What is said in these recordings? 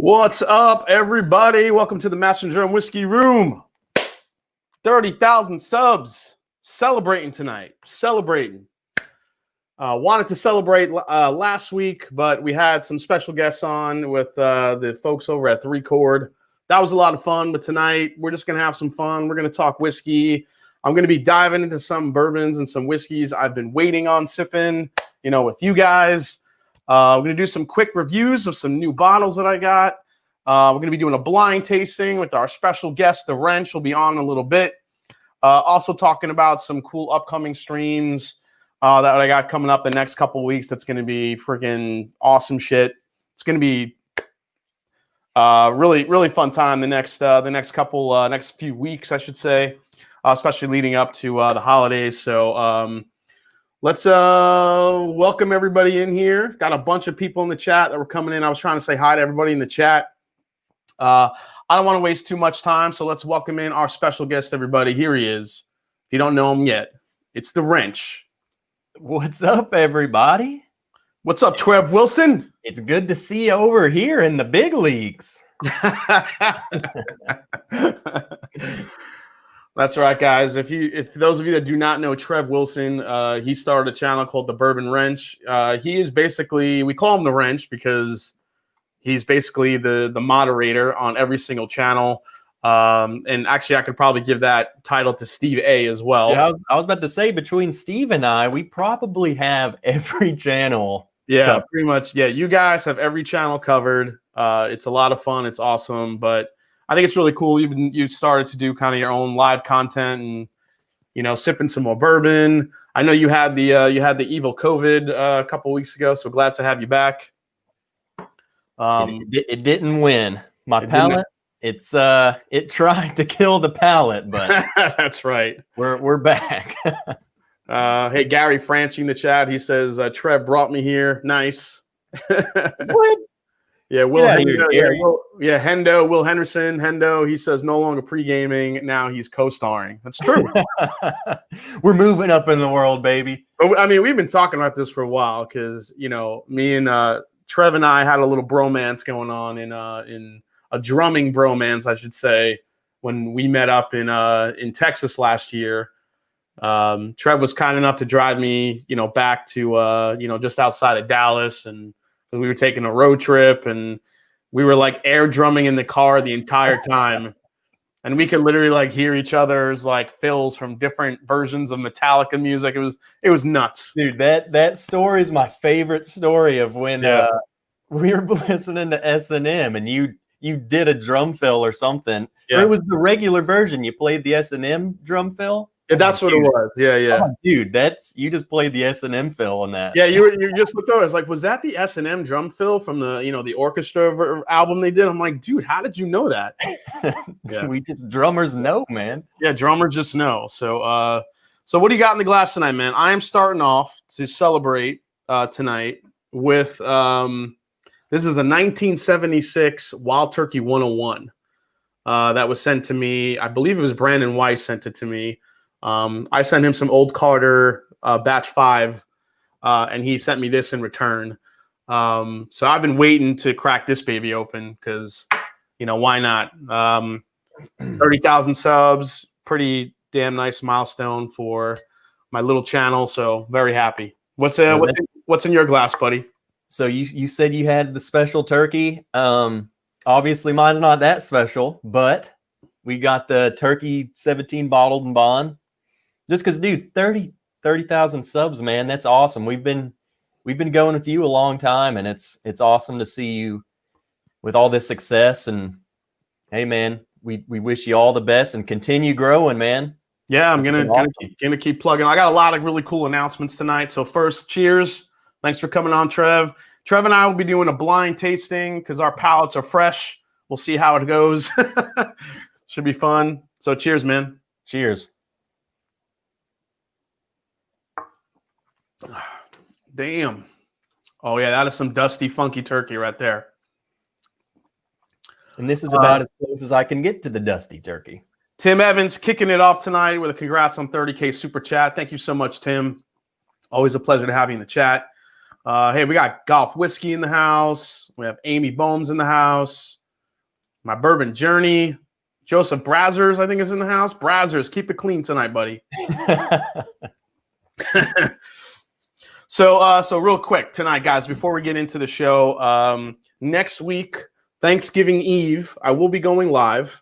What's up, everybody? Welcome to the Master and Drum Whiskey Room. 30,000 subs. Celebrating tonight. Celebrating. Wanted to celebrate last week, but we had some special guests on with the folks over at 3 Chord. That was a lot of fun, but tonight we're just going to have some fun. We're going to talk whiskey. I'm going to be diving into some bourbons and some whiskeys I've been waiting on sipping, with you guys. We're going to do some quick reviews of some new bottles that I got. We're going to be doing a blind tasting with our special guest, The Wrench. Will be on in a little bit. Also talking about some cool upcoming streams that I got coming up the next couple of weeks. That's going to be freaking awesome shit. It's going to be really, really fun time the next few weeks, I should say, especially leading up to the holidays. So let's welcome everybody in here. Got a bunch of people in the chat that were coming in. I was trying to say hi to everybody in the chat. I don't want to waste too much time, so let's welcome in our special guest, everybody. Here he is. If you don't know him yet, it's The Wrench. What's up, everybody? What's up, Trev Wilson? It's good to see you over here in the big leagues. That's right, guys. If those of you that do not know Trev Wilson, he started a channel called the Bourbon Wrench. He is basically, we call him the Wrench because he's basically the moderator on every single channel. And actually, I could probably give that title to Steve A as well. Yeah, I was about to say, between Steve and I, we probably have every channel. Yeah, pretty much. Yeah, you guys have every channel covered. It's a lot of fun. It's awesome, but I think it's really cool. You've started to do kind of your own live content and sipping some more bourbon. I know you had the evil COVID a couple weeks ago, so glad to have you back. It didn't win. My palate. It tried to kill the palate, but that's right. We're back. Hey, Gary Franchi in the chat. He says Trev brought me here. Nice. What? Yeah, Will Henderson. Hendo, he says no longer pre-gaming, now he's co-starring. That's true. We're moving up in the world, baby. But I mean, we've been talking about this for a while because me and Trev and I had a little bromance going on in a drumming bromance, I should say, when we met up in Texas last year. Trev was kind enough to drive me, back to just outside of Dallas, and we were taking a road trip, and we were like air drumming in the car the entire time. And we could literally like hear each other's like fills from different versions of Metallica music. It was nuts. Dude, that story is my favorite story of when we were listening to S&M and you did a drum fill or something. Yeah. Or it was the regular version. You played the S&M drum fill. Yeah, that's what it was. Yeah. Oh, dude, you just played the S&M fill on that. Yeah, you just looked over. I was like, was that the S&M drum fill from the the orchestra album they did? I'm like, dude, how did you know that? Yeah. We just drummers know, man. Yeah, drummers just know. So what do you got in the glass tonight, man? I am starting off to celebrate tonight with this is a 1976 Wild Turkey 101 that was sent to me. I believe it was Brandon Weiss sent it to me. I sent him some Old Carter batch 5, and he sent me this in return. So I've been waiting to crack this baby open because, why not? 30,000 subs, pretty damn nice milestone for my little channel. So very happy. What's in your glass, buddy? So you said you had the special turkey. Obviously mine's not that special, but we got the turkey 17 bottled and bond. Just because, dude, 30,000 subs, man, that's awesome. We've been going with you a long time, and it's awesome to see you with all this success. And hey, man, we wish you all the best and continue growing, man. Yeah, I'm gonna keep plugging. I got a lot of really cool announcements tonight. So first, cheers. Thanks for coming on, Trev. Trev and I will be doing a blind tasting because our palates are fresh. We'll see how it goes. Should be fun. So cheers, man. Cheers. Damn. Oh, yeah, that is some dusty, funky turkey right there. And this is about as close as I can get to the dusty turkey. Tim Evans kicking it off tonight with a congrats on 30K super chat. Thank you so much, Tim. Always a pleasure to have you in the chat. Hey, we got Golf Whiskey in the house. We have Amy Bohms in the house. My Bourbon Journey. Joseph Brazzers, I think, is in the house. Brazzers, keep it clean tonight, buddy. So real quick tonight, guys, before we get into the show, next week, Thanksgiving Eve, I will be going live.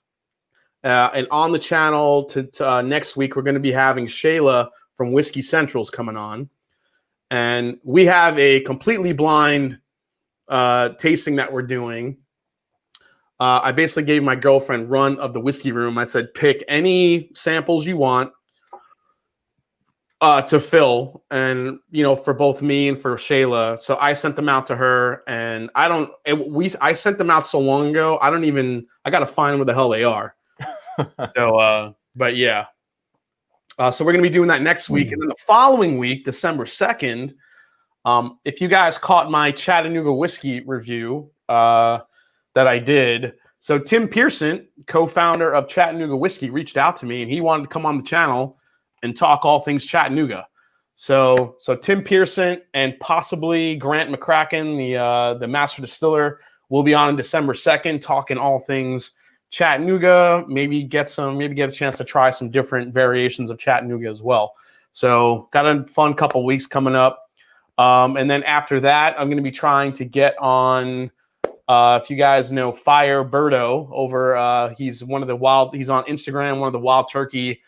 And on the channel to next week, we're going to be having Shayla from Whiskey Central's coming on. And we have a completely blind tasting that we're doing. I basically gave my girlfriend run of the whiskey room. I said, pick any samples you want to fill, and for both me and for Shayla. So I sent them out to her, and I sent them out so long ago. I got to find where the hell they are. So, but yeah. So we're gonna be doing that next week, and then the following week, December 2nd. If you guys caught my Chattanooga whiskey review that I did. So Tim Pearson, co-founder of Chattanooga Whiskey, reached out to me, and he wanted to come on the channel and talk all things Chattanooga. So Tim Pearson and possibly Grant McCracken, the master distiller, will be on December 2nd talking all things Chattanooga. Maybe get a chance to try some different variations of Chattanooga as well. So got a fun couple weeks coming up. And then after that, I'm going to be trying to get on, if you guys know Fire Birdo over, he's on Instagram, one of the wild turkey.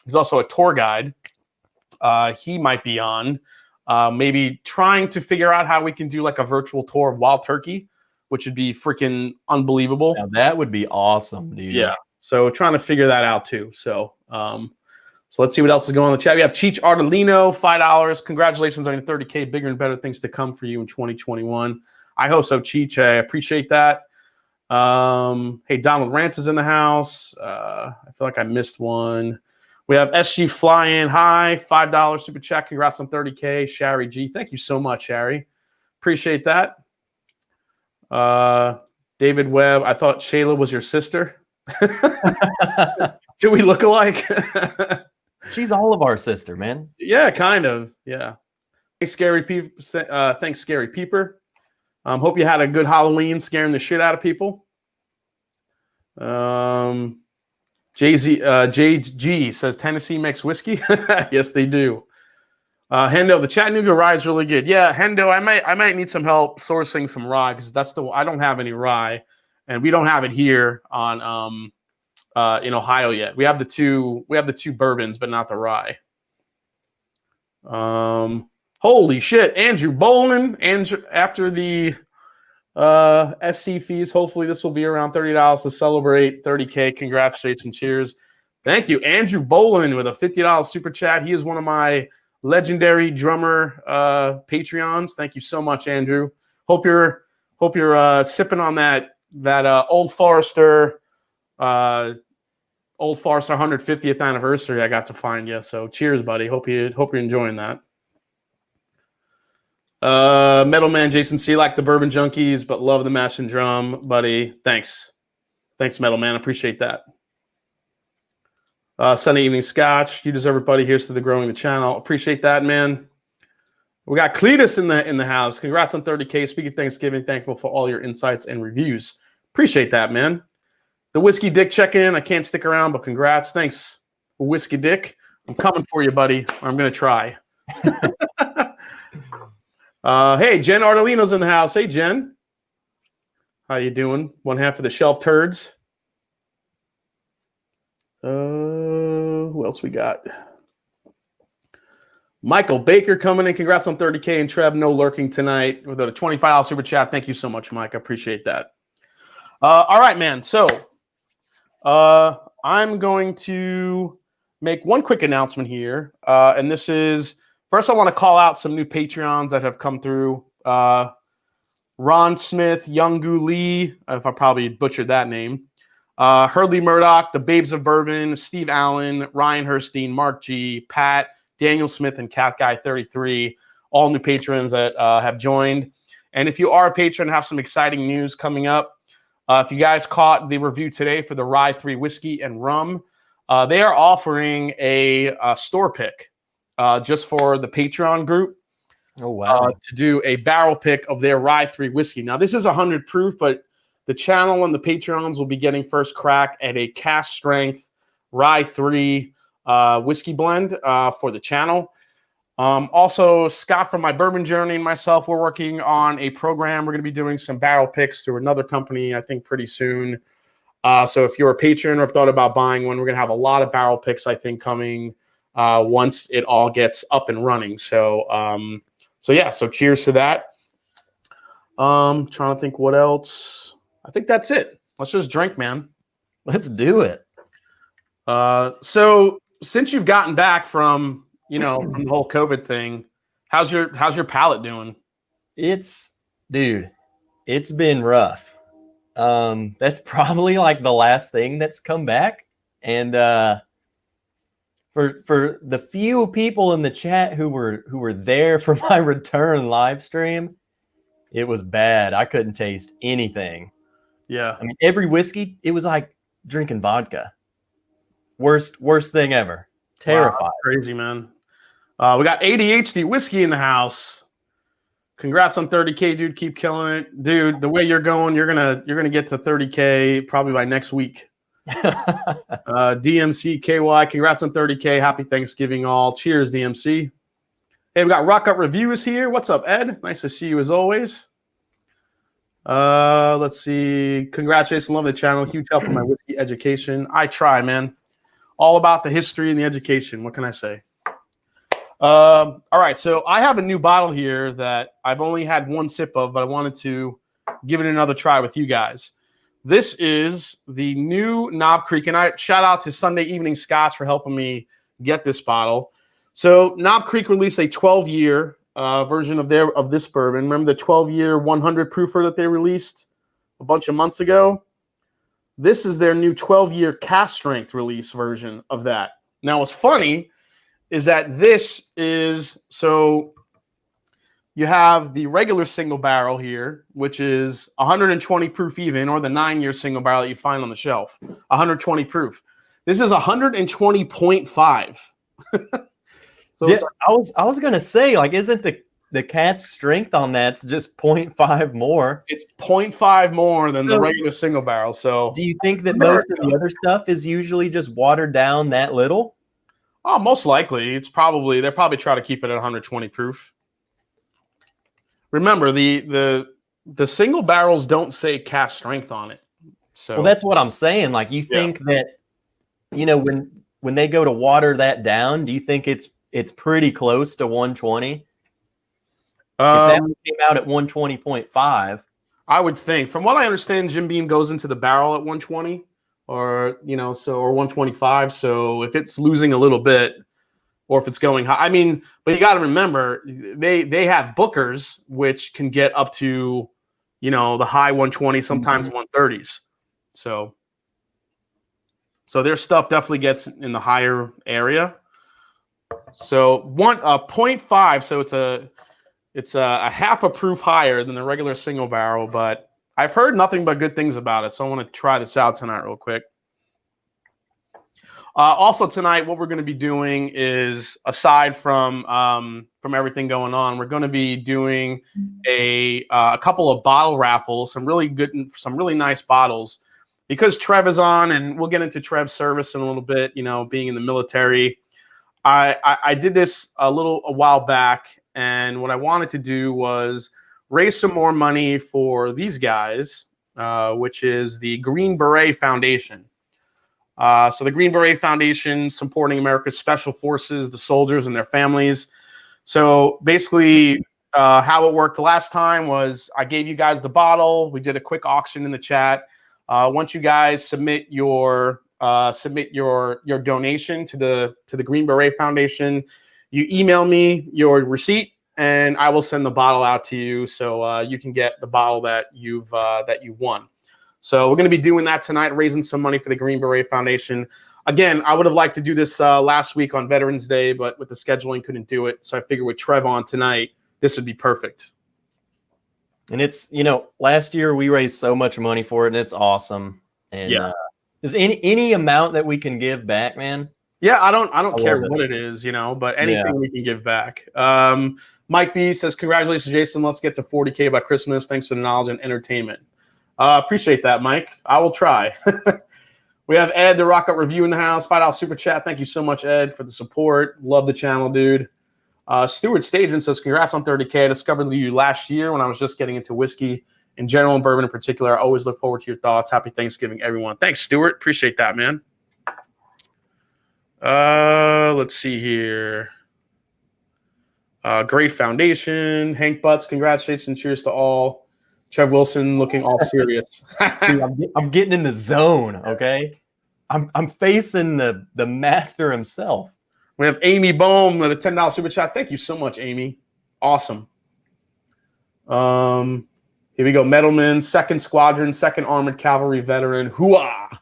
He's also a tour guide. He might be on, maybe trying to figure out how we can do like a virtual tour of wild turkey, which would be freaking unbelievable. Now, that would be awesome, dude. Yeah. So trying to figure that out too. So, so let's see what else is going on in the chat. We have Cheech Artolino, $5. Congratulations on your 30K. Bigger and better things to come for you in 2021. I hope so, Cheech. I appreciate that. Hey, Donald Rance is in the house. I feel like I missed one. We have SG Fly-In. Hi, $5 super chat. Congrats on 30K. Shari G. Thank you so much, Shari. Appreciate that. David Webb. I thought Shayla was your sister. Do we look alike? She's all of our sister, man. Yeah, kind of. Yeah. Thanks, Scary Peeper. Hope you had a good Halloween, scaring the shit out of people. JG says Tennessee makes whiskey. Yes, they do. Hendo, the Chattanooga rye is really good. Yeah, Hendo, I might need some help sourcing some rye, because I don't have any rye, and we don't have it here on in Ohio yet. We have the two bourbons, but not the rye. Holy shit, Andrew Bolin. Andrew, after the SC fees, hopefully this will be around $30 to celebrate 30K. Congrats, Jason. Cheers. Thank you, Andrew Bolin, with a $50 super chat. He is one of my legendary drummer Patreons. Thank you so much, Andrew. Hope you're sipping on that Old Forester 150th anniversary I got to find you. So cheers, buddy. Hope you're enjoying that. Metal Man Jason C, like the Bourbon Junkies, but love the mash and drum, buddy. Thanks, Metal Man. Appreciate that. Sunday Evening Scotch. You deserve it, buddy. Here's to the growing the channel. Appreciate that, man. We got Cletus in the house. Congrats on 30K. Speaking of Thanksgiving, thankful for all your insights and reviews. Appreciate that, man. The Whiskey Dick check-in. I can't stick around, but congrats. Thanks, Whiskey Dick. I'm coming for you, buddy. I'm going to try. Hey, Jen Artolino's in the house. Hey, Jen. How you doing? One half of the Shelf Turds. Who else we got? Michael Baker coming in. Congrats on 30K. And Trev, no lurking tonight with a $25 super chat. Thank you so much, Mike. I appreciate that. All right, man. So I'm going to make one quick announcement here. And this is, first I want to call out some new Patreons that have come through. Ron Smith, Youngu Lee, if I probably butchered that name. Hurley Murdoch, the Babes of Bourbon, Steve Allen, Ryan Herstein, Mark G, Pat, Daniel Smith, and Cat Guy 33, all new patrons that have joined. And if you are a patron, have some exciting news coming up. If you guys caught the review today for the Rye 3 whiskey and rum, they are offering a store pick just for the Patreon group. Oh, wow. to do a barrel pick of their Rye 3 whiskey. Now, this is 100 proof, but the channel and the Patreons will be getting first crack at a cast strength Rye 3 whiskey blend for the channel. Also, Scott from My Bourbon Journey and myself, we're working on a program. We're going to be doing some barrel picks through another company, I think, pretty soon. So if you're a patron or have thought about buying one, we're going to have a lot of barrel picks, I think, coming once it all gets up and running. So yeah, so cheers to that. Trying to think what else. I think that's it. Let's just drink, man. Let's do it. So since you've gotten back from from the whole COVID thing, how's your palate doing? It's been rough. That's probably like the last thing that's come back. And for the few people in the chat who were there for my return live stream, it was bad. I couldn't taste anything. Yeah. I mean, every whiskey, it was like drinking vodka. Worst thing ever. Terrified. Wow, crazy, man. We got ADHD whiskey in the house. Congrats on 30K, dude. Keep killing it. Dude, the way you're going, you're gonna get to 30K probably by next week. DMC KY, congrats on 30K. Happy Thanksgiving all. Cheers, DMC. Hey, we got Rock Up Reviews here. What's up, Ed? Nice to see you as always. Let's see. Congratulations, love the channel. Huge help in my whiskey education. I try, man. All about the history and the education. What can I say? All right, so I have a new bottle here that I've only had one sip of, but I wanted to give it another try with you guys. This is the new Knob Creek, and I shout out to Sunday Evening Scotch for helping me get this bottle. So Knob Creek released a 12-year version of this bourbon. Remember the 12-year 100 proofer that they released a bunch of months ago? This is their new 12-year cast strength release version of that. Now, what's funny is that this is, so you have the regular single barrel here, which is 120 proof even, or the 9-year single barrel that you find on the shelf, 120 proof. This is 120.5. So yeah, I was gonna say, like, isn't the cask strength on that's just 0.5 more? It's 0.5 more than the regular single barrel. So do you think that most of the other stuff is usually just watered down that little? Oh, most likely. They'll probably try to keep it at 120 proof. Remember, the single barrels don't say cast strength on it. So well, that's what I'm saying. Like, you think that, when they go to water that down, do you think it's pretty close to 120? If that came out at 120.5, I would think. From what I understand, Jim Beam goes into the barrel at 120. Or 125. So if it's losing a little bit, or if it's going high, I mean, but you got to remember they have Bookers which can get up to the high 120, sometimes 130s. So their stuff definitely gets in the higher area. So 0.5, so it's a half a proof higher than the regular single barrel, but I've heard nothing but good things about it, so I want to try this out tonight real quick. Also tonight, what we're going to be doing is, aside from everything going on, we're going to be doing a couple of bottle raffles, some really nice bottles, because Trev is on, and we'll get into Trev's service in a little bit. Being in the military, I did this a while back, and what I wanted to do was raise some more money for these guys, which is the Green Beret Foundation. So the Green Beret Foundation supporting America's Special Forces, the soldiers and their families. So basically how it worked last time was I gave you guys the bottle. We did a quick auction in the chat. Once you guys submit your donation to the Green Beret Foundation, you email me your receipt, and I will send the bottle out to you, so you can get the bottle that you won. So we're going to be doing that tonight, raising some money for the Green Beret Foundation. Again, I would have liked to do this last week on Veterans Day, but with the scheduling, couldn't do it. So I figured with Trev on tonight, this would be perfect. And it's, last year we raised so much money for it, and it's awesome. And is any amount that we can give back, man. Yeah, I don't I care love it. what it is, you know, but Yeah. anything we can give back. Mike B says, congratulations, Jason. Let's get to 40K by Christmas. Thanks for the knowledge and entertainment. Appreciate that, Mike. I will try. We have Ed, the Rock Up Review in the house. $5 super chat. Thank you so much, Ed, for the support. Love the channel, dude. Stuart Stagen says, congrats on 30K. I discovered you last year when I was just getting into whiskey in general and bourbon in particular. I always look forward to your thoughts. Happy Thanksgiving, everyone. Thanks, Stuart. Appreciate that, man. Let's see here. Great foundation. Hank Butts, congratulations. Cheers to all. Trev Wilson looking all serious. Dude, I'm getting in the zone, okay? I'm facing the master himself. We have Amy Bohm with a $10 super chat. Thank you so much, Amy. Awesome. Here we go. Metalman, 2nd Squadron, 2nd Armored Cavalry veteran. Hooah!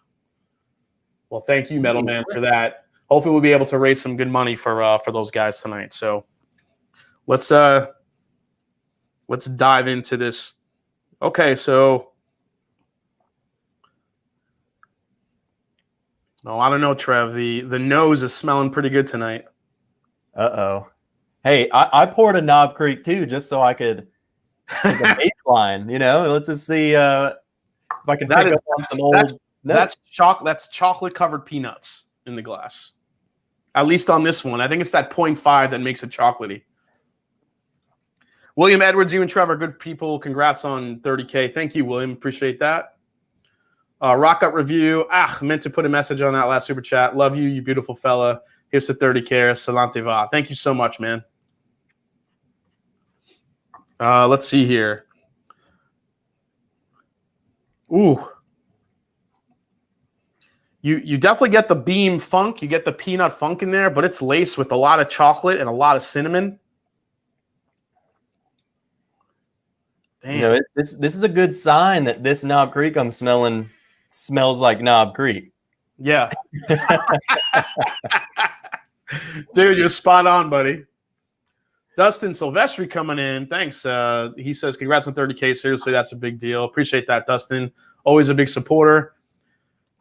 Well, thank you, Metalman, for that. Hopefully, we'll be able to raise some good money for those guys tonight. So, let's dive into this. Okay, so I don't know, Trev. The nose is smelling pretty good tonight. Uh-oh. Hey, I poured a Knob Creek too, just so I could take a baseline, you know. Let's just see if I can pick up on some old. That's chocolate covered peanuts in the glass. At least on this one. I think it's that 0.5 that makes it chocolatey. William Edwards, you and Trevor, good people. Congrats on 30K. Thank you, William. Appreciate that. Rock Up Review. Meant to put a message on that last super chat. Love you, you beautiful fella. Here's to 30K. Salante va. Thank you so much, man. Let's see here. Ooh. You definitely get the beam funk. You get the peanut funk in there, but it's laced with a lot of chocolate and a lot of cinnamon. Damn. You know, this is a good sign that this Knob Creek I'm smelling smells like Knob Creek. Yeah. Dude, you're spot on, buddy. Dustin Silvestri coming in. Thanks. He says, congrats on 30K. Seriously, that's a big deal. Appreciate that, Dustin. Always a big supporter.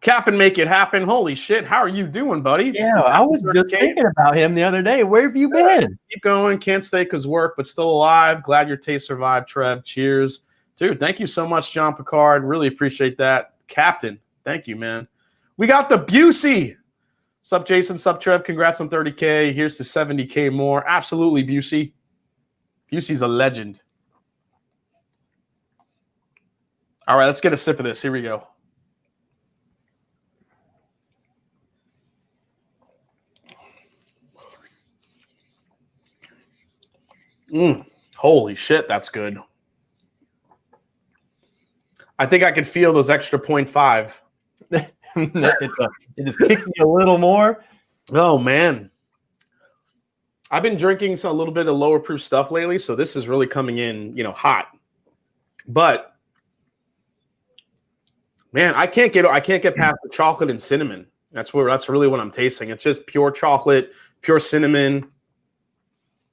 Cap and make it happen. Holy shit. How are you doing, buddy? Yeah, I was just thinking about him the other day. Where have you been? Keep going. Can't stay because work, but still alive. Glad your taste survived, Trev. Cheers. Dude, thank you so much, John Picard. Really appreciate that. Captain, thank you, man. We got the Busey. Sup, Jason. Sup, Trev. Congrats on 30K. Here's to 70K more. Absolutely, Busey. Busey's a legend. All right, let's get a sip of this. Here we go. Holy shit, that's good. I think I could feel those extra 0.5. It just kicks me a little more. Oh, man. I've been drinking a little bit of lower proof stuff lately, so this is really coming in, hot. But man, I can't get past the chocolate and cinnamon. That's really what I'm tasting. It's just pure chocolate, pure cinnamon.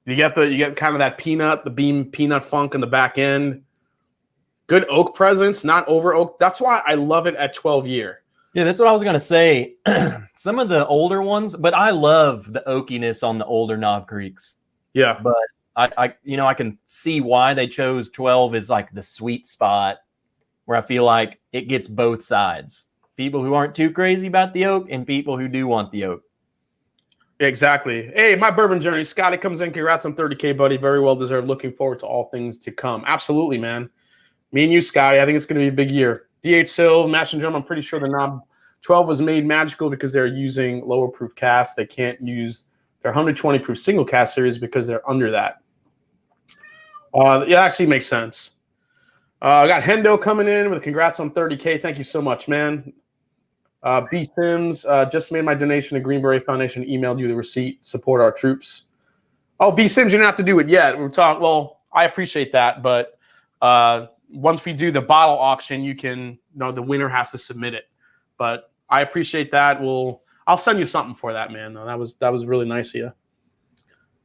You get kind of that peanut, the beam peanut funk in the back end. Good oak presence, not over oak. That's why I love it at 12 year. Yeah, that's what I was gonna say. Some of the older ones, but I love the oakiness on the older Knob Creeks. Yeah, but I can see why they chose 12 as like the sweet spot where I feel like it gets both sides. People who aren't too crazy about the oak and people who do want the oak. Exactly. Hey, my bourbon journey. Scotty comes in. Congrats on 30K, buddy. Very well deserved. Looking forward to all things to come. Absolutely, man. Me and you, Scotty. I think it's going to be a big year. DH Sil, Mash and Drum. I'm pretty sure the Knob 12 was made magical because they're using lower proof casts. They can't use their 120 proof single cast series because they're under that. It actually makes sense. I got Hendo coming in with congrats on 30K. Thank you so much, man. B Sims just made my donation to Green Beret Foundation. Emailed you the receipt. Support our troops. Oh, B Sims, you don't have to do it yet. We're talking. Well, I appreciate that, but once we do the bottle auction, the winner has to submit it. But I appreciate that. I'll send you something for that, man. Though that was really nice of you.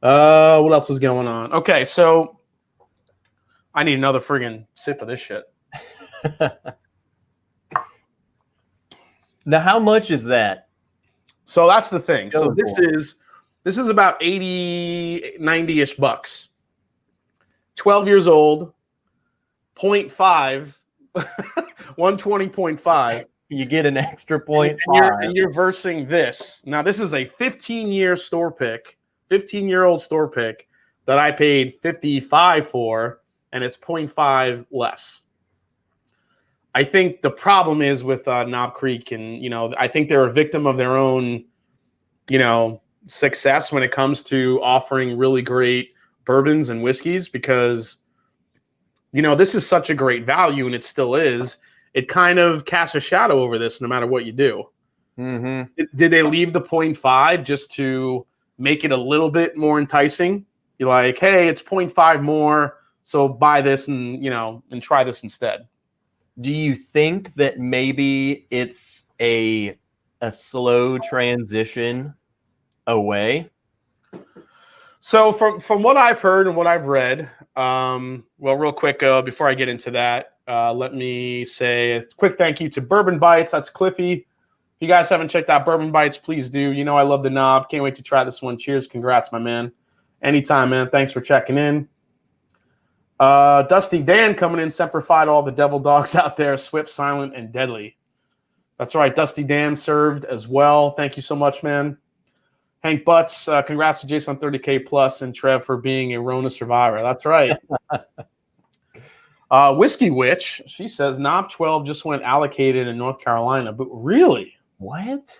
What else is going on? Okay, so I need another friggin' sip of this shit. Now, how much is that? So that's the thing. So Go this is about 80, 90-ish bucks. 12 years old, 0.5, 120.5. You get an extra point. And you're versing this. Now, this is a 15-year store pick, 15-year-old store pick that I paid 55 for, and it's 0.5 less. I think the problem is with Knob Creek, and I think they're a victim of their own, success when it comes to offering really great bourbons and whiskeys, because this is such a great value, and it still is. It kind of casts a shadow over this no matter what you do. Mm-hmm. Did they leave the 0.5 just to make it a little bit more enticing? You're like, hey, it's 0.5 more, so buy this and try this instead. Do you think that maybe it's a slow transition away? So from what I've heard and what I've read, well, real quick, before I get into that, let me say a quick thank you to Bourbon Bites. That's Cliffy. If you guys haven't checked out Bourbon Bites, please do. I love the knob. Can't wait to try this one. Cheers. Congrats, my man. Anytime, man. Thanks for checking in. Dusty Dan coming in, semperfied all the devil dogs out there, swift, silent, and deadly. That's right. Dusty Dan served as well. Thank you so much, man. Hank Butts, congrats to Jason on 30K plus and Trev for being a Rona survivor. That's right. Whiskey Witch, she says Knob 12 just went allocated in North Carolina. But really? What?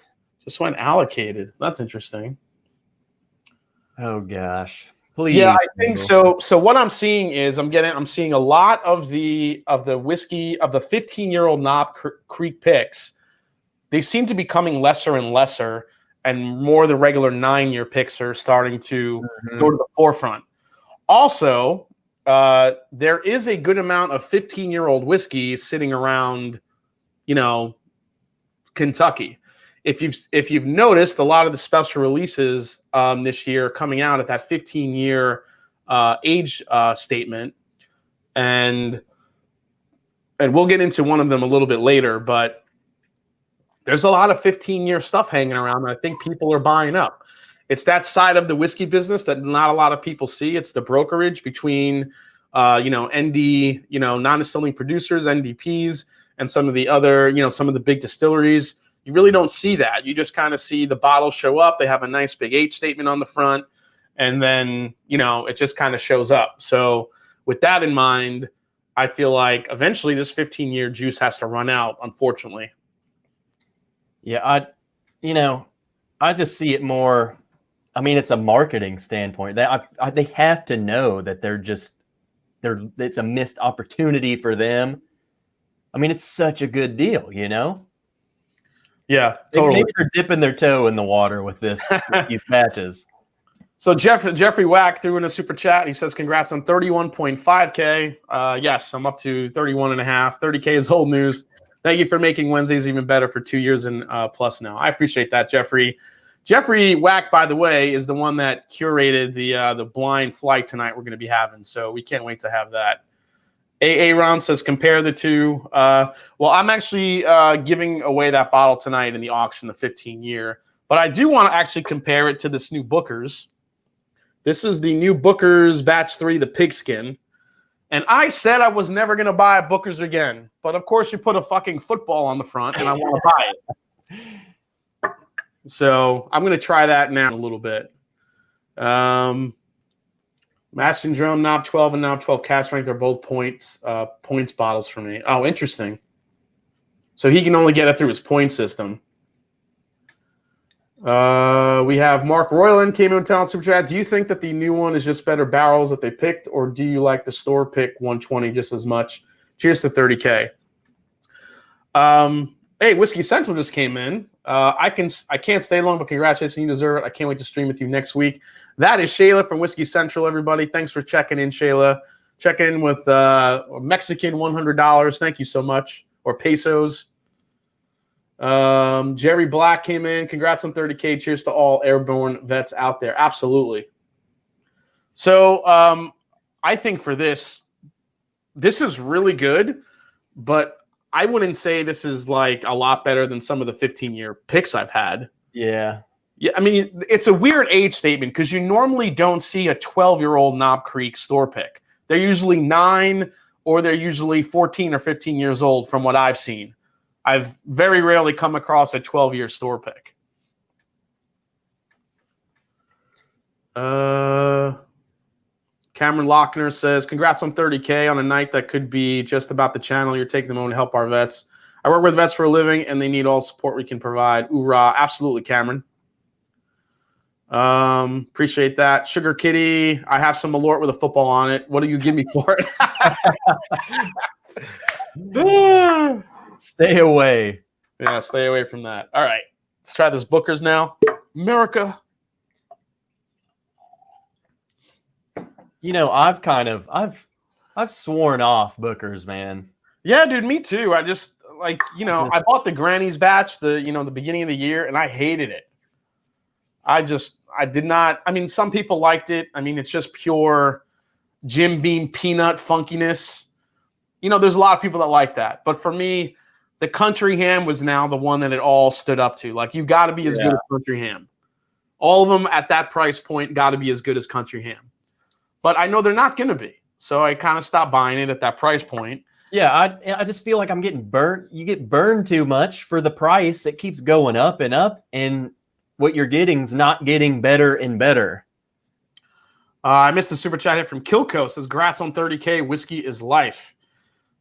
Just went allocated. That's interesting. Oh gosh. Please. Yeah, I think so. So what I'm seeing is I'm seeing a lot of the whiskey of the 15-year-old Knob Creek picks. They seem to be coming lesser and lesser, and more the regular 9-year picks are starting to go to the forefront. Also, there is a good amount of 15-year-old whiskey sitting around, Kentucky. If you've noticed, a lot of the special releases this year are coming out at that 15-year age statement, and we'll get into one of them a little bit later. But there's a lot of 15-year stuff hanging around that I think people are buying up. It's that side of the whiskey business that not a lot of people see. It's the brokerage between, ND, non-distilling producers, NDPs, and some of the other, some of the big distilleries. You really don't see that. You just kind of see the bottles show up. They have a nice big H statement on the front, and then, it just kind of shows up. So with that in mind, I feel like eventually this 15-year juice has to run out, unfortunately. Yeah, I just see it more. I mean, it's a marketing standpoint. They have to know that it's a missed opportunity for them. I mean, it's such a good deal, Yeah, totally. They're dipping their toe in the water with these patches. So Jeffrey Wack threw in a super chat. He says, congrats on 31.5K. Yes, I'm up to 31.5. 30K is old news. Thank you for making Wednesdays even better for 2 years and plus now. I appreciate that, Jeffrey. Jeffrey Wack, by the way, is the one that curated the blind flight tonight we're going to be having. So we can't wait to have that. Ron says, compare the two. Well, I'm actually giving away that bottle tonight in the auction, the 15-year. But I do want to actually compare it to this new Booker's. This is the new Booker's Batch 3, the Pigskin. And I said I was never going to buy a Booker's again. But, of course, you put a fucking football on the front, and I want to buy it. So I'm going to try that now in a little bit. Master and Drum, Knob 12 and Knob 12 cast strength are both points bottles for me. Oh, interesting. So he can only get it through his point system. We have Mark Royland came in town super chat. Do you think that the new one is just better barrels that they picked, or do you like the store pick 120 just as much? Cheers to 30K. Hey, Whiskey Central just came in. I can't stay long, but congratulations, you deserve it. I can't wait to stream with you next week. That is Shayla from Whiskey Central, everybody. Thanks for checking in, Shayla. Check in with Mexican $100. Thank you so much. Or pesos. Jerry Black came in. Congrats on 30K. Cheers to all airborne vets out there. Absolutely. So I think for this is really good, but I wouldn't say this is like a lot better than some of the 15-year picks I've had. Yeah. Yeah, I mean, it's a weird age statement because you normally don't see a 12-year-old Knob Creek store pick. They're usually 9 or they're usually 14 or 15 years old from what I've seen. I've very rarely come across a 12-year store pick. Cameron Lochner says, congrats on 30K on a night that could be just about the channel. You're taking the moment to help our vets. I work with vets for a living, and they need all support we can provide. Hoorah. Absolutely, Cameron. Appreciate that. Sugar Kitty, I have some Malort with a football on it. What do you give me for it? Stay away. Yeah, stay away from that. All right, let's try this Booker's now. America. You know, I've sworn off Booker's, man. Yeah, dude, me too. I just I bought the Granny's batch the beginning of the year, and I hated it. I did not. I mean, some people liked it. I mean, it's just pure Jim Beam peanut funkiness. There's a lot of people that like that. But for me, the country ham was now the one that it all stood up to. Like, you got to be as good as country ham. All of them at that price point got to be as good as country ham. But I know they're not going to be. So I kind of stopped buying it at that price point. Yeah, I just feel like I'm getting burnt. You get burned too much for the price. It keeps going up and up, and what you're getting is not getting better and better. I missed the super chat hit from Kilco. Says, "Grats on 30K. Whiskey is life."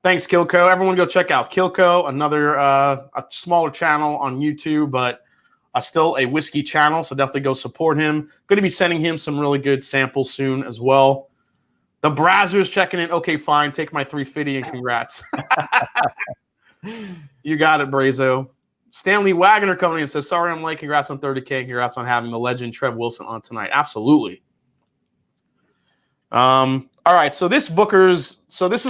Thanks, Kilco. Everyone go check out Kilco, another a smaller channel on YouTube, but still a whiskey channel. So definitely go support him. Going to be sending him some really good samples soon as well. The Brazzers checking in. Okay, fine. Take my 350 and congrats. You got it, Brazo. Stanley Wagner coming in and says, sorry I'm late. Congrats on 30K. Congrats on having the legend Trev Wilson on tonight. Absolutely. All right. So this is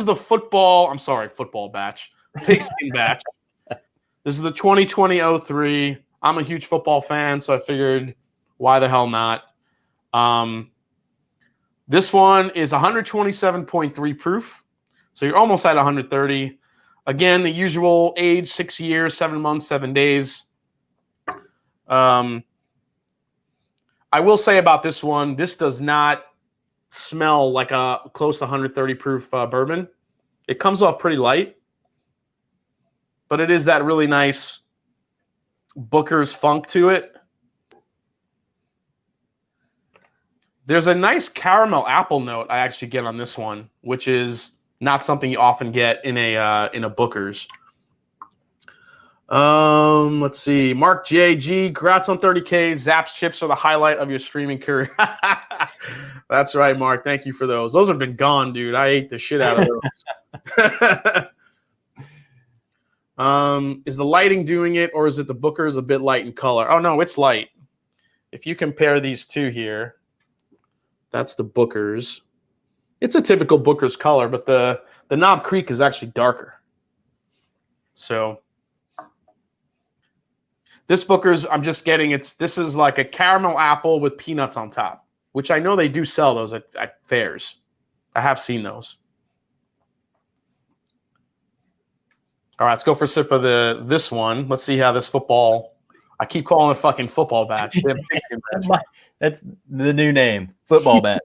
the football batch. Pigskin batch. This is the 2020-03. I'm a huge football fan, so I figured, why the hell not? This one is 127.3 proof. So you're almost at 130. Again, the usual age, 6 years, 7 months, 7 days. I will say about this one, this does not smell like a close to 130 proof bourbon. It comes off pretty light, but it is that really nice Booker's funk to it. There's a nice caramel apple note I actually get on this one, which is not something you often get in a Booker's. Let's see. Mark JG, congrats on 30K. Zapp's chips are the highlight of your streaming career. That's right, Mark. Thank you for those. Those have been gone, dude. I ate the shit out of those. Is the lighting doing it, or is it the Booker's a bit light in color? Oh, no, it's light. If you compare these two here, that's the Booker's. It's a typical Booker's color, but the Knob Creek is actually darker. So this Booker's, I'm just getting, this is like a caramel apple with peanuts on top, which I know they do sell those at fairs. I have seen those. All right, let's go for a sip of this one. Let's see how this football, I keep calling it fucking football batch. That's the new name, football batch.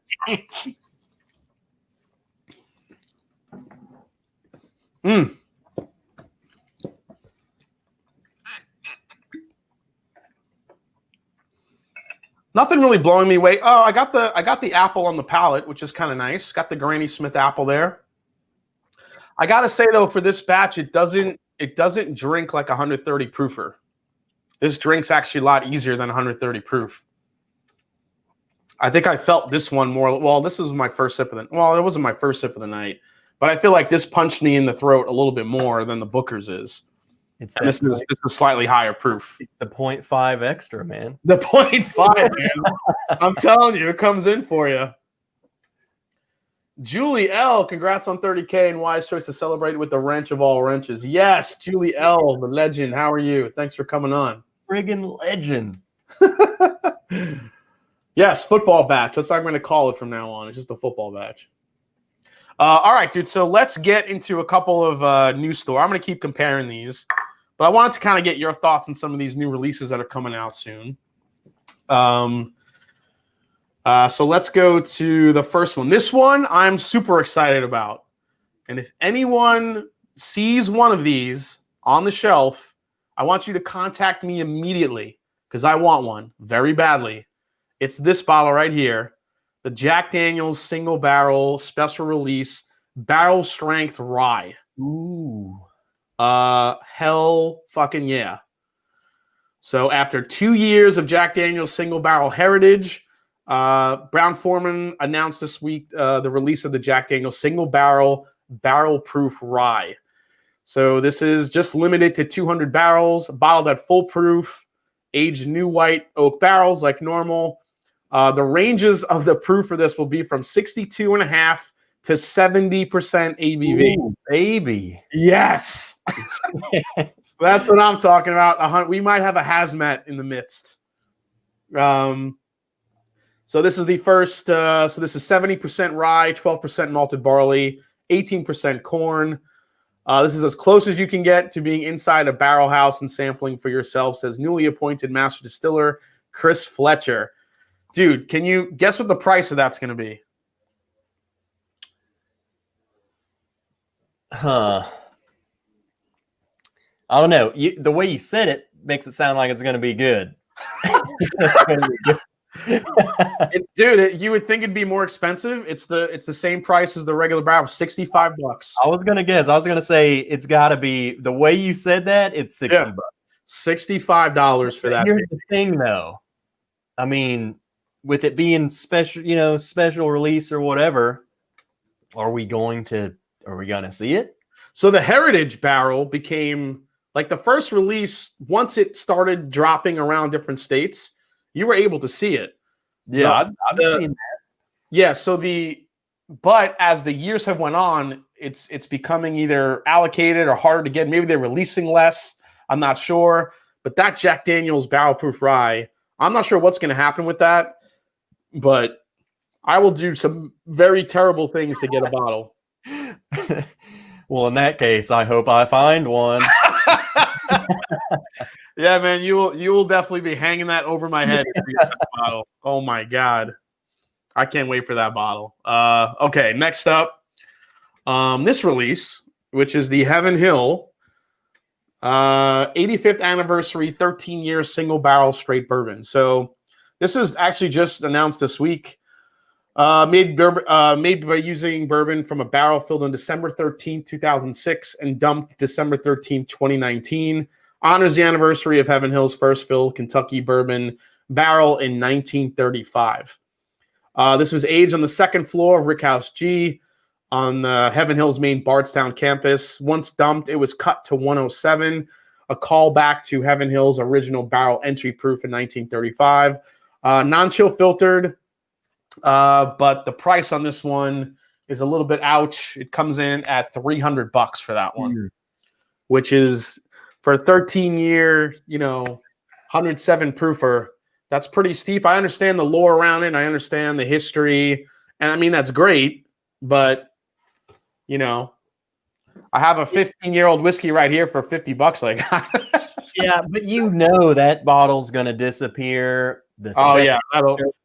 Nothing really blowing me away. Oh, I got the apple on the palate, which is kind of nice. Got the Granny Smith apple there. I gotta say though, for this batch, it doesn't drink like 130 proofer. This drink's actually a lot easier than 130 proof. I think I felt this one more. Well, this was my first sip of the. Well, it wasn't my first sip of the night, but I feel like this punched me in the throat a little bit more than the Booker's is. This is slightly higher proof. It's the 0.5 extra, man. The 0.5, man. I'm telling you, it comes in for you. Julie L, congrats on 30K and wise choice to celebrate with the wrench of all wrenches. Yes, Julie L, the legend. How are you? Thanks for coming on. Friggin' legend. Yes, football batch. That's what I'm going to call it from now on. It's just a football batch. All right, dude. So let's get into a couple of news store. I'm going to keep comparing these. But I wanted to kind of get your thoughts on some of these new releases that are coming out soon. So let's go to the first one. This one I'm super excited about. And if anyone sees one of these on the shelf, I want you to contact me immediately because I want one very badly. It's this bottle right here, the Jack Daniel's Single Barrel Special Release Barrel Strength Rye. Ooh. Hell fucking yeah. So after 2 years of Jack Daniel's Single Barrel heritage, Brown-Forman announced this week the release of the Jack Daniel's Single Barrel Proof Rye. So this is just limited to 200 barrels, bottled at full proof, aged new white oak barrels like normal. The ranges of the proof for this will be from 62.5 to 70% ABV. Ooh, baby. Yes. That's what I'm talking about. We might have a hazmat in the midst. So this is the first. So this is 70% rye, 12% malted barley, 18% corn. This is as close as you can get to being inside a barrel house and sampling for yourself, says newly appointed master distiller Chris Fletcher. Dude, can you guess what the price of that's going to be? Huh. I don't know. The way you said it makes it sound like it's going to be good. You would think it'd be more expensive. It's the same price as the regular barrel, $65. I was gonna guess. I was gonna say it's got to be the way you said that. It's $60. $65 for that. Here's the thing, though. I mean, with it being special, special release or whatever, are we gonna see it? So the Heritage barrel became like the first release. Once it started dropping around different states, you were able to see it. Yeah, I've seen that. Yeah, but as the years have went on, it's becoming either allocated or harder to get. Maybe they're releasing less. I'm not sure. But that Jack Daniel's Barrel Proof Rye, I'm not sure what's going to happen with that. But I will do some very terrible things to get a bottle. Well, in that case, I hope I find one. Yeah, man, you will definitely be hanging that over my head if you get that bottle. Oh my God. I can't wait for that bottle. Okay, next up. This release, which is the Heaven Hill 85th anniversary 13-year single barrel straight bourbon. So this is actually just announced this week. Made by using bourbon from a barrel filled on December 13th, 2006 and dumped December 13th, 2019. Honors the anniversary of Heaven Hill's first filled Kentucky bourbon barrel in 1935. This was aged on the second floor of Rickhouse G on Heaven Hill's main Bardstown campus. Once dumped, it was cut to 107, a callback to Heaven Hill's original barrel entry proof in 1935. Non-chill filtered, but the price on this one is a little bit ouch. It comes in at $300 for that one, which is for a 13-year, 107 proofer. That's pretty steep. I understand the lore around it. I understand the history. And I mean, that's great. But, I have a 15-year-old whiskey right here for $50. Like, yeah, but that bottle's going to disappear. Yeah.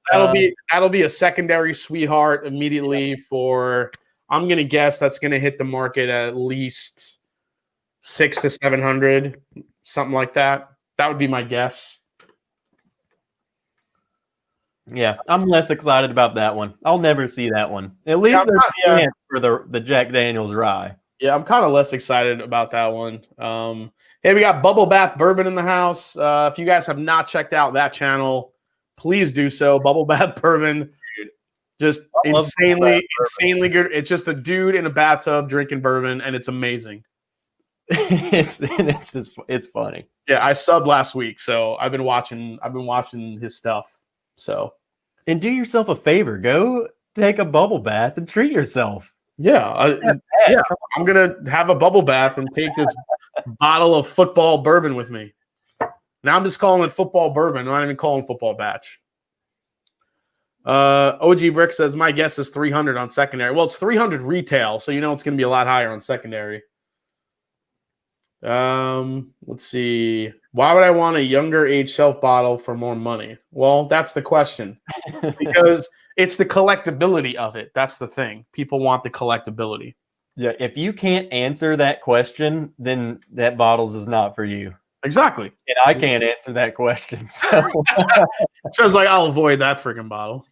That'll be a secondary sweetheart immediately for, I'm going to guess that's going to hit the market at least 600 to 700, something like that. That would be my guess. Yeah, I'm less excited about that one. I'll never see that one. At least for the Jack Daniel's Rye. Yeah, I'm kind of less excited about that one. Hey, we got Bubble Bath Bourbon in the house. If you guys have not checked out that channel, please do so. Bubble Bath Bourbon, just insanely good. It's just a dude in a bathtub drinking bourbon, and it's amazing. It's funny. Yeah, I subbed last week, so I've been watching his stuff. So, and do yourself a favor, go take a bubble bath and treat yourself. Yeah, I'm gonna have a bubble bath and take this bottle of football bourbon with me. Now I'm just calling it football bourbon. I'm not even calling football batch. OG Brick says my guess is 300 on secondary. Well, it's 300 retail, so it's gonna be a lot higher on secondary. Let's see. Why would I want a younger age shelf bottle for more money? Well, that's the question. Because it's the collectability of it. That's the thing. People want the collectability. Yeah, if you can't answer that question, then that bottles is not for you. Exactly. And I can't answer that question. So Trev's like, I'll avoid that freaking bottle.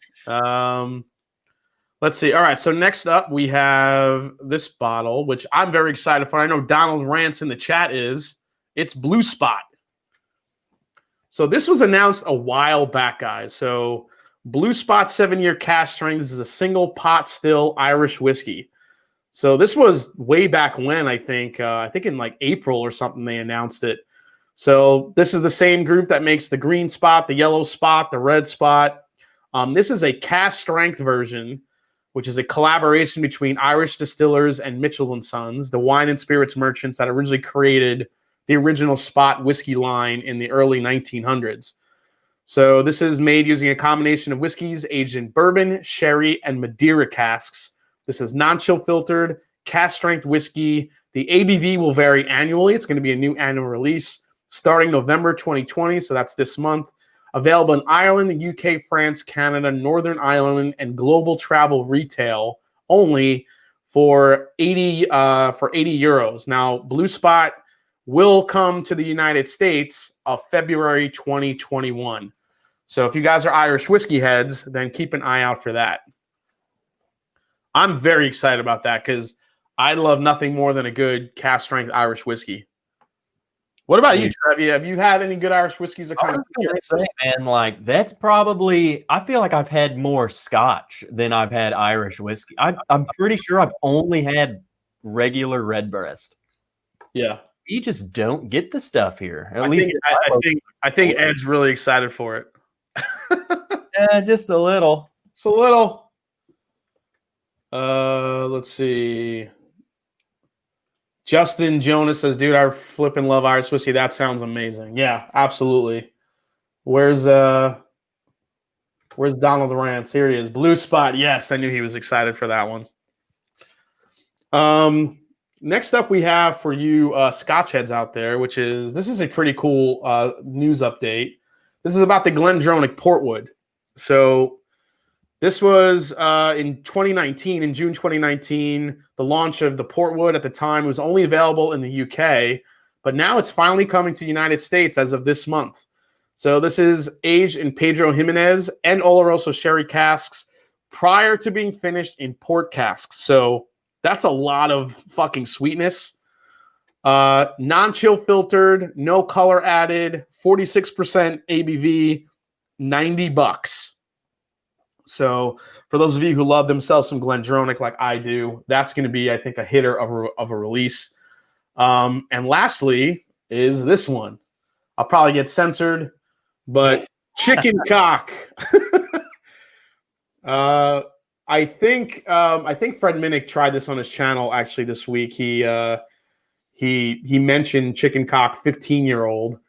Let's see. All right. So next up, we have this bottle, which I'm very excited for. I know Donald Rance in the chat is. It's Blue Spot. So this was announced a while back, guys. So Blue Spot 7-year cask strength. This is a single pot still Irish whiskey. So this was way back when, I think in like April or something they announced it. So this is the same group that makes the green spot, the yellow spot, the red spot. This is a cask strength version, which is a collaboration between Irish distillers and Mitchell & Sons, the wine and spirits merchants that originally created the original Spot whiskey line in the early 1900s. So this is made using a combination of whiskeys aged in bourbon, sherry, and Madeira casks. This is non-chill filtered, cask strength whiskey. The ABV will vary annually. It's going to be a new annual release starting November 2020, so that's this month. Available in Ireland, the UK, France, Canada, Northern Ireland, and global travel retail only for 80 euros. Now, Blue Spot will come to the United States of February 2021. So if you guys are Irish whiskey heads, then keep an eye out for that. I'm very excited about that because I love nothing more than a good cask strength Irish whiskey. What about you, Trev? Have you had any good Irish whiskeys? That kind of say, man, like that's probably. I feel like I've had more Scotch than I've had Irish whiskey. I'm pretty sure I've only had regular Redbreast. Yeah, you just don't get the stuff here. I think Ed's really excited for it. Just a little. Just a little. Let's see. Justin Jonas says, dude, I flipping love Irish whiskey. That sounds amazing. Yeah, absolutely. Where's Donald Rance? Here he is. Blue Spot. Yes, I knew he was excited for that one. Next up we have for you Scotch heads out there, this is a pretty cool news update. This is about the Glendronach Portwood. So this was in 2019, in June 2019, the launch of the Portwood. At the time, it was only available in the UK, but now it's finally coming to the United States as of this month. So this is aged in Pedro Jimenez and Oloroso sherry casks prior to being finished in port casks. So that's a lot of fucking sweetness. Non-chill filtered, no color added, 46% ABV, $90. So for those of you who love themselves some Glendronach like I do, that's going to be, I think, a hitter of a release. And lastly is this one. I'll probably get censored, but Chicken Cock. I think Fred Minnick tried this on his channel actually this week. He mentioned Chicken Cock 15-year-old.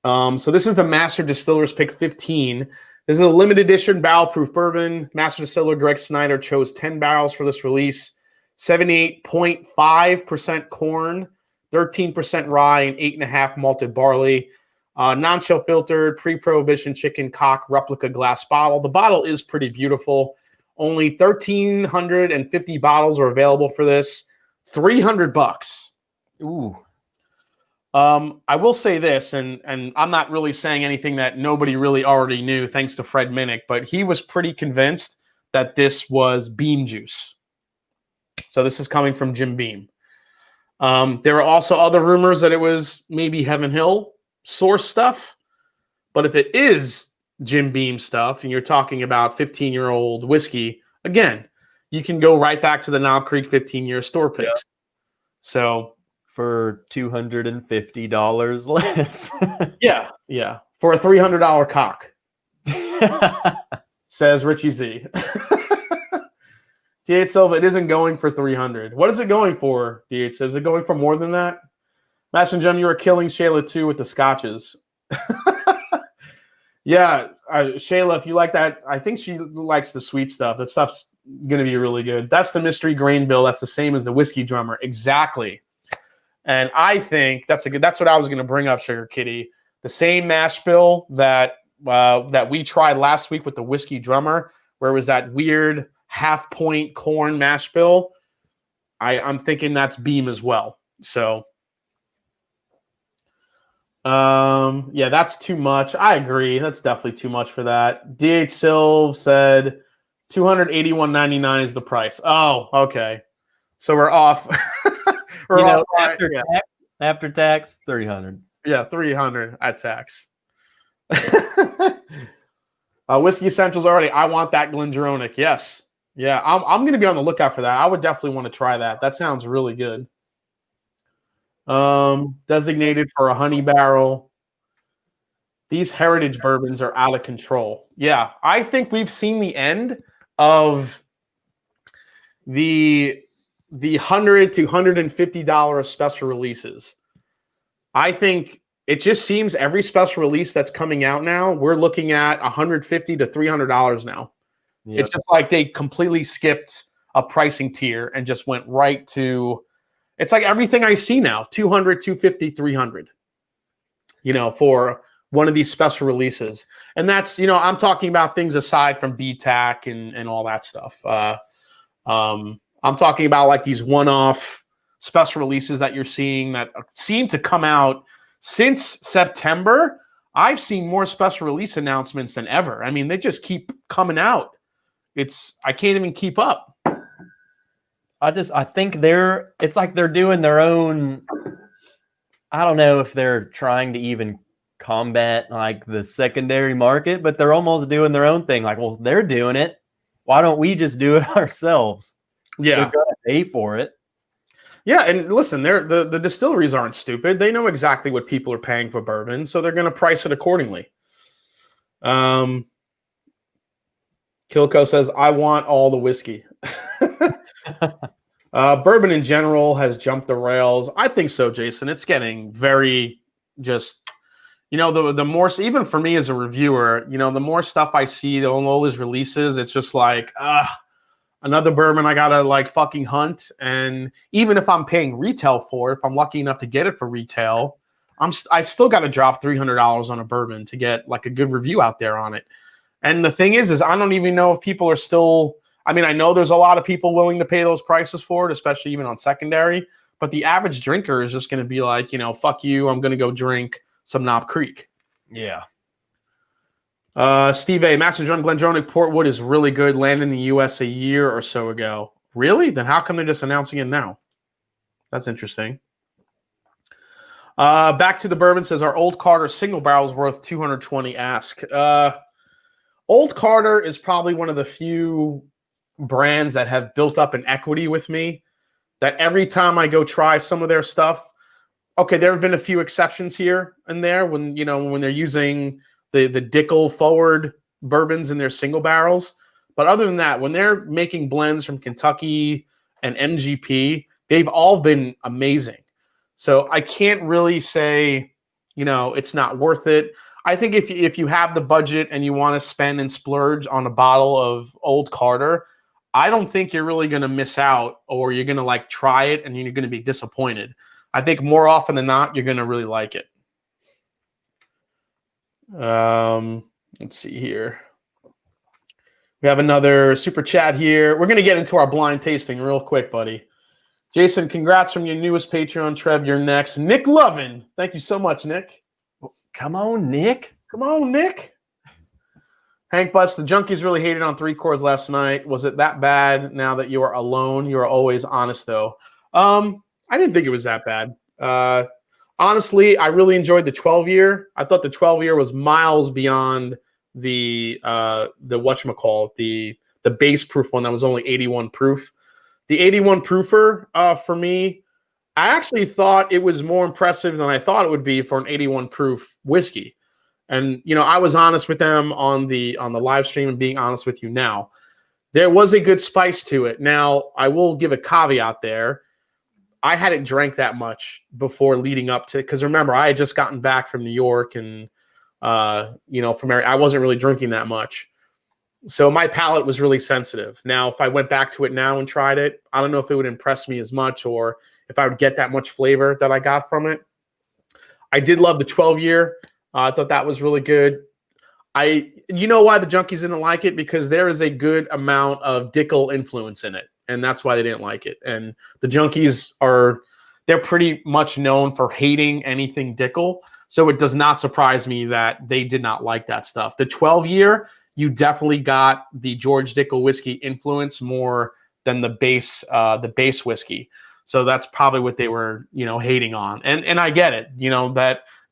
So this is the Master Distiller's Pick 15. This is a limited edition barrel-proof bourbon. Master Distiller Greg Snyder chose 10 barrels for this release. 78.5% corn, 13% rye, and 8.5% malted barley. Non-chill filtered, pre-prohibition Chicken Cock replica glass bottle. The bottle is pretty beautiful. Only 1,350 bottles are available for this. $300. Ooh. I will say this, and I'm not really saying anything that nobody really already knew, thanks to Fred Minnick, but he was pretty convinced that this was Beam Juice. So this is coming from Jim Beam. There are also other rumors that it was maybe Heaven Hill source stuff, but if it is Jim Beam stuff, and you're talking about 15-year-old whiskey, again, you can go right back to the Knob Creek 15-year store picks. Yeah. So for $250 less. Yeah. For a $300 cock. Says Richie Z. D8 Silva, it isn't going for $300. What is it going for, D8 Silva? Is it going for more than that? Master and Jim, you are killing Shayla too with the scotches. Yeah, Shayla, if you like that, I think she likes the sweet stuff. That stuff's going to be really good. That's the mystery grain bill. That's the same as the whiskey drummer. Exactly. And I think that's what I was going to bring up, Sugar Kitty. The same mash bill that we tried last week with the Whiskey Drummer, where it was that weird half-point corn mash bill. I'm thinking that's Beam as well. So, yeah, that's too much. I agree. That's definitely too much for that. DH Silv said $281.99 is the price. Oh, okay. So we're off. After tax, $300. Yeah, $300 at tax. Whiskey Essentials already. I want that Glendronach. Yes. Yeah, I'm going to be on the lookout for that. I would definitely want to try that. That sounds really good. Designated for a honey barrel. These heritage bourbons are out of control. Yeah, I think we've seen the end of the $100 to $150 special releases. I think it just seems every special release that's coming out now, we're looking at $150 to $300 now. Yep. It's just like they completely skipped a pricing tier and just went right to, it's like everything I see now, $200, $250, $300, for one of these special releases. And that's, I'm talking about things aside from BTAC and all that stuff. I'm talking about like these one-off special releases that you're seeing that seem to come out since September. I've seen more special release announcements than ever. I mean, they just keep coming out. I can't even keep up. I think it's like they're doing their own. I don't know if they're trying to even combat like the secondary market, but they're almost doing their own thing. Like, well, they're doing it. Why don't we just do it ourselves? Yeah. They're going to pay for it. Yeah, and listen, the distilleries aren't stupid. They know exactly what people are paying for bourbon, so they're going to price it accordingly. Kilco says, I want all the whiskey. Bourbon in general has jumped the rails. I think so, Jason. It's getting very just, the more, even for me as a reviewer, the more stuff I see on all these releases, it's just like, another bourbon I gotta like fucking hunt. And even if I'm paying retail for it, if I'm lucky enough to get it for retail, I still got to drop $300 on a bourbon to get like a good review out there on it. And the thing is I don't even know if people are still, I mean, I know there's a lot of people willing to pay those prices for it, especially even on secondary, but the average drinker is just going to be like, fuck you. I'm going to go drink some Knob Creek. Yeah. Steve A. Master John Glendronach Portwood is really good. Landed in the U.S. a year or so ago. Really? Then how come they're just announcing it now? That's interesting. Back to the bourbon says our Old Carter single barrel is worth $220. Ask. Old Carter is probably one of the few brands that have built up an equity with me. That every time I go try some of their stuff, okay, there have been a few exceptions here and there when they're using the Dickel forward bourbons in their single barrels. But other than that, when they're making blends from Kentucky and MGP, they've all been amazing. So I can't really say, it's not worth it. I think if you have the budget and you want to spend and splurge on a bottle of Old Carter, I don't think you're really going to miss out, or you're going to like try it and you're going to be disappointed. I think more often than not, you're going to really like it. Let's see here. We have another super chat here. We're going to get into our blind tasting real quick, buddy. Jason, congrats from your newest Patreon. Trev, you're next. Nick Lovin. Thank you so much, Nick. Come on, Nick. Come on, Nick. Hank Butts, the junkies really hated on 3 Chords last night. Was it that bad now that you are alone? You are always honest, though. I didn't think it was that bad. Honestly, I really enjoyed the 12-year. I thought the 12-year was miles beyond the whatchamacallit, the base proof one that was only 81 proof. The 81 proofer, for me, I actually thought it was more impressive than I thought it would be for an 81 proof whiskey. And, I was honest with them on the live stream, and being honest with you now. There was a good spice to it. Now, I will give a caveat there. I hadn't drank that much before leading up to, because remember, I had just gotten back from New York and, from I wasn't really drinking that much. So my palate was really sensitive. Now, if I went back to it now and tried it, I don't know if it would impress me as much, or if I would get that much flavor that I got from it. I did love the 12-year. I thought that was really good. You know why the junkies didn't like it? Because there is a good amount of Dickel influence in it, and that's why they didn't like it. And the junkies they're pretty much known for hating anything Dickel, so it does not surprise me that they did not like that stuff. The 12-year, you definitely got the George Dickel whiskey influence more than the base whiskey. So that's probably what they were, hating on. And I get it,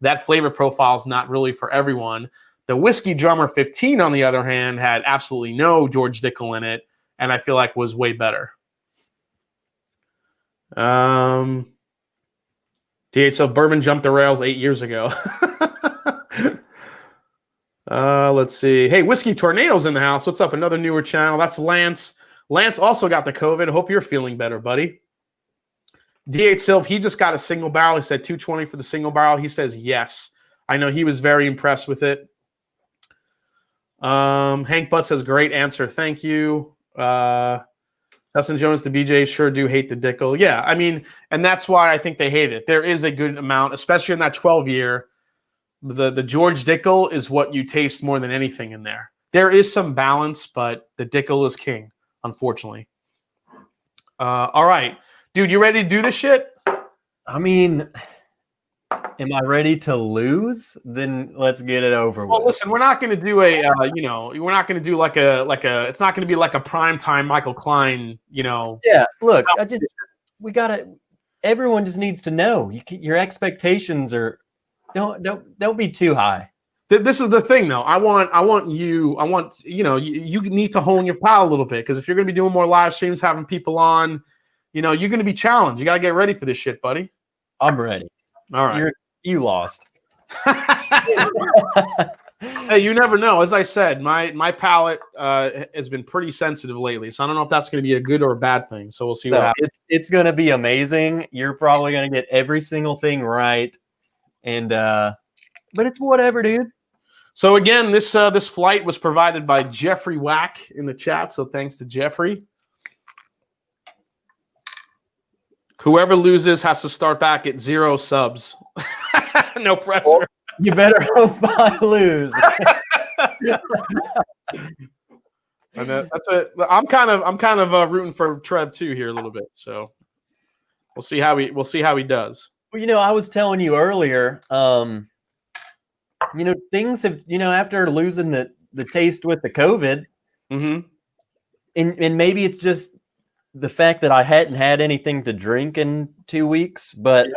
that flavor profile is not really for everyone. The Whiskey Drummer 15, on the other hand, had absolutely no George Dickel in it, and I feel like was way better. So bourbon jumped the rails 8 years ago. Let's see. Hey, Whiskey Tornado's in the house. What's up? Another newer channel. That's Lance. Lance also got the COVID. Hope you're feeling better, buddy. D8 Silv, he just got a single barrel. He said 220 for the single barrel. He says yes. I know he was very impressed with it. Hank Butt says, great answer. Thank you. Dustin Jones, the BJs sure do hate the Dickel. Yeah, I mean, and that's why I think they hate it. There is a good amount, especially in that 12-year. The George Dickel is what you taste more than anything in there. There is some balance, but the Dickel is king, unfortunately. All right. Dude, you ready to do this shit? I mean, am I ready to lose? Then let's get it over with. Well, listen, we're not going to do we're not going to do it's not going to be like a primetime Michael Klein, Yeah, look, everyone just needs to know. Your expectations are, don't be too high. This is the thing, though. You need to hone your palate a little bit, because if you're going to be doing more live streams, having people on, you're going to be challenged. You got to get ready for this shit, buddy. I'm ready. All right. You lost. Hey, you never know. As I said, my palate has been pretty sensitive lately, so I don't know if that's going to be a good or a bad thing. So we'll see what happens. It's going to be amazing. You're probably going to get every single thing right, and but it's whatever, dude. So again, this flight was provided by Jeffrey Wack in the chat. So thanks to Jeffrey. Whoever loses has to start back at 0 subs. No pressure. Well, you better hope I lose. I'm kind of rooting for Trev too here a little bit. So we'll see how he does. Well, I was telling you earlier, things have, after losing the taste with the COVID, mm-hmm. and maybe it's just the fact that I hadn't had anything to drink in 2 weeks, but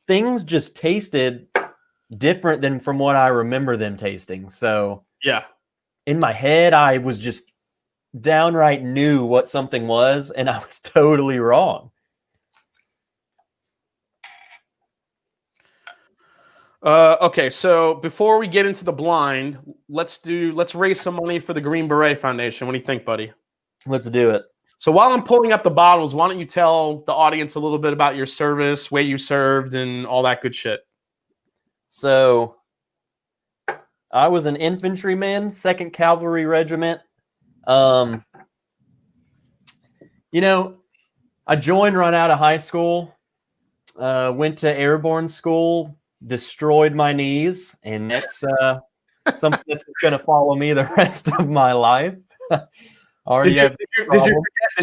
things just tasted different than from what I remember them tasting. So yeah, in my head, I was just downright knew what something was, and I was totally wrong. Okay, so before we get into the blind, let's raise some money for the Green Beret Foundation. What do you think, buddy? Let's do it. So while I'm pulling up the bottles, why don't you tell the audience a little bit about your service, where you served, and all that good shit? So I was an infantryman, 2nd Cavalry Regiment. I joined right out of high school, went to airborne school, destroyed my knees, and that's something that's going to follow me the rest of my life. Did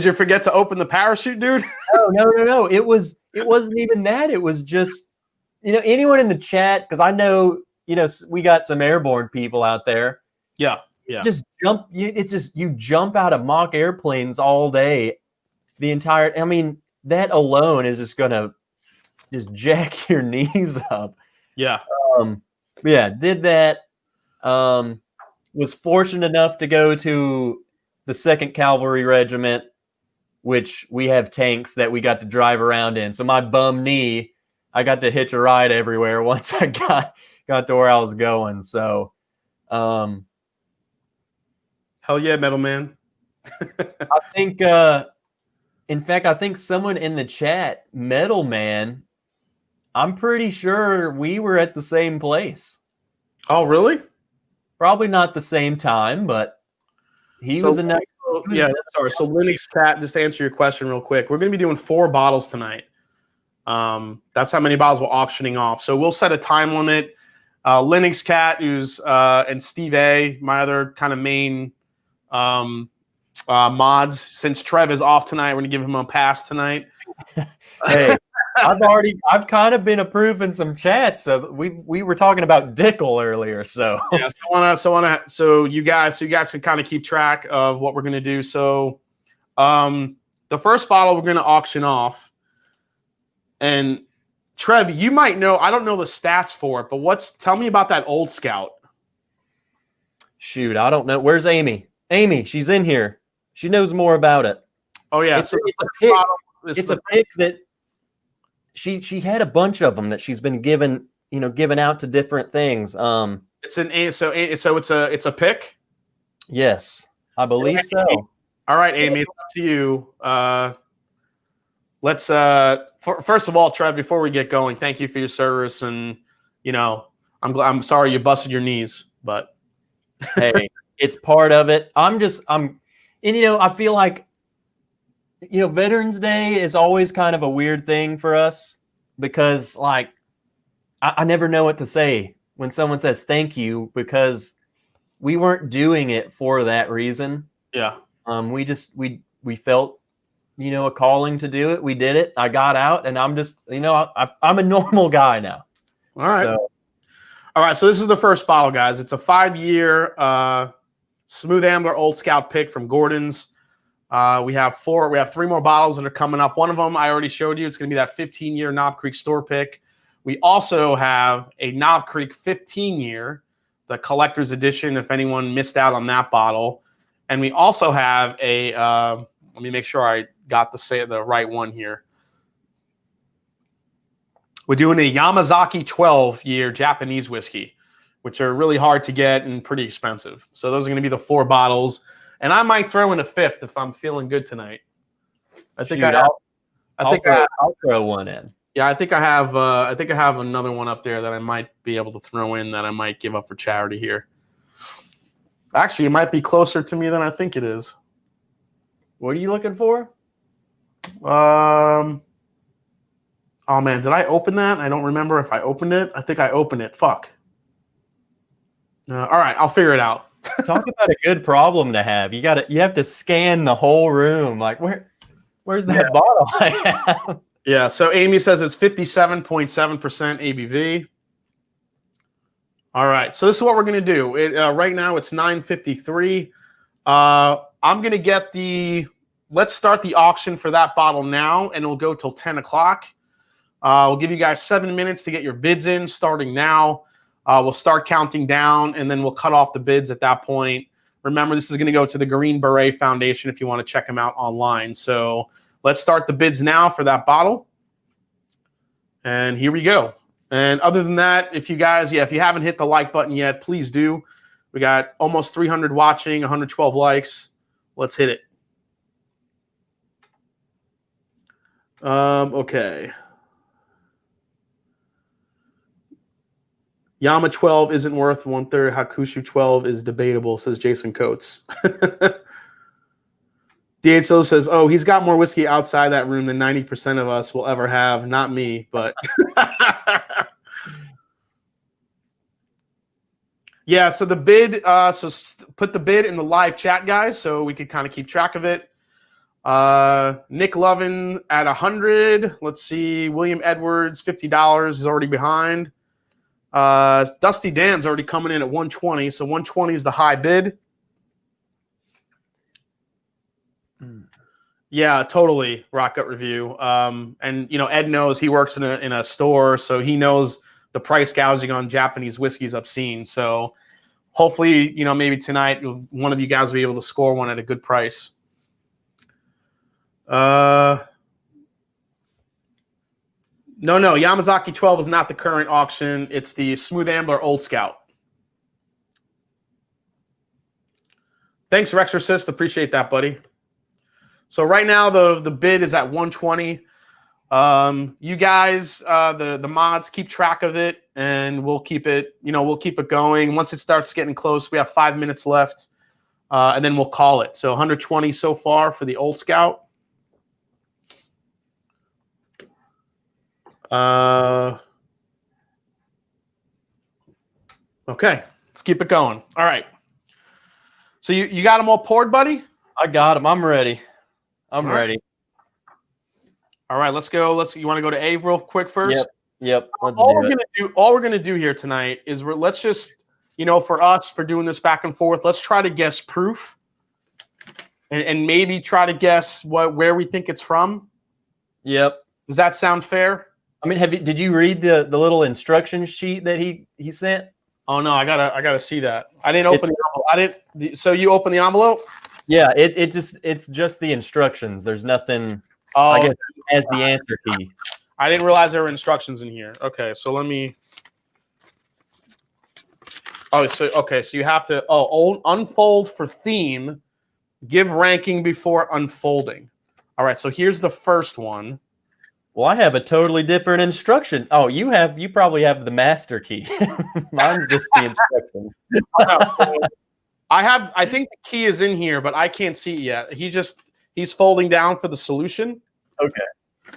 you forget to open the parachute, dude? No. It wasn't even that. It was just, anyone in the chat, because I know, we got some airborne people out there. Yeah. Just jump. You jump out of mock airplanes all day. That alone is just gonna just jack your knees up. Yeah. Did that. Was fortunate enough to go to the 2nd Cavalry Regiment, which we have tanks that we got to drive around in. So my bum knee, I got to hitch a ride everywhere once I got to where I was going. So, hell yeah, Metal Man. I think, in fact, I think someone in the chat, Metal Man, I'm pretty sure we were at the same place. Oh, really? Probably not the same time, but he was in that. Yeah, sorry. So Linux Cat, just to answer your question real quick, we're going to be doing 4 bottles tonight. That's how many bottles we're auctioning off. So we'll set a time limit. Linux Cat, who's and Steve A, my other kind of main mods. Since Trev is off tonight, we're gonna give him a pass tonight. Hey, I've kind of been approving some chats. So we were talking about Dickel earlier. So yeah, so you guys can kind of keep track of what we're gonna do. So, the first bottle we're gonna auction off, and Trev, you might know. I don't know the stats for it, but tell me about that Old Scout. Shoot, I don't know. Where's Amy? Amy, she's in here. She knows more about it. Oh yeah, it's a pick. It's a pick that she had a bunch of them that she's been given out to different things. It's a pick. Yes, I believe so. All right, Amy, it's up to you. Let's first of all, Trev, before we get going, thank you for your service, and I'm sorry you busted your knees, but hey, it's part of it. I feel like Veterans Day is always kind of a weird thing for us because I never know what to say when someone says thank you, because we weren't doing it for that reason. Yeah. We felt a calling to do it. We did it. I got out, and I'm just I'm a normal guy now. All right. So this is the first bottle, guys. It's a 5-year Smooth Ambler Old Scout pick from Gordon's. We have 3 more bottles that are coming up. One of them I already showed you. It's going to be that 15-year Knob Creek store pick. We also have a Knob Creek 15-year, the collector's edition, if anyone missed out on that bottle. And we also have a, let me make sure I got the right one here. We're doing a Yamazaki 12-year Japanese whiskey, which are really hard to get and pretty expensive. So those are going to be the 4 bottles. And I might throw in a 5th if I'm feeling good tonight. I'll throw one in. Yeah, I think I have another one up there that I might be able to throw in that I might give up for charity here. Actually, it might be closer to me than I think it is. What are you looking for? Oh man, did I open that? I don't remember if I opened it. I think I opened it. Fuck. All right, I'll figure it out. Talk about a good problem to have. You have to scan the whole room. Like where's that bottle I have? Yeah, so Amy says it's 57.7% ABV. All right, so this is what we're going to do. Right now it's 9:53. I'm going to get let's start the auction for that bottle now, and it'll go till 10 o'clock. We'll give you guys 7 minutes to get your bids in starting now. We'll start counting down, and then we'll cut off the bids at that point. Remember, this is going to go to the Green Beret Foundation if you want to check them out online. So let's start the bids now for that bottle. And here we go. And other than that, if you haven't hit the like button yet, please do. We got almost 300 watching, 112 likes. Let's hit it. Okay. Yama 12 isn't worth 1/3. Hakushu 12 is debatable, says Jason Coates. DHO says, oh, he's got more whiskey outside that room than 90% of us will ever have. Not me, but yeah, so the bid, put the bid in the live chat, guys, so we could kind of keep track of it. Nick Lovin at 100. Let's see. William Edwards, $50 is already behind. Dusty Dan's already coming in at 120, so 120 is the high bid. Yeah, totally. Rock Gut Review. And Ed knows, he works in a store, so he knows the price gouging on Japanese whiskey is obscene. So hopefully, maybe tonight one of you guys will be able to score one at a good price. No, Yamazaki 12 is not the current auction. It's the Smooth Ambler Old Scout. Thanks, Rexorcist. Appreciate that, buddy. So right now the bid is at 120. You guys, the mods, keep track of it, and we'll keep it, we'll keep it going. Once it starts getting close, we have 5 minutes left, and then we'll call it. So 120 so far for the Old Scout. Okay, let's keep it going. All right. So you got them all poured, buddy? I got him. I'm ready. I'm All right. ready. All right, let's go. You want to go to A real quick first? Yep. Let's All we're gonna do here tonight is let's just, for us, for doing this back and forth, let's try to guess proof, and maybe try to guess where we think it's from. Yep. Does that sound fair? I mean, did you read the little instruction sheet that he sent? Oh no, I gotta see that. I didn't open the envelope. I didn't. So you open the envelope? Yeah. It's just the instructions. There's nothing. Oh, I guess it has the answer key. I didn't realize there were instructions in here. Okay, so let me. Oh, so you have to unfold for theme, give ranking before unfolding. All right, so here's the first one. Well, I have a totally different instruction. Oh, you probably have the master key. Mine's just the instruction. I think the key is in here, but I can't see it yet. He's folding down for the solution. Okay.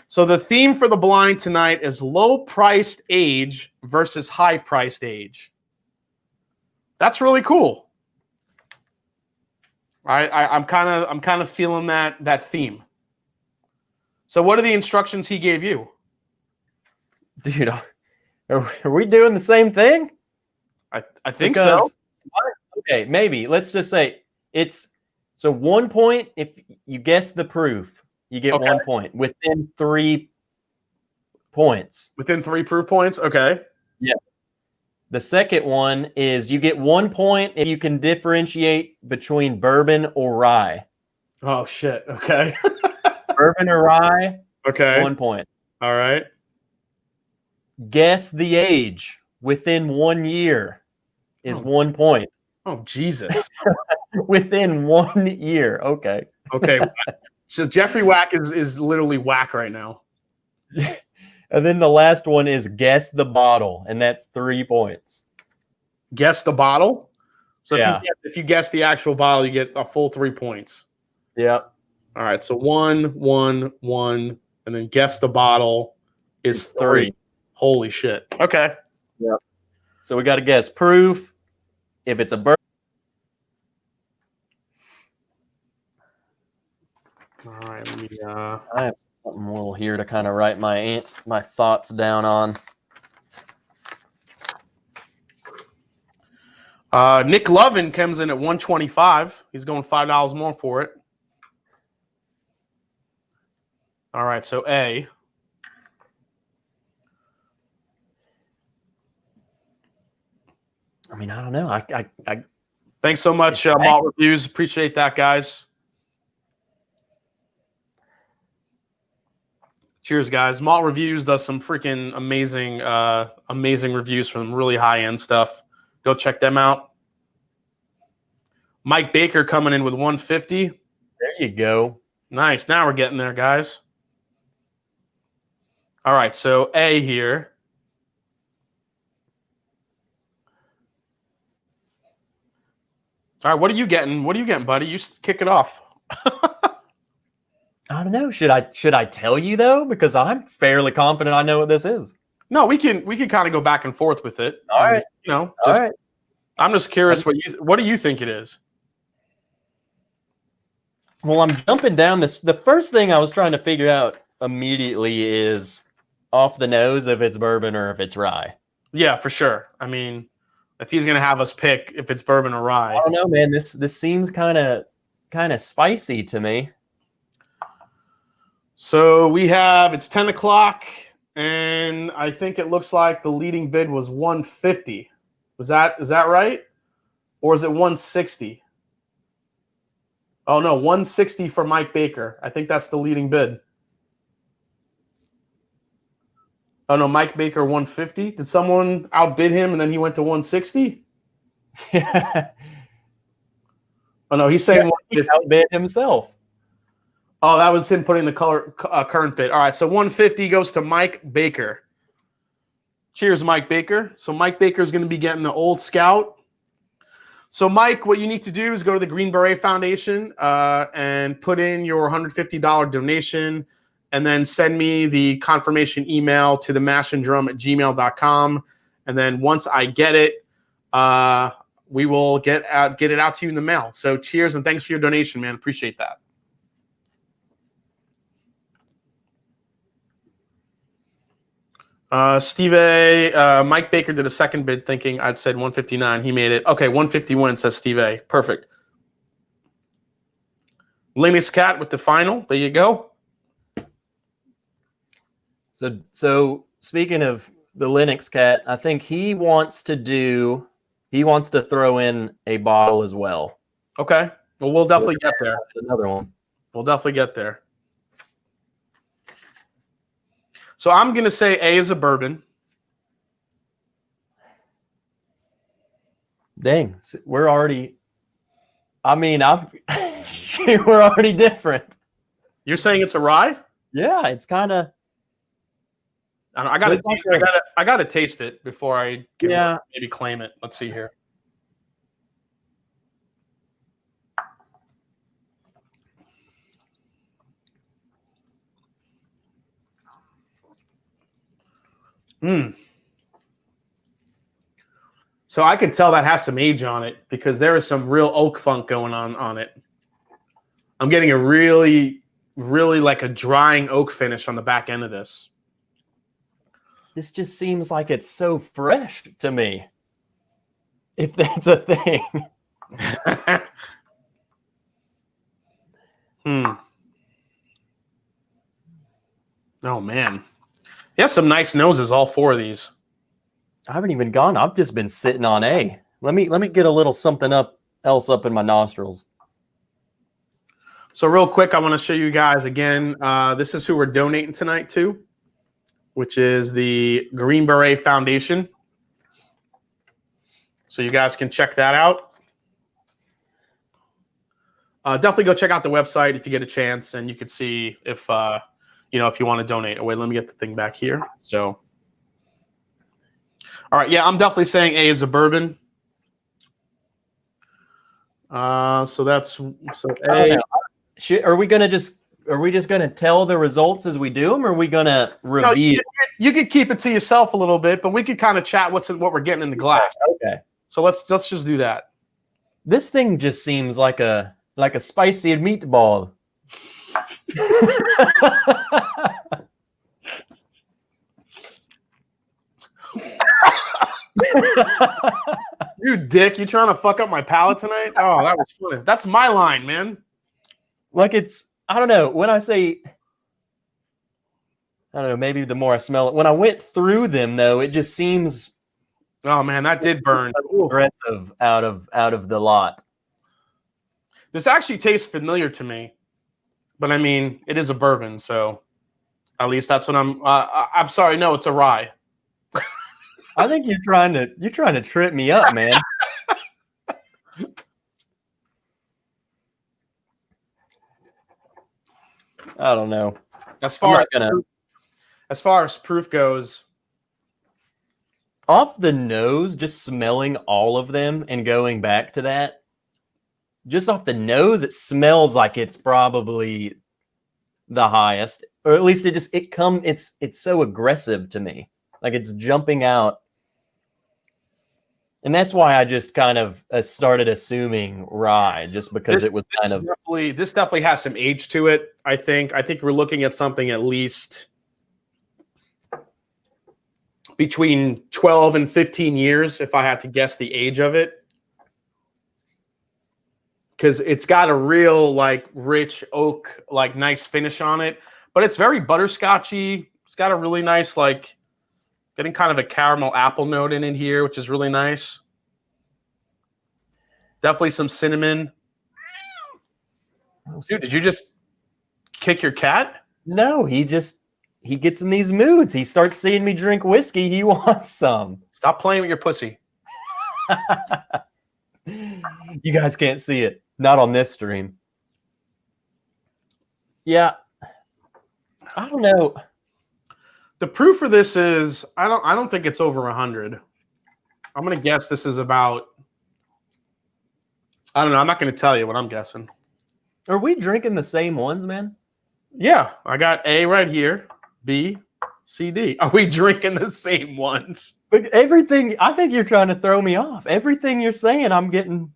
So the theme for the blind tonight is low-priced age versus high-priced age. That's really cool. I'm kind of feeling that theme. So what are the instructions he gave you? Dude, are we doing the same thing? I think so. Okay, maybe. Let's just say it's 1 point if you guess the proof. You get 1 point within 3 points. Within 3 proof points? Okay. Yeah. The second one is you get 1 point if you can differentiate between bourbon or rye. Oh, shit. Okay. Bourbon or rye, okay. 1 point. All right. Guess the age within 1 year is 1 point. Oh, Jesus. Within 1 year. Okay. Okay. So Jeffrey Wack is literally whack right now. And then the last one is guess the bottle, and that's 3 points. Guess the bottle? So yeah. if you guess the actual bottle, you get a full 3 points. Yep. All right. So 1, 1, 1, and then guess the bottle is 3. Holy shit. Okay. Yep. So we got to guess proof. If it's a bourbon. All right, let me. I have something little here to kind of write my thoughts down on. Nick Lovin comes in at $125. He's going $5 more for it. All right, so A. I mean, I don't know. I Thanks so much, Malt Reviews. Appreciate that, guys. Cheers, guys. Malt Reviews does some freaking amazing reviews from really high-end stuff. Go check them out. Mike Baker coming in with 150. There you go. Nice. Now we're getting there, guys. All right, so A here. All right, what are you getting? What are you getting, buddy? You kick it off. I don't know. Should I tell you though? Because I'm fairly confident I know what this is. No, we can kind of go back and forth with it. All right. All right. I'm just curious what do you think it is? Well, I'm jumping down this. The first thing I was trying to figure out immediately is off the nose if it's bourbon or if it's rye. Yeah, for sure. I mean, if he's gonna have us pick if it's bourbon or rye. I don't know, man. This seems kind of spicy to me. So it's 10 o'clock, and I think it looks like the leading bid was 150. Is that right? Or is it 160? Oh no, 160 for Mike Baker. I think that's the leading bid. Oh no, Mike Baker 150. Did someone outbid him and then he went to 160? Yeah. Oh no, he's saying he outbid himself. Oh, that was him putting the current bid. All right, so 150 goes to Mike Baker. Cheers, Mike Baker. So Mike Baker is going to be getting the Old Scout. So Mike, what you need to do is go to the Green Beret Foundation and put in your $150 donation, and then send me the confirmation email to themashanddrum@gmail.com. And then once I get it, we will get it out to you in the mail. So cheers and thanks for your donation, man. Appreciate that. Steve A, Mike Baker did a second bid thinking I'd said 159. He made it. Okay, 151 says Steve A. Perfect. Linus Cat with the final. There you go. So speaking of the Linux Cat, I think he wants to throw in a bottle as well. Okay. Well, we'll definitely get there. Another one. We'll definitely get there. So I'm going to say A is a bourbon. Dang. We're already, we're already different. You're saying it's a rye? Yeah, it's kind of. I gotta taste it before I maybe claim it. Let's see here. So I could tell that has some age on it because there is some real oak funk going on it. I'm getting a really, really like a drying oak finish on the back end of this. This just seems like it's so fresh to me. If that's a thing. Oh man. Yeah, some nice noses, all four of these. I haven't even gone. I've just been sitting on A. Let me get a little something else up in my nostrils. So real quick, I want to show you guys again. This is who we're donating tonight to, which is the Green Beret Foundation. So you guys can check that out. Definitely go check out the website if you get a chance, and you can see if if you want to donate. Oh, wait, let me get the thing back here. So, all right, yeah, I'm definitely saying A is a bourbon. So A. Are we just gonna tell the results as we do them, or are we gonna review? No, you could keep it to yourself a little bit, but we could kind of chat what we're getting in the glass. Okay. So let's just do that. This thing just seems like a spicy meatball. You dick, you trying to fuck up my palate tonight? Oh, that was funny. That's my line, man. Like I don't know. When I say, I don't know, maybe the more I smell it. When I went through them, though, it just seems. Oh man, that did burn. Aggressive out of the lot. This actually tastes familiar to me, but I mean, it is a bourbon, so at least that's what I'm sorry, no, it's a rye. I think you're trying to trip me up, man. I don't know. As far as proof goes, off the nose, just smelling all of them and going back to that, just off the nose, it smells like it's probably the highest, or at least it's so aggressive to me, like it's jumping out. And that's why I just kind of started assuming rye, just because this definitely has some age to it. I think we're looking at something at least between 12 and 15 years, if I had to guess the age of it, because it's got a real like rich oak, like nice finish on it, but it's very butterscotchy. It's got a really nice like. Getting kind of a caramel apple note in it here, which is really nice. Definitely some cinnamon. Dude, did you just kick your cat? No, he gets in these moods. He starts seeing me drink whiskey. He wants some. Stop playing with your pussy. You guys can't see it. Not on this stream. Yeah. I don't know. The proof for this is I don't think it's over 100. I'm gonna guess this is about. I don't know. I'm not gonna tell you what I'm guessing. Are we drinking the same ones, man? Yeah, I got A right here. B, C, D. Are we drinking the same ones? But everything, I think you're trying to throw me off. Everything you're saying, I'm getting.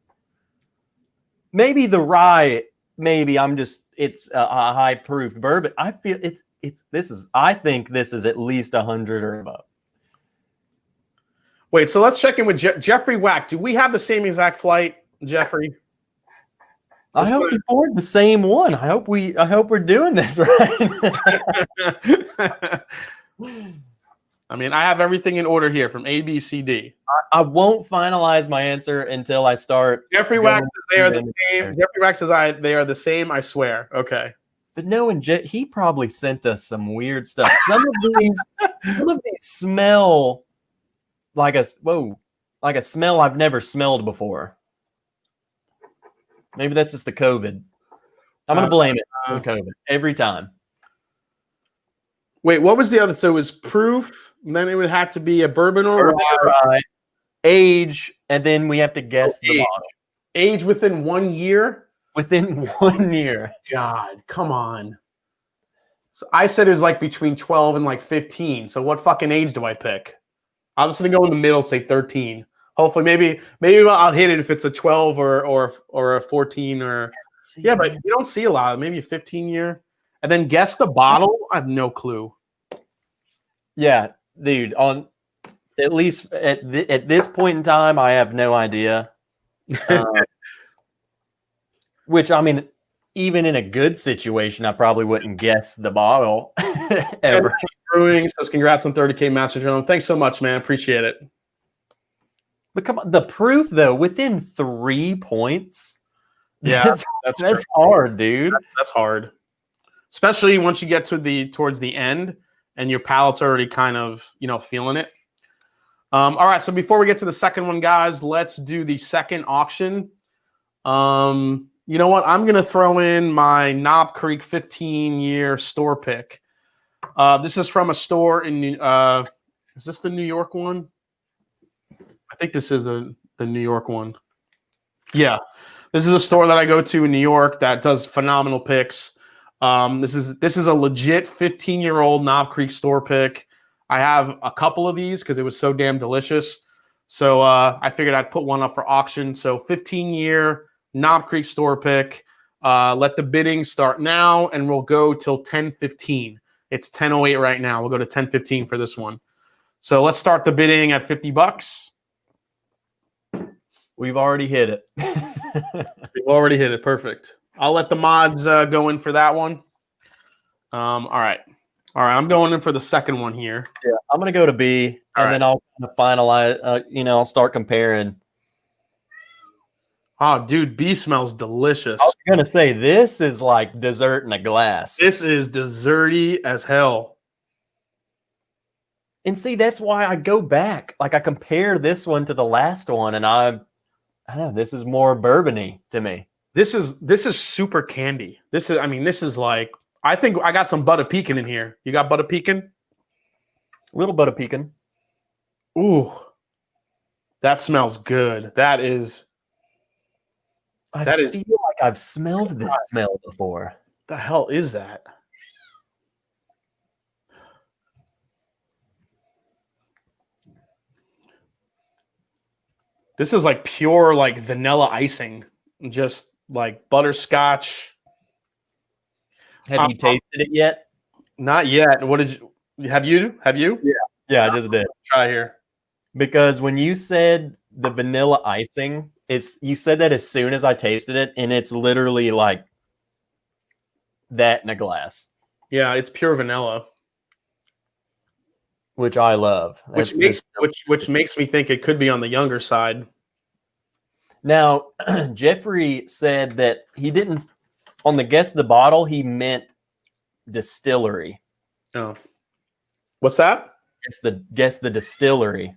Maybe the rye. Maybe it's a high proof bourbon. I feel I think this is at least 100 or above. Wait, so let's check in with Jeffrey Wack. Do we have the same exact flight, Jeffrey? I hope you poured the same one. I hope we're doing this right. I mean, I have everything in order here from A, B, C, D. I won't finalize my answer until I start. Jeffrey Wack says they are the same. Jeffrey Wack says they are the same. I swear. Okay. But knowing he probably sent us some weird stuff. Some of these smell like a smell I've never smelled before. Maybe that's just the COVID. I'm gonna blame it on COVID every time. Wait, what was the other? So it was proof, and then it would have to be a bourbon or rye, age, and then we have to guess the bottle. Age within 1 year? Within 1 year. God, come on. So I said it was like between 12 and like 15. So what fucking age do I pick? I'm just gonna go in the middle, say 13. Hopefully, maybe I'll hit it if it's a 12 or a 14 or yeah, but you don't see a lot. Maybe a 15 year, and then guess the bottle. I have no clue. Yeah, dude. On at least at this point in time, I have no idea. Which I mean, even in a good situation, I probably wouldn't guess the bottle ever. Brewing says, "Congrats on 30K Master Journal. Thanks so much, man. Appreciate it." But come on, the proof though, within 3 points. Yeah, that's hard, dude. That's hard, especially once you get towards the end and your palate's already kind of feeling it. All right, so before we get to the second one, guys, let's do the second auction. You know what? I'm gonna throw in my Knob Creek 15-year store pick. This is from a store in. Is this the New York one? I think this is the New York one. Yeah, this is a store that I go to in New York that does phenomenal picks. This is a legit 15-year-old Knob Creek store pick. I have a couple of these because it was so damn delicious. So I figured I'd put one up for auction. So 15-year Knob Creek store pick. Let the bidding start now, and we'll go till 10:15. It's 10:08 right now. We'll go to 10:15 for this one. So let's start the bidding at $50. We've already hit it. We've already hit it. Perfect. I'll let the mods go in for that one. All right. I'm going in for the second one here. Yeah, I'm gonna go to B, and then I'll finalize. I'll start comparing. Oh, dude, B smells delicious. I was gonna say this is like dessert in a glass. This is desserty as hell. And see, that's why I go back. Like I compare this one to the last one, and I don't know. This is more bourbony to me. This is super candy. This is like, I think I got some butter pecan in here. You got butter pecan? A little butter pecan. Ooh, that smells good. I feel like I've smelled this smell before. The hell is that? This is like pure like vanilla icing, just like butterscotch. Have you tasted it yet? Not yet. What did you have you? Yeah, I just did. Try here. Because when you said the vanilla icing, you said that as soon as I tasted it, and it's literally like that in a glass. Yeah, it's pure vanilla. Which I love. Which makes me think it could be on the younger side. Now, Jeffrey said that he didn't, on the guess the bottle, he meant distillery. Oh. What's that? Guess the distillery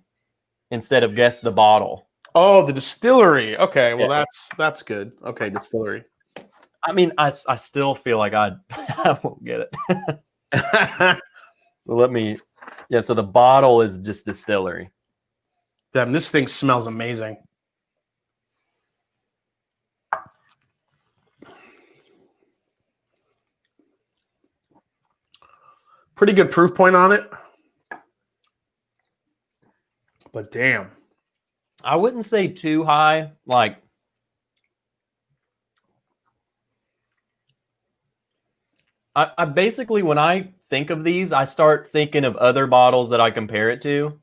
instead of guess the bottle. Oh, the distillery. Okay, well that's good. Okay, distillery. I mean, I still feel like I won't get it. Let me. Yeah, so the bottle is just distillery. Damn, this thing smells amazing. Pretty good proof point on it. But damn. I wouldn't say too high. Like, I basically, when I think of these, I start thinking of other bottles that I compare it to.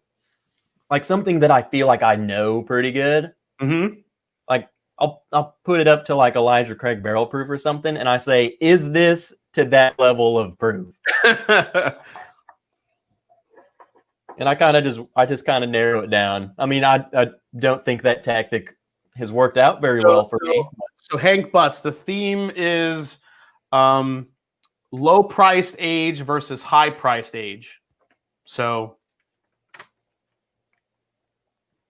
Like something that I feel like I know pretty good. Mm-hmm. Like I'll put it up to like Elijah Craig barrel proof or something, and I say, is this to that level of proof? And I just kind of narrow it down. I mean, I don't think that tactic has worked out very well for me. So Hank Butts, the theme is low priced age versus high priced age. So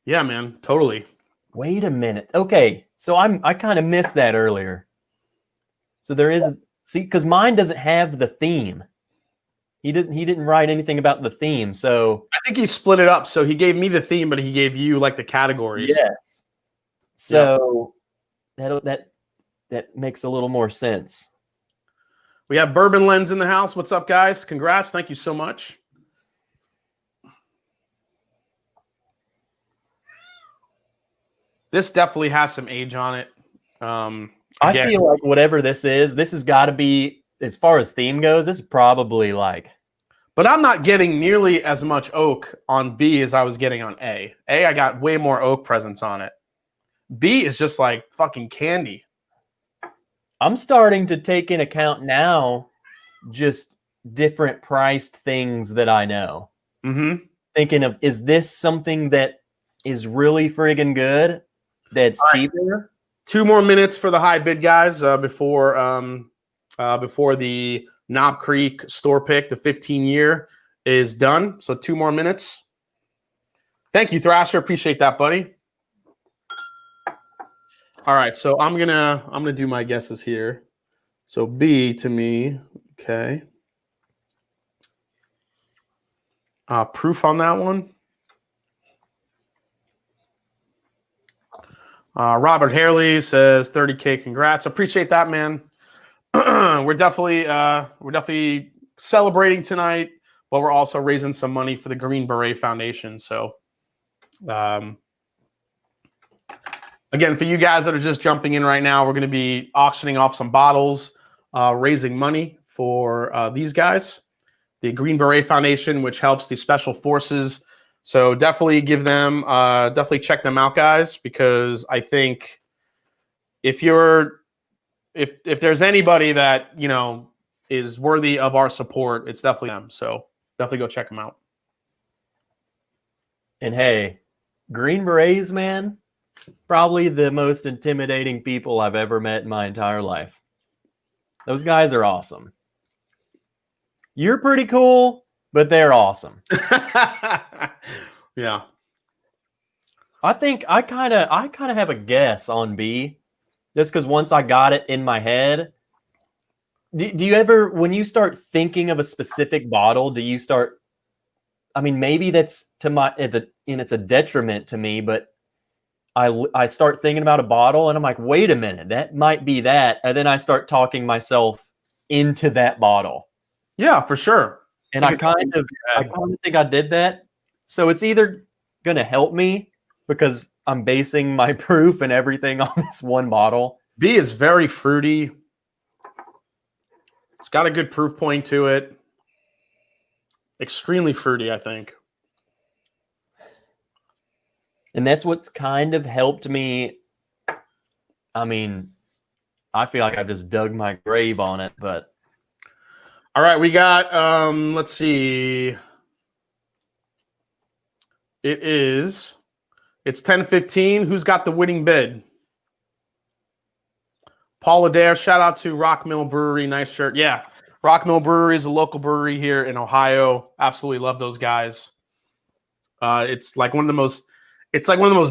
yeah, man, totally. Wait a minute. Okay, so I kind of missed that earlier. So there is because mine doesn't have the theme. He didn't write anything about the theme. So I think he split it up. So he gave me the theme, but he gave you like the categories. Yes. So that makes a little more sense. We have Bourbon Lens in the house. What's up, guys? Congrats. Thank you so much. This definitely has some age on it. I feel like whatever this has got to be, as far as theme goes, this is probably like. But I'm not getting nearly as much oak on B as I was getting on A. A, I got way more oak presence on it. B is just like fucking candy. I'm starting to take in account now just different priced things that I know. Mm-hmm. Thinking of, is this something that is really friggin' good that's cheaper? 2 more minutes for the high bid, guys, before the Knob Creek store pick, the 15-year, is done. So 2 more minutes. Thank you, Thrasher. Appreciate that, buddy. All right, so I'm gonna do my guesses here. So B to me, okay. Proof on that one. Robert Harley says 30K. Congrats. Appreciate that, man. We're definitely celebrating tonight, but we're also raising some money for the Green Beret Foundation. So, again, for you guys that are just jumping in right now, we're going to be auctioning off some bottles, raising money for these guys, the Green Beret Foundation, which helps the Special Forces. So definitely definitely check them out, guys, because I think if there's anybody that, is worthy of our support, it's definitely them. So definitely go check them out. And hey, Green Berets, man, probably the most intimidating people I've ever met in my entire life. Those guys are awesome. You're pretty cool, but they're awesome. Yeah. I think I kind of have a guess on B, just because once I got it in my head. Do you ever, when you start thinking of a specific bottle, do you start? I mean, maybe that's it's a detriment to me, but I start thinking about a bottle and I'm like, wait a minute, that might be that, and then I start talking myself into that bottle. Yeah, for sure. And I kind of think I did that. So it's either going to help me because I'm basing my proof and everything on this one bottle. B is very fruity. It's got a good proof point to it. Extremely fruity, I think. And that's what's kind of helped me. I mean, I feel like I've just dug my grave on it, but. All right, we got, let's see. It's 10:15. Who's got the winning bid? Paul Adair, shout out to Rock Mill Brewery. Nice shirt. Yeah, Rock Mill Brewery is a local brewery here in Ohio. Absolutely love those guys. It's like one of the most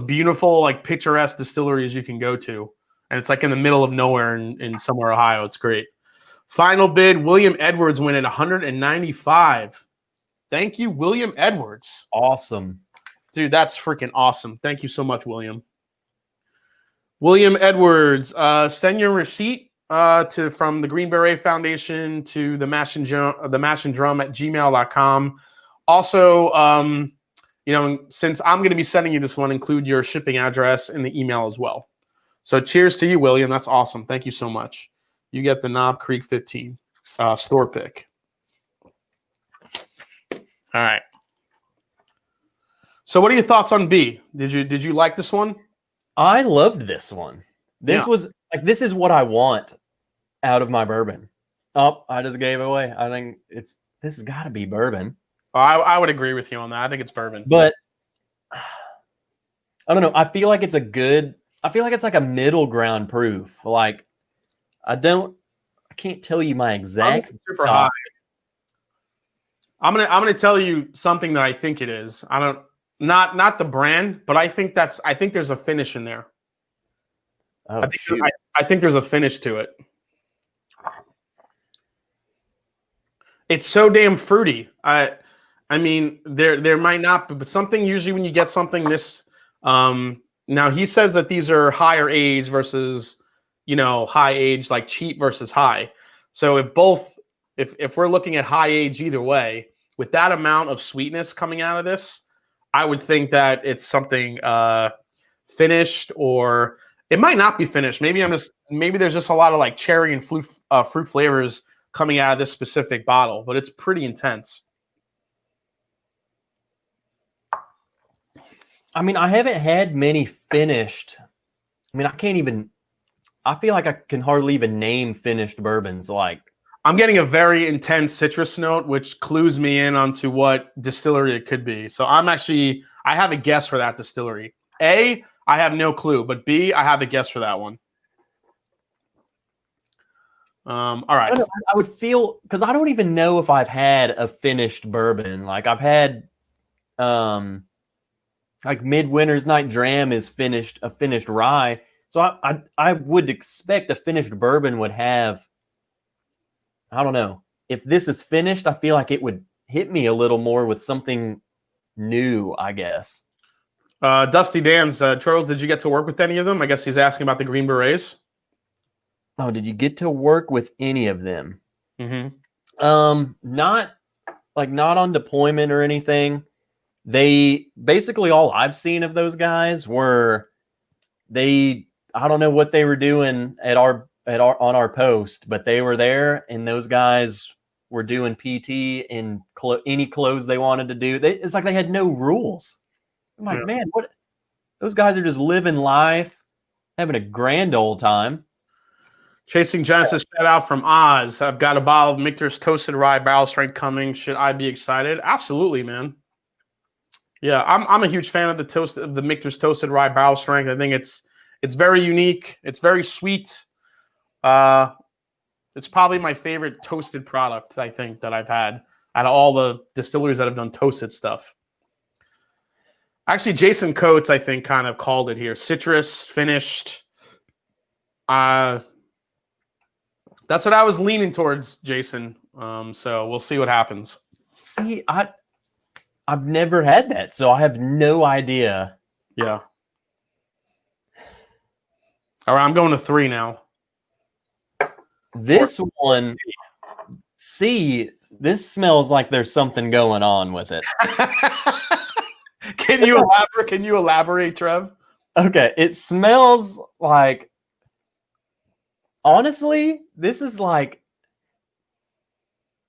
beautiful, like picturesque distilleries you can go to. And it's like in the middle of nowhere in somewhere, Ohio. It's great. Final bid, William Edwards win at 195. Thank you, William Edwards. Awesome. Dude, that's freaking awesome. Thank you so much, William. William Edwards, send your receipt from the Green Beret Foundation to the Mash and Drum at gmail.com. Also, since I'm going to be sending you this one, include your shipping address in the email as well. So cheers to you, William. That's awesome. Thank you so much. You get the Knob Creek 15 store pick. All right. So what are your thoughts on B? Did you like this one? I loved this one. This is what I want out of my bourbon. Oh, I just gave it away. I think this has got to be bourbon. I would agree with you on that. I think it's bourbon. But I don't know. I feel like it's like a middle ground proof. Like I can't tell you my exact super high. I'm gonna tell you something that I think it is. I don't not the brand, but I think there's a finish in there. Oh, I think there's a finish to it. It's so damn fruity. I mean, there might not be, but something usually when you get something this now he says that these are higher age versus high age, like cheap versus high. So if we're looking at high age either way, with that amount of sweetness coming out of this, I would think that it's something finished, or it might not be finished. Maybe there's just a lot of like cherry and fruit flavors coming out of this specific bottle, but it's pretty intense. I mean, I haven't had many finished. I mean, I feel like I can hardly even name finished bourbons. Like, I'm getting a very intense citrus note, which clues me in onto what distillery it could be. So I have a guess for that distillery. A, I have no clue, but B, I have a guess for that one. All right. I would feel, because I don't even know if I've had a finished bourbon. Like I've had, like Midwinter's Night Dram is a finished rye. So I would expect a finished bourbon would have, I don't know. If this is finished, I feel like it would hit me a little more with something new, I guess. Dusty Dan's, Charles, did you get to work with any of them? I guess he's asking about the Green Berets. Oh, did you get to work with any of them? Mm-hmm. Not on deployment or anything. They basically, all I've seen of those guys were I don't know what they were doing on our post, but they were there, and those guys were doing PT and any clothes they wanted to do. It's like they had no rules. I'm like, man, what? Those guys are just living life, having a grand old time. Chasing Genesis, shout out from Oz. I've got a bottle of Michter's Toasted Rye Barrel Strength coming. Should I be excited? Absolutely, man. Yeah, I'm a huge fan of the Michter's Toasted Rye Barrel Strength. I think it's very unique. It's very sweet. It's probably my favorite toasted product, I think, that I've had out of all the distilleries that have done toasted stuff. Actually, Jason Coates, I think, kind of called it here. Citrus, finished. That's what I was leaning towards, Jason. So we'll see what happens. See, I've never had that, so I have no idea. Yeah. All right, I'm going to 3 now. This one, this smells like there's something going on with it. Can you elaborate, Trev? Okay, it smells like, honestly, this is like,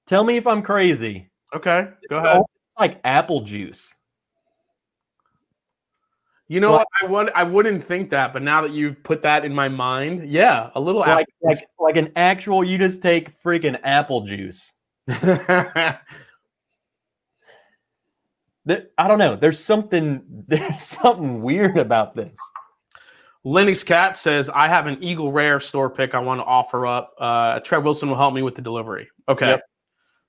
tell me if I'm crazy. Okay, go ahead. It's like apple juice. You know what? I wouldn't think that, but now that you've put that in my mind, yeah, a little like an actual. You just take freaking apple juice. I don't know. There's something weird about this. Linux Cat says, I have an Eagle Rare store pick I want to offer up. Trev Wilson will help me with the delivery. Okay. Yep.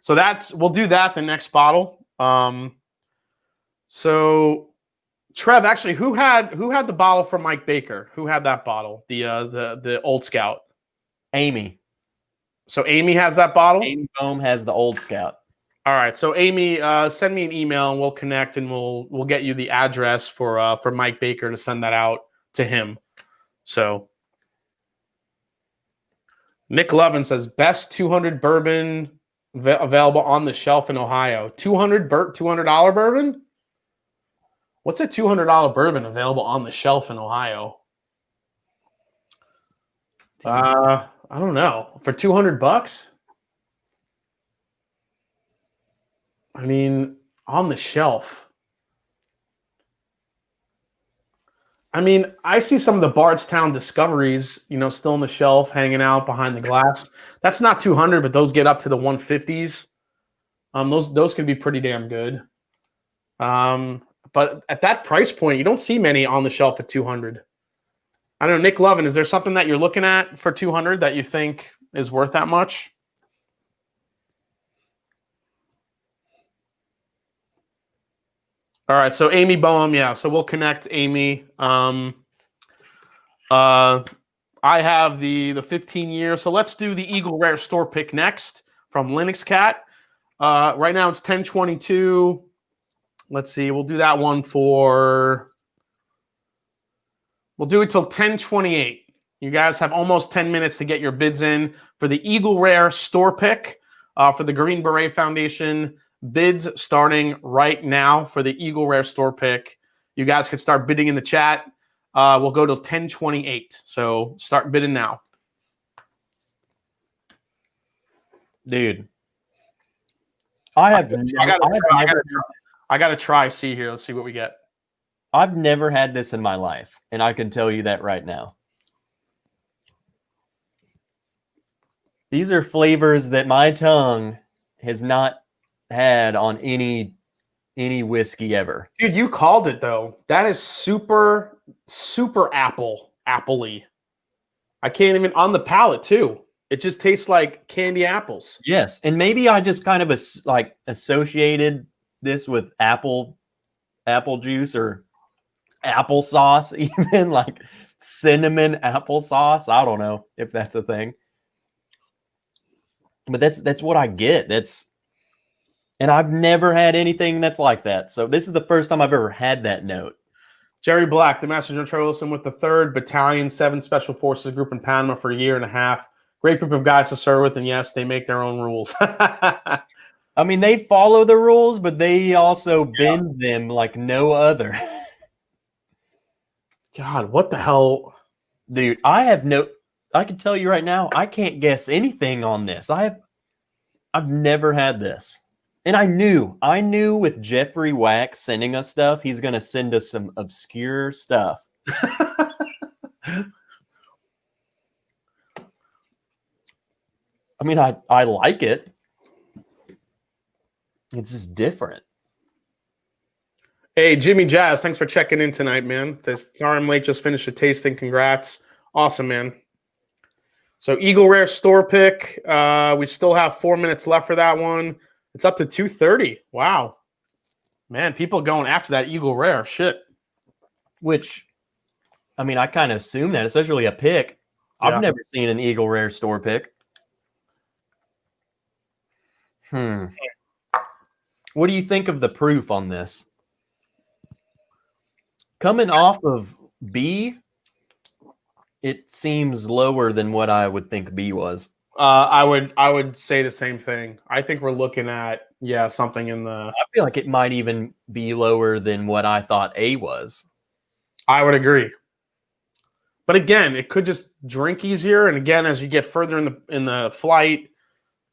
So we'll do that the next bottle. So Trev, actually, who had the bottle from Mike Baker? Who had that bottle? The Old Scout. Amy. So Amy has that bottle? Amy Bohm has the Old Scout. All right. So Amy, send me an email and we'll connect, and we'll get you the address for Mike Baker to send that out to him. So Nick Levin says best 200 bourbon available on the shelf in Ohio. $200 bourbon? What's a $200 bourbon available on the shelf in Ohio? I don't know. For $200? I mean, on the shelf. I mean, I see some of the Bardstown Discoveries, still on the shelf, hanging out behind the glass. That's not 200, but those get up to the 150s. Those can be pretty damn good. But at that price point, you don't see many on the shelf at 200. I don't know, Nick Lovin, is there something that you're looking at for 200 that you think is worth that much? All right, so Amy Boehm, yeah. So we'll connect Amy. I have the 15 year. So let's do the Eagle Rare store pick next from Linux Cat. Right now it's 10:22. Let's see. We'll do that one we'll do it till 10:28. You guys have almost 10 minutes to get your bids in for the Eagle Rare store pick for the Green Beret Foundation. Bids starting right now for the Eagle Rare store pick. You guys can start bidding in the chat. We'll go till 10:28. So start bidding now. Dude. I gotta try see here. Let's see what we get. I've never had this in my life, and I can tell you that right now. These are flavors that my tongue has not had on any whiskey ever. Dude, you called it though. That is super appley. I can't even on the palate too. It just tastes like candy apples. Yes, and maybe I just kind of associated this with apple juice or applesauce, even like cinnamon applesauce. I don't know if that's a thing, but that's what I get. And I've never had anything that's like that. So this is the first time I've ever had that note. Jerry Black, the Master General Trev Wilson with the 3rd Battalion, 7 Special Forces Group in Panama for a year and a half. Great group of guys to serve with, and yes, they make their own rules. I mean, they follow the rules, but they also bend them like no other. God, what the hell? Dude, I can tell you right now, I can't guess anything on this. I've never had this. And I knew with Jeffrey Wack sending us stuff, he's going to send us some obscure stuff. I mean, I like it. It's just different. Hey, Jimmy Jazz, thanks for checking in tonight, man. Sorry I'm late, just finished a tasting. Congrats. Awesome, man. So Eagle Rare store pick. We still have 4 minutes left for that one. It's up to 2:30. Wow. Man, people going after that Eagle Rare. Shit. Which, I mean, I kind of assume that, especially a pick. Yeah. I've never seen an Eagle Rare store pick. What do you think of the proof on this? Coming off of B, it seems lower than what I would think B was. I would say the same thing. I think we're looking at something in the. I feel like it might even be lower than what I thought A was. I would agree. But again, it could just drink easier, and again, as you get further in the flight,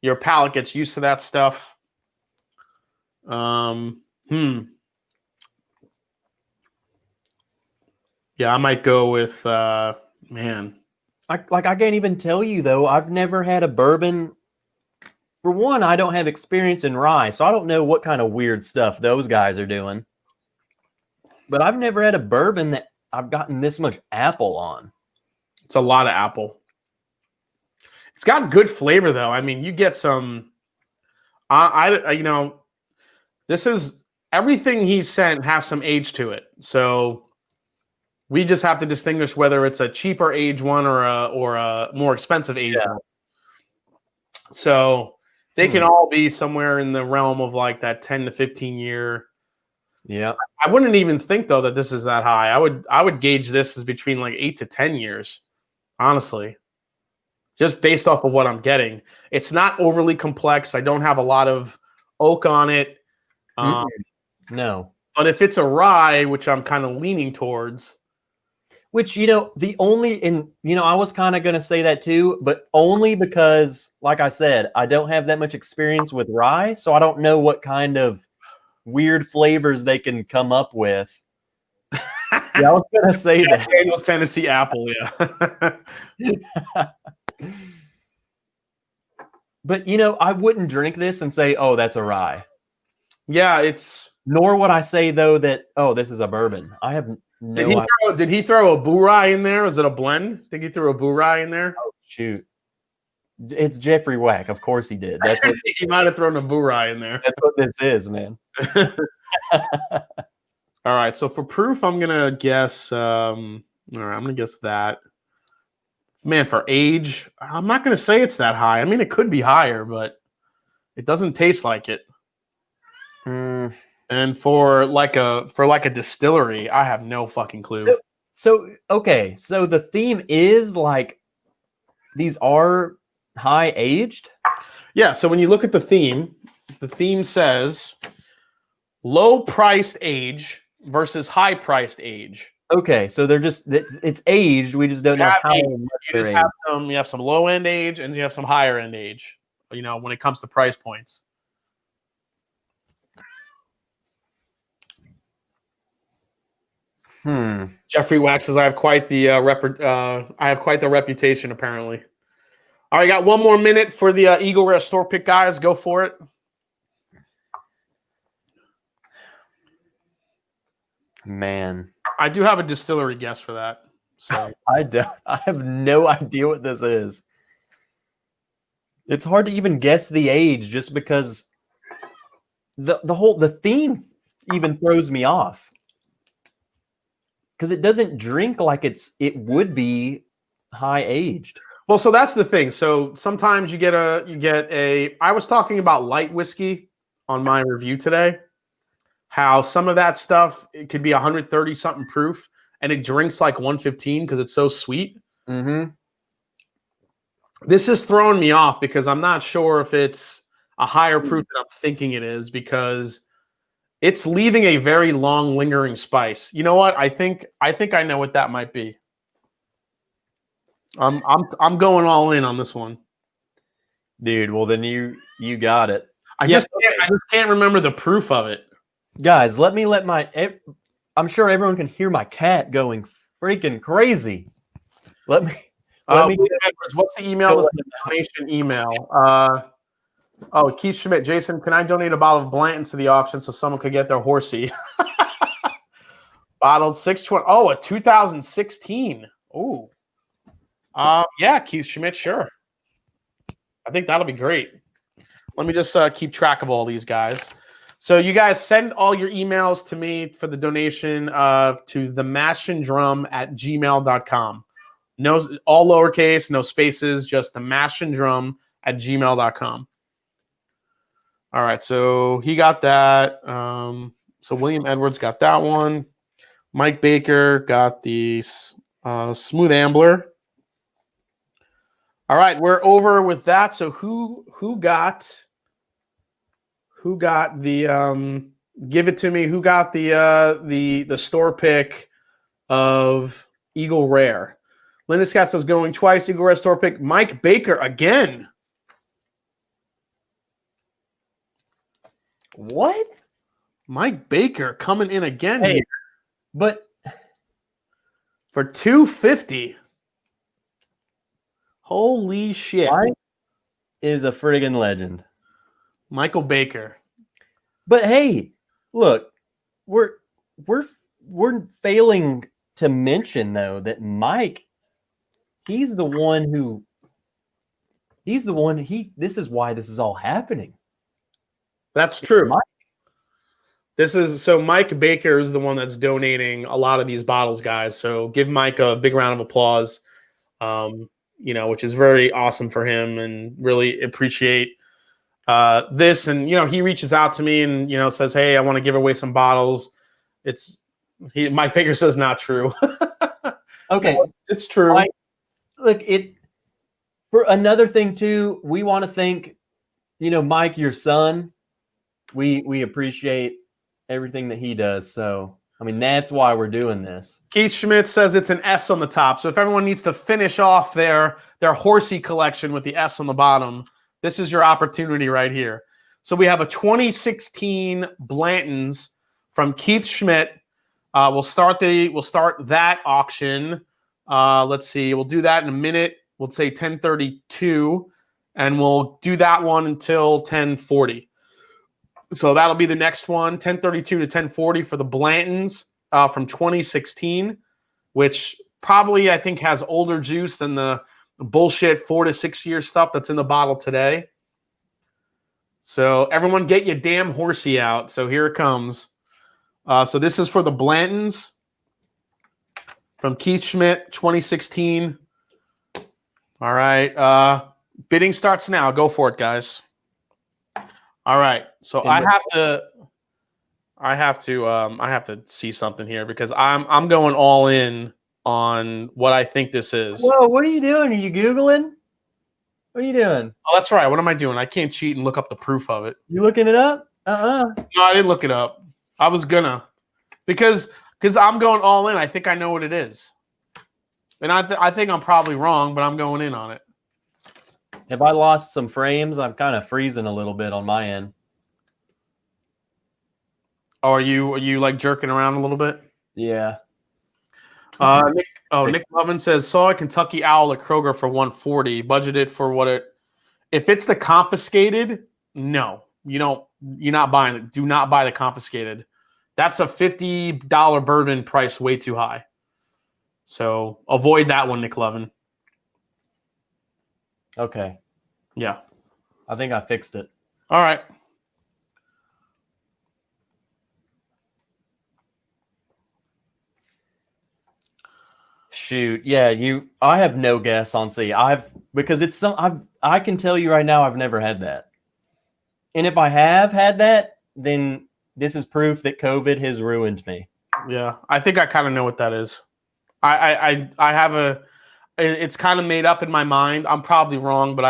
your palate gets used to that stuff. Yeah, I might go with man. I can't even tell you though. I've never had a bourbon. For one, I don't have experience in rye, so I don't know what kind of weird stuff those guys are doing. But I've never had a bourbon that I've gotten this much apple on. It's a lot of apple. It's got good flavor though. I mean, you get some. This is everything he sent has some age to it. So we just have to distinguish whether it's a cheaper age one or a more expensive age one. So they can all be somewhere in the realm of like that 10 to 15 year. Yeah. I wouldn't even think though that this is that high. I would gauge this as between like 8 to 10 years, honestly. just based off of what I'm getting. It's not overly complex. I don't have a lot of oak on it. No. But if it's a rye, which I'm kind of leaning towards. Which, I was kind of going to say that too, but only because, like I said, I don't have that much experience with rye, so I don't know what kind of weird flavors they can come up with. Yeah, I was going to say that. Daniel's Tennessee apple, yeah. But, I wouldn't drink this and say, oh, that's a rye. Yeah, it's... Nor would I say, though, that, oh, this is a bourbon. I have no idea. Did he throw a boo rye in there? Was it a blend? I think he threw a boo rye in there. Oh, shoot. It's Jeffrey Wack. Of course he did. That's what, he might have thrown a boo rye in there. That's what this is, man. All right, so for proof, I'm going to guess... all right, I'm going to guess that. Man, for age, I'm not going to say it's that high. I mean, it could be higher, but it doesn't taste like it. And for like a distillery, I have no fucking clue. So the theme is like these are high aged. Yeah. So when you look at the theme says low priced age versus high priced age. Okay, so they're just it's aged. We just don't know how much. You have some low end age and you have some higher end age. When it comes to price points. Jeffrey Wack says I have quite the reputation apparently. All right, got one more minute for the Eagle Rare store pick guys. Go for it. Man, I do have a distillery guess for that. So I have no idea what this is. It's hard to even guess the age just because the theme even throws me off. Because it doesn't drink like it would be high aged. Well, so that's the thing. So sometimes you get a. I was talking about light whiskey on my review today. How some of that stuff it could be 130 something proof, and it drinks like 115 because it's so sweet. Mm-hmm. This is throwing me off because I'm not sure if it's a higher proof than I'm thinking it is because. It's leaving a very long, lingering spice. You know what? I think I know what that might be. I'm going all in on this one, dude. Well, then you got it. I just can't remember the proof of it, guys. Let my. I'm sure everyone can hear my cat going freaking crazy. Let me. What's the email? The donation email. Oh, Keith Schmidt, Jason, can I donate a bottle of Blanton's to the auction so someone could get their horsey? Bottled 620. Oh, a 2016. Ooh. Yeah, Keith Schmidt, sure. I think that'll be great. Let me just keep track of all these guys. So you guys send all your emails to me for the donation to themashanddrum@gmail.com. No, all lowercase, no spaces, just themashanddrum@gmail.com. All right, so he got that. So William Edwards got that one. Mike Baker got the Smooth Ambler. All right, we're over with that. So who got the give it to me? Who got the store pick of Eagle Rare? Linda Scott says going twice. Eagle Rare store pick. Mike Baker again. What? Mike Baker coming in again here. But for $250. Holy shit. Mike is a friggin' legend. Michael Baker. But hey, look, we're failing to mention though that Mike, this is why this is all happening. That's true. Mike Baker is the one that's donating a lot of these bottles, guys. So give Mike a big round of applause, which is very awesome for him and really appreciate this. And, he reaches out to me and, says, hey, I want to give away some bottles. Mike Baker says not true. Okay. It's true. Look, For another thing too, we want to thank, Mike, your son. We appreciate everything that he does. So, I mean, that's why we're doing this. Keith Schmidt says it's an S on the top. So if everyone needs to finish off their horsey collection with the S on the bottom, this is your opportunity right here. So we have a 2016 Blanton's from Keith Schmidt. We'll start that auction. Let's see. We'll do that in a minute. We'll say 10:32, and we'll do that one until 10:40. So that'll be the next one, 10:32 to 10:40 for the Blanton's from 2016, which probably I think has older juice than the bullshit 4 to 6 year stuff that's in the bottle today. So everyone get your damn horsey out. So here it comes. So this is for the Blanton's from Keith Schmidt, 2016. All right. Bidding starts now. Go for it, guys. All right. So I have to see something here because I'm going all in on what I think this is. Whoa, what are you doing? Are you Googling? What are you doing? Oh, that's right. What am I doing? I can't cheat and look up the proof of it. You looking it up? No, I didn't look it up. I was gonna because I'm going all in. I think I know what it is. And I think I'm probably wrong, but I'm going in on it. If I lost some frames, I'm kind of freezing a little bit on my end. Oh, are you like jerking around a little bit? Yeah. Nick Lovin says saw a Kentucky Owl at Kroger for $140. Budgeted for what it. If it's the confiscated, no, you're not buying it. Do not buy the confiscated. That's a $50 bourbon price, way too high. So avoid that one, Nick Lovin. Okay. Yeah. I think I fixed it. All right. Shoot. Yeah, I have no guess on C. Because it's I can tell you right now I've never had that. And if I have had that, then this is proof that COVID has ruined me. Yeah. I think I kind of know what that is. I have it's kind of made up in my mind. I'm probably wrong, but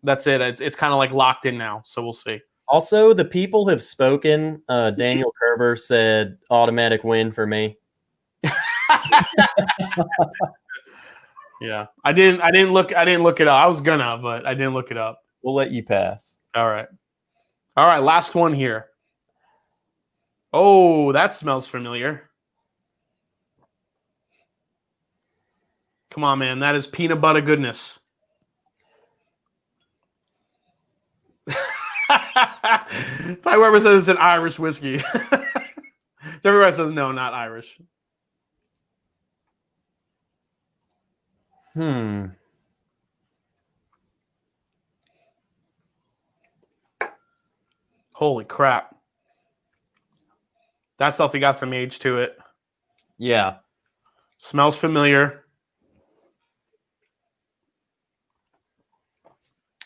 that's it. It's kind of like locked in now. So we'll see. Also, the people have spoken. Daniel Kerber said automatic win for me. Yeah. I didn't look it up. I was gonna, but I didn't look it up. We'll let you pass. All right. Last one here. Oh, that smells familiar. Come on, man. That is peanut butter goodness. Ty Weber says it's an Irish whiskey. Everybody says no, not Irish. Holy crap. That stuff, got some age to it. Yeah. Smells familiar.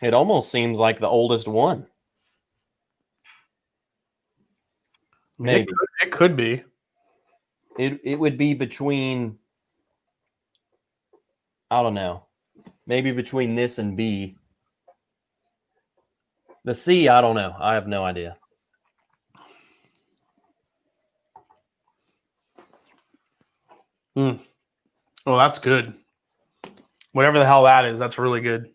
It almost seems like the oldest one. Maybe. It could be. It would be between, I don't know, maybe between this and B. The C, I don't know. I have no idea. Oh, that's good. Whatever the hell that is, that's really good.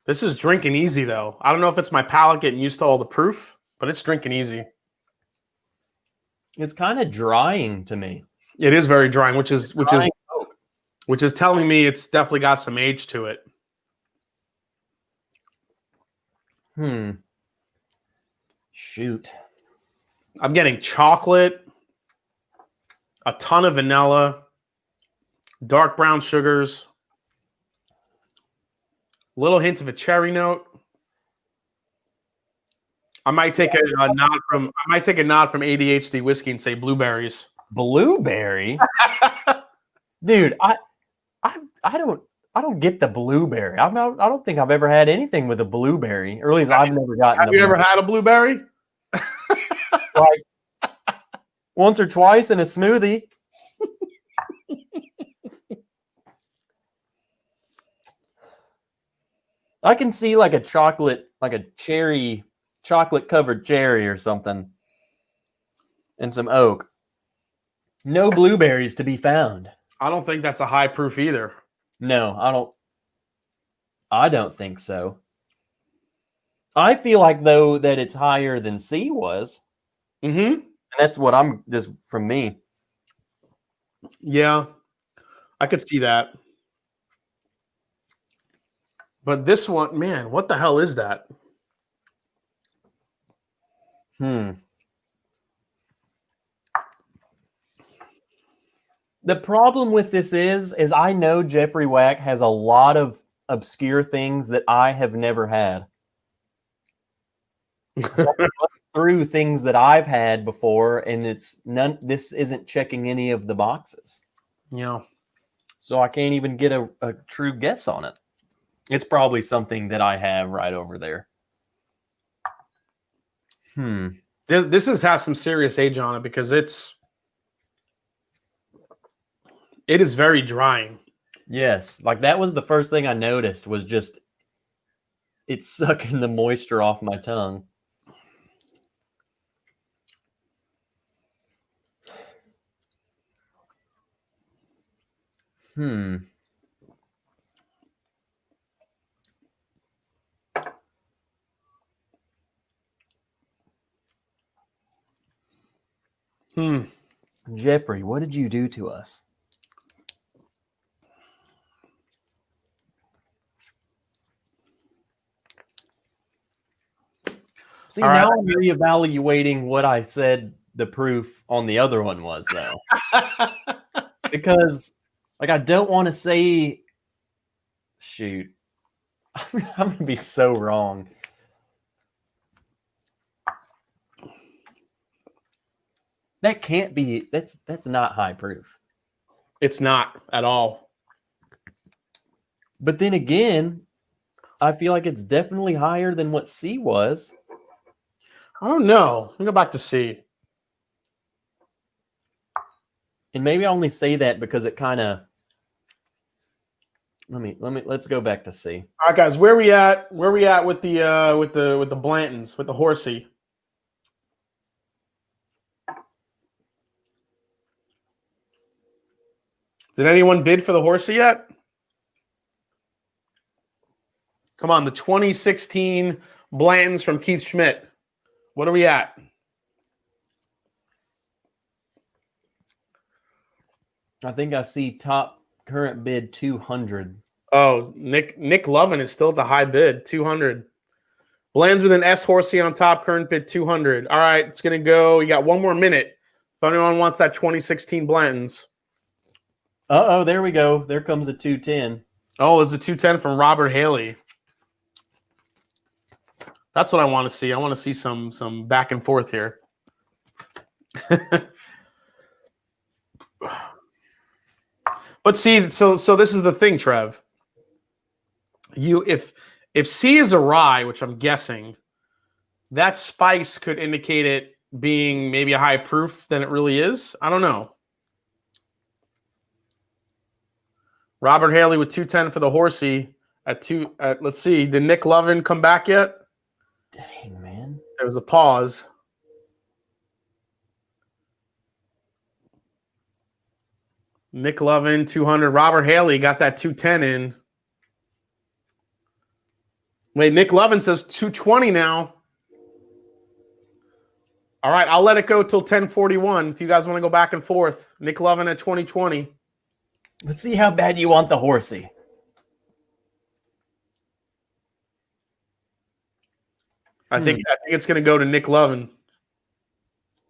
This is drinking easy, though. I don't know if it's my palate getting used to all the proof, but it's drinking easy. It's kind of drying to me. It is very drying, which is telling me it's definitely got some age to it. Shoot. I'm getting chocolate, a ton of vanilla, dark brown sugars, little hint of a cherry note. I might take a nod from ADHD whiskey and say blueberries. Blueberry? Dude, I don't get the blueberry. I don't think I've ever had anything with a blueberry, or at least I've never gotten. Have you ever had a blueberry? Like once or twice in a smoothie. I can see like a chocolate, like a cherry, chocolate covered cherry or something, and some oak. No blueberries to be found. I don't think that's a high proof either. No, I don't think so. I feel like though that it's higher than C was. Mm-hmm. And that's what I'm just from me. Yeah, I could see that. But this one, man, what the hell is that? The problem with this is I know Jeffrey Wack has a lot of obscure things that I have never had. So I'm through things that I've had before, and it's none. This isn't checking any of the boxes. Yeah. So I can't even get a true guess on it. It's probably something that I have right over there. This has some serious age on it because it is very drying. Yes, like that was the first thing I noticed was just it's sucking the moisture off my tongue. Jeffrey, what did you do to us? See, All now right. I'm reevaluating what I said the proof on the other one was, though. Because, like, I don't want to say, shoot, I'm going to be so wrong. That can't be, that's not high proof. It's not at all. But then again, I feel like it's definitely higher than what C was. I don't know. Let me go back to C. And maybe I only say that because it kind of let's go back to C. All right, guys, where we at? Where we at with the Blantons, with the horsey? Did anyone bid for the horsey yet? Come on, the 2016 Blantons from Keith Schmidt. What are we at? I think I see top current bid 200. Oh, Nick Lovin is still at the high bid, 200. Blands with an S horsey on top, current bid 200. All right, it's going to go. You got one more minute. If anyone wants that 2016 Blantons. Uh-oh, there we go. There comes a 210. Oh, it's a 210 from Robert Haley. That's what I want to see. I want to see some back and forth here. But see, so this is the thing, Trev. If C is a rye, which I'm guessing, that spice could indicate it being maybe a high proof than it really is. I don't know. Robert Haley with 210 for the horsey let's see. Did Nick Lovin come back yet? Dang, man. There was a pause. Nick Lovin, 200. Robert Haley got that 210 in. Wait, Nick Lovin says 220 now. All right, I'll let it go till 10:41 if you guys want to go back and forth. Nick Lovin at 2020. Let's see how bad you want the horsey. I think it's going to go to Nick Lovin.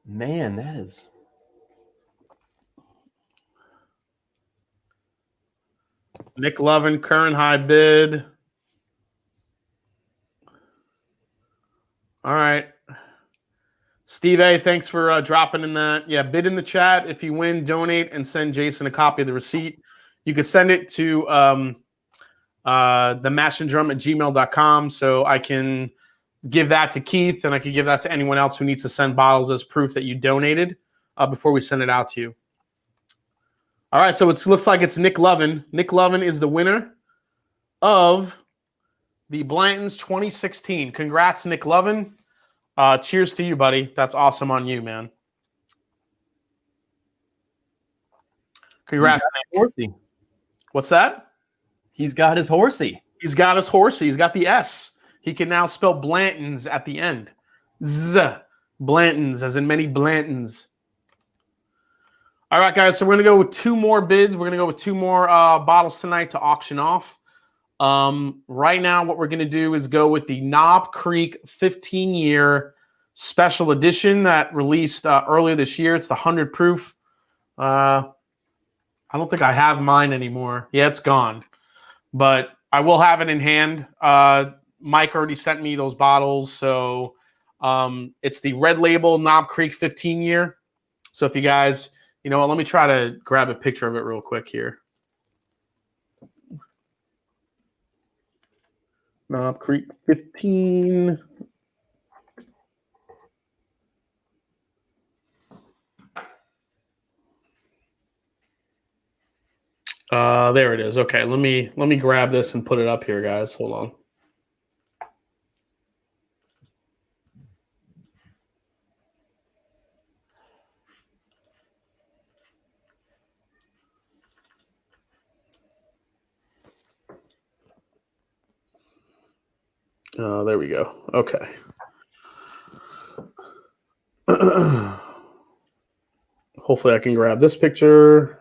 Man, that is... Nick Lovin, current high bid. All right. Steve A., thanks for dropping in that. Yeah, bid in the chat. If you win, donate and send Jason a copy of the receipt. You could send it to the mashandrum@gmail.com so I can give that to Keith, and I could give that to anyone else who needs to send bottles as proof that you donated before we send it out to you. All right, so it looks like it's Nick Lovin. Nick Lovin is the winner of the Blanton's 2016. Congrats, Nick Lovin. Cheers to you, buddy. That's awesome on you, man. Congrats, Nick. What's that? He's got his horsey. He's got his horsey. He's got the S. He can now spell Blanton's at the end. Z. Blanton's, as in many Blantons. All right, guys, so we're going to go with 2 more bids. We're going to go with 2 more bottles tonight to auction off. Right now, what we're going to do is go with the Knob Creek 15-year special edition that released earlier this year. It's the 100 proof. I don't think I have mine anymore. Yeah, it's gone. But I will have it in hand. Mike already sent me those bottles. So it's the Red Label Knob Creek 15-year. So if you guys... You know what? Let me try to grab a picture of it real quick here. Knob Creek 15. There it is. Okay, let me grab this and put it up here, guys. Hold on. There we go. Okay. Hopefully I can grab this picture.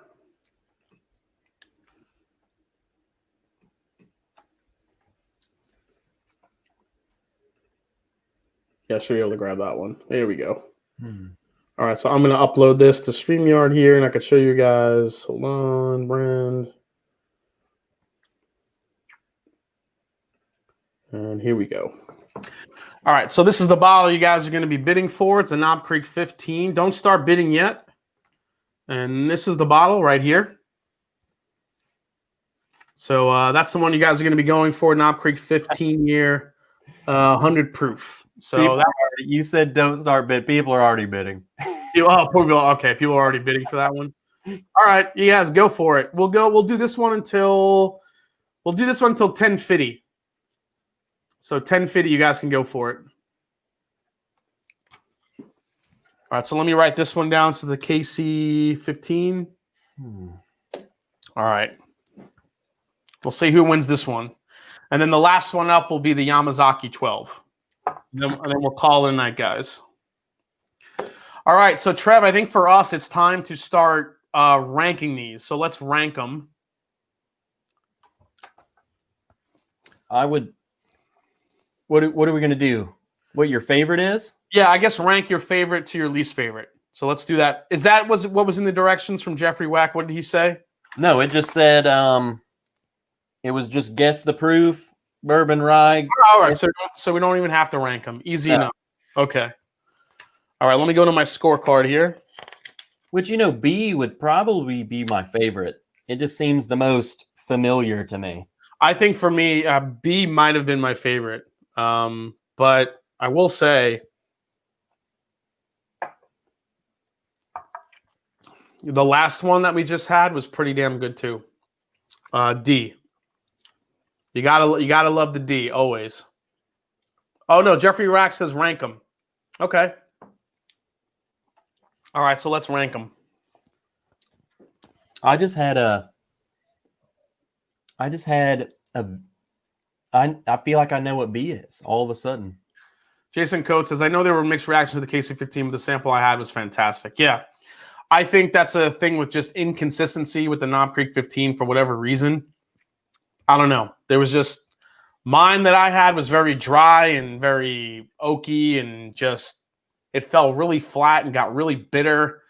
Yeah, I should be able to grab that one. There we go. All right, so I'm going to upload this to StreamYard here, and I can show you guys. Hold on, brand. And here we go. All right, so this is the bottle you guys are going to be bidding for. It's a Knob Creek 15. Don't start bidding yet. And this is the bottle right here. So that's the one you guys are going to be going for, Knob Creek 15-year, 100 proof. So you said don't start bid. People are already bidding. Okay, people are already bidding for that one. All right, you guys go for it. We'll do this one until 10:50. So 10:50, you guys can go for it. All right, so let me write this one down. So the KC 15. All right. We'll see who wins this one. And then the last one up will be the Yamazaki 12. And then we'll call it a night, guys. All right, so Trev, I think for us, it's time to start ranking these. So let's rank them. What are we going to do? What your favorite is? Yeah, I guess rank your favorite to your least favorite. So let's do that. What was in the directions from Jeffrey Wack? What did he say? No, it just said it was just guess the proof, bourbon rye. All right, so we don't even have to rank them. Easy enough. Okay. All right, let me go to my scorecard here. Which, B would probably be my favorite. It just seems the most familiar to me. I think for me, B might have been my favorite. But I will say the last one that we just had was pretty damn good too. D. You gotta love the D always. Oh no, Jeffrey Wack says rank them. Okay. All right, so let's rank them. I feel like I know what B is all of a sudden. Jason Coates says, I know there were mixed reactions to the KC15, but the sample I had was fantastic. Yeah. I think that's a thing with just inconsistency with the Knob Creek 15 for whatever reason. I don't know. There was just mine that I had was very dry and very oaky and just it fell really flat and got really bitter.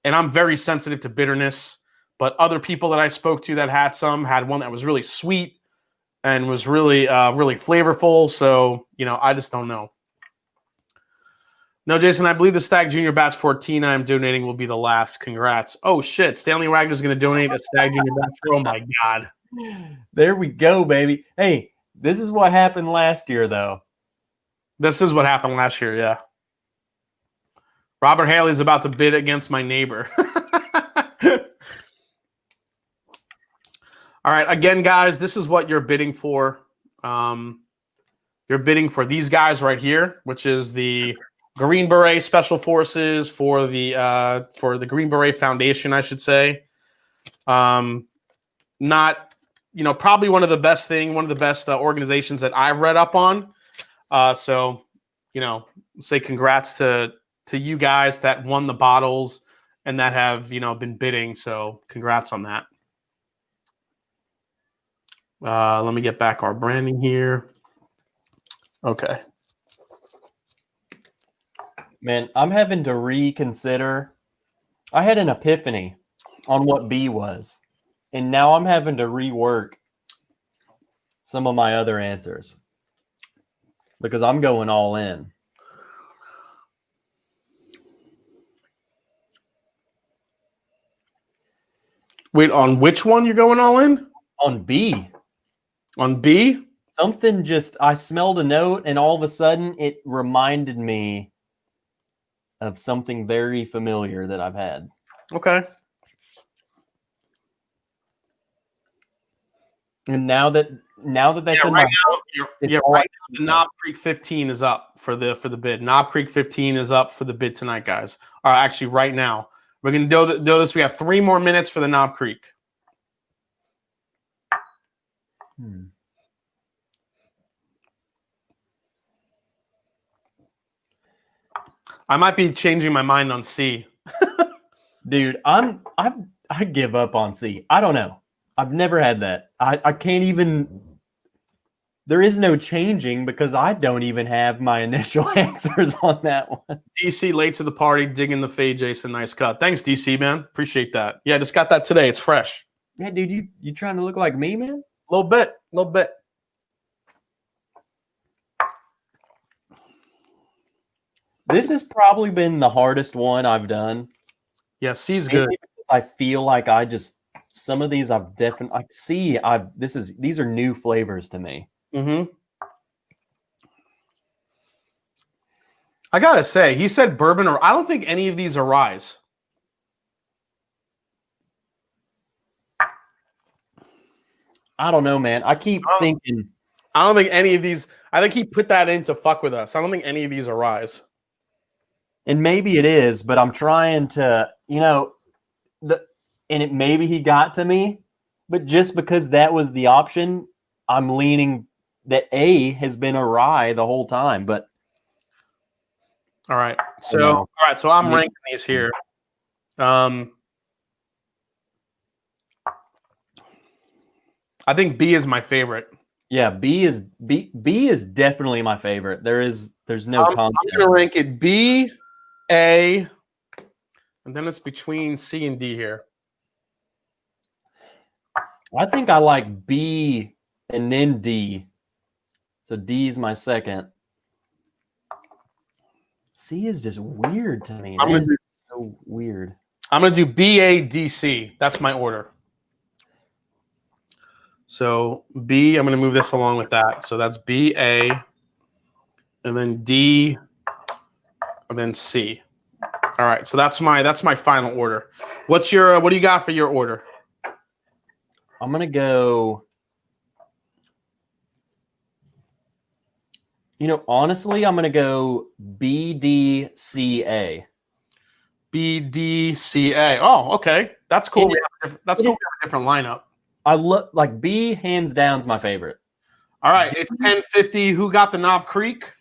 And I'm very sensitive to bitterness. But other people that I spoke to that had one that was really sweet and was really, really flavorful. So, I just don't know. No, Jason, I believe the Stag Junior Batch 14 I'm donating will be the last. Congrats. Oh, shit. Stanley Wagner's going to donate a Stag Junior Batch. Oh, my God. There we go, baby. Hey, this is what happened last year, though. This is what happened last year, yeah. Robert Haley's about to bid against my neighbor. All right, again, guys, this is what you're bidding for. You're bidding for these guys right here, which is the Green Beret Special Forces for the Green Beret Foundation, I should say. Not, probably one of the best organizations that I've read up on. So, say congrats to you guys that won the bottles and that have, been bidding. So congrats on that. Let me get back our branding here. Okay. Man, I'm having to reconsider. I had an epiphany on what B was, and now I'm having to rework some of my other answers because I'm going all in. Wait, on which one you're going all in? On B. On B? Something I smelled a note, and all of a sudden it reminded me of something very familiar that I've had. Okay. And now that that's in right my now, right now the Knob Creek 15 is up for the bid. Knob Creek 15 is up for the bid tonight, guys. All right, actually, right now we're gonna do this. We have 3 more minutes for the Knob Creek. I might be changing my mind on C. Dude, I give up on C. I don't know. I've never had that. I can't even. There is no changing because I don't even have my initial answers on that one. DC late to the party, digging the fade, Jason. Nice cut. Thanks, DC, man. Appreciate that. Yeah, just got that today. It's fresh. Yeah, dude, you trying to look like me, man? A little bit. This has probably been the hardest one I've done. Yeah, C's good. I feel like some of these I've definitely these are new flavors to me. Mm-hmm. I gotta say, he said bourbon, or I don't think any of these are ryes. I don't know, man. I keep thinking. I don't think any of these. I think he put that in to fuck with us. I don't think any of these are ryes. And maybe it is, but I'm trying to, maybe he got to me, but just because that was the option, I'm leaning that A has been a rye the whole time. But all right, so I'm ranking these here. I think B is my favorite. Yeah, B is definitely my favorite. There's no contest. I'm gonna rank it B, A, and then it's between C and D here. I think I like B and then D. So D is my second. C is just weird to me. So weird. I'm gonna do B, A, D, C. That's my order. So B, I'm gonna move this along with that. So that's B, A, and then D, and then C. All right. So that's my final order. What do you got for your order? I'm gonna go. Honestly, I'm gonna go B, D, C, A. B, D, C, A. Oh, okay. That's cool. That's cool. We have a different lineup. I look like B, hands down, is my favorite. All right. It's 10:50. Who got the Knob Creek?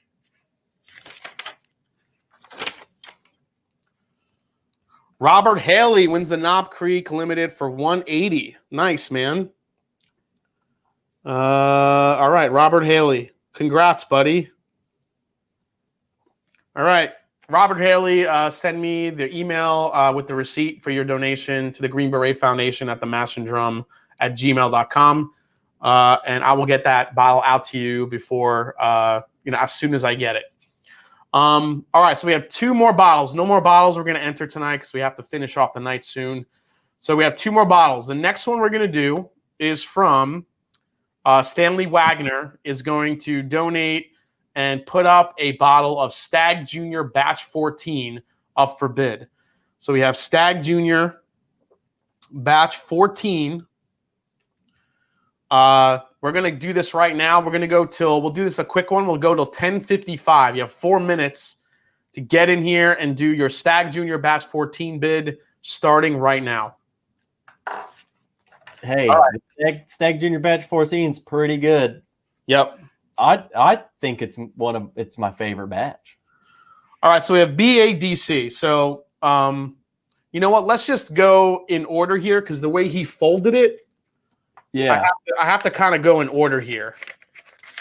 Robert Haley wins the Knob Creek Limited for $180. Nice, man. All right, Robert Haley. Congrats, buddy. All right. Robert Haley, send me the email with the receipt for your donation to the Green Beret Foundation at themashanddrum@gmail.com. And I will get that bottle out to you before, as soon as I get it. All right, so we have 2 more bottles. No more bottles we're going to enter tonight because we have to finish off the night soon. So we have 2 more bottles. The next one we're going to do is from Stanley Wagner is going to donate and put up a bottle of Stag Junior Batch 14 up for bid. So we have Stag Junior Batch 14. We're going to do this right now. We're going to go we'll do this a quick one. We'll go till 10:55. You have 4 minutes to get in here and do your Stag Junior Batch 14 bid starting right now. Hey, right. Stag Junior Batch 14 is pretty good. Yep. I think it's my favorite batch. All right, so we have BADC. So, you know what? Let's just go in order here because the way he folded it, yeah, I have to kind of go in order here.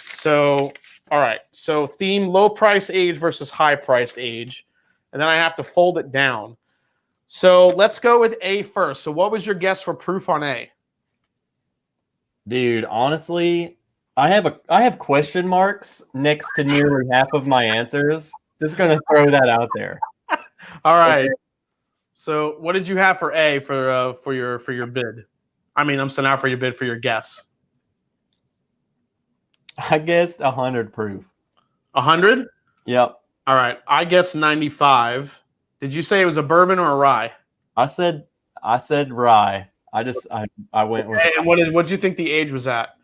So, all right. So, theme low price age versus high priced age, and then I have to fold it down. So, let's go with A first. So, what was your guess for proof on A? Dude, honestly, I have question marks next to nearly half of my answers. Just gonna throw that out there. All right. Okay. So, what did you have for A for your bid? I mean, I'm saying out for your bid for your guess. I guessed 100 proof. 100? Yep. All right. I guessed 95. Did you say it was a bourbon or a rye? I said rye. I went with. And what did you think the age was at?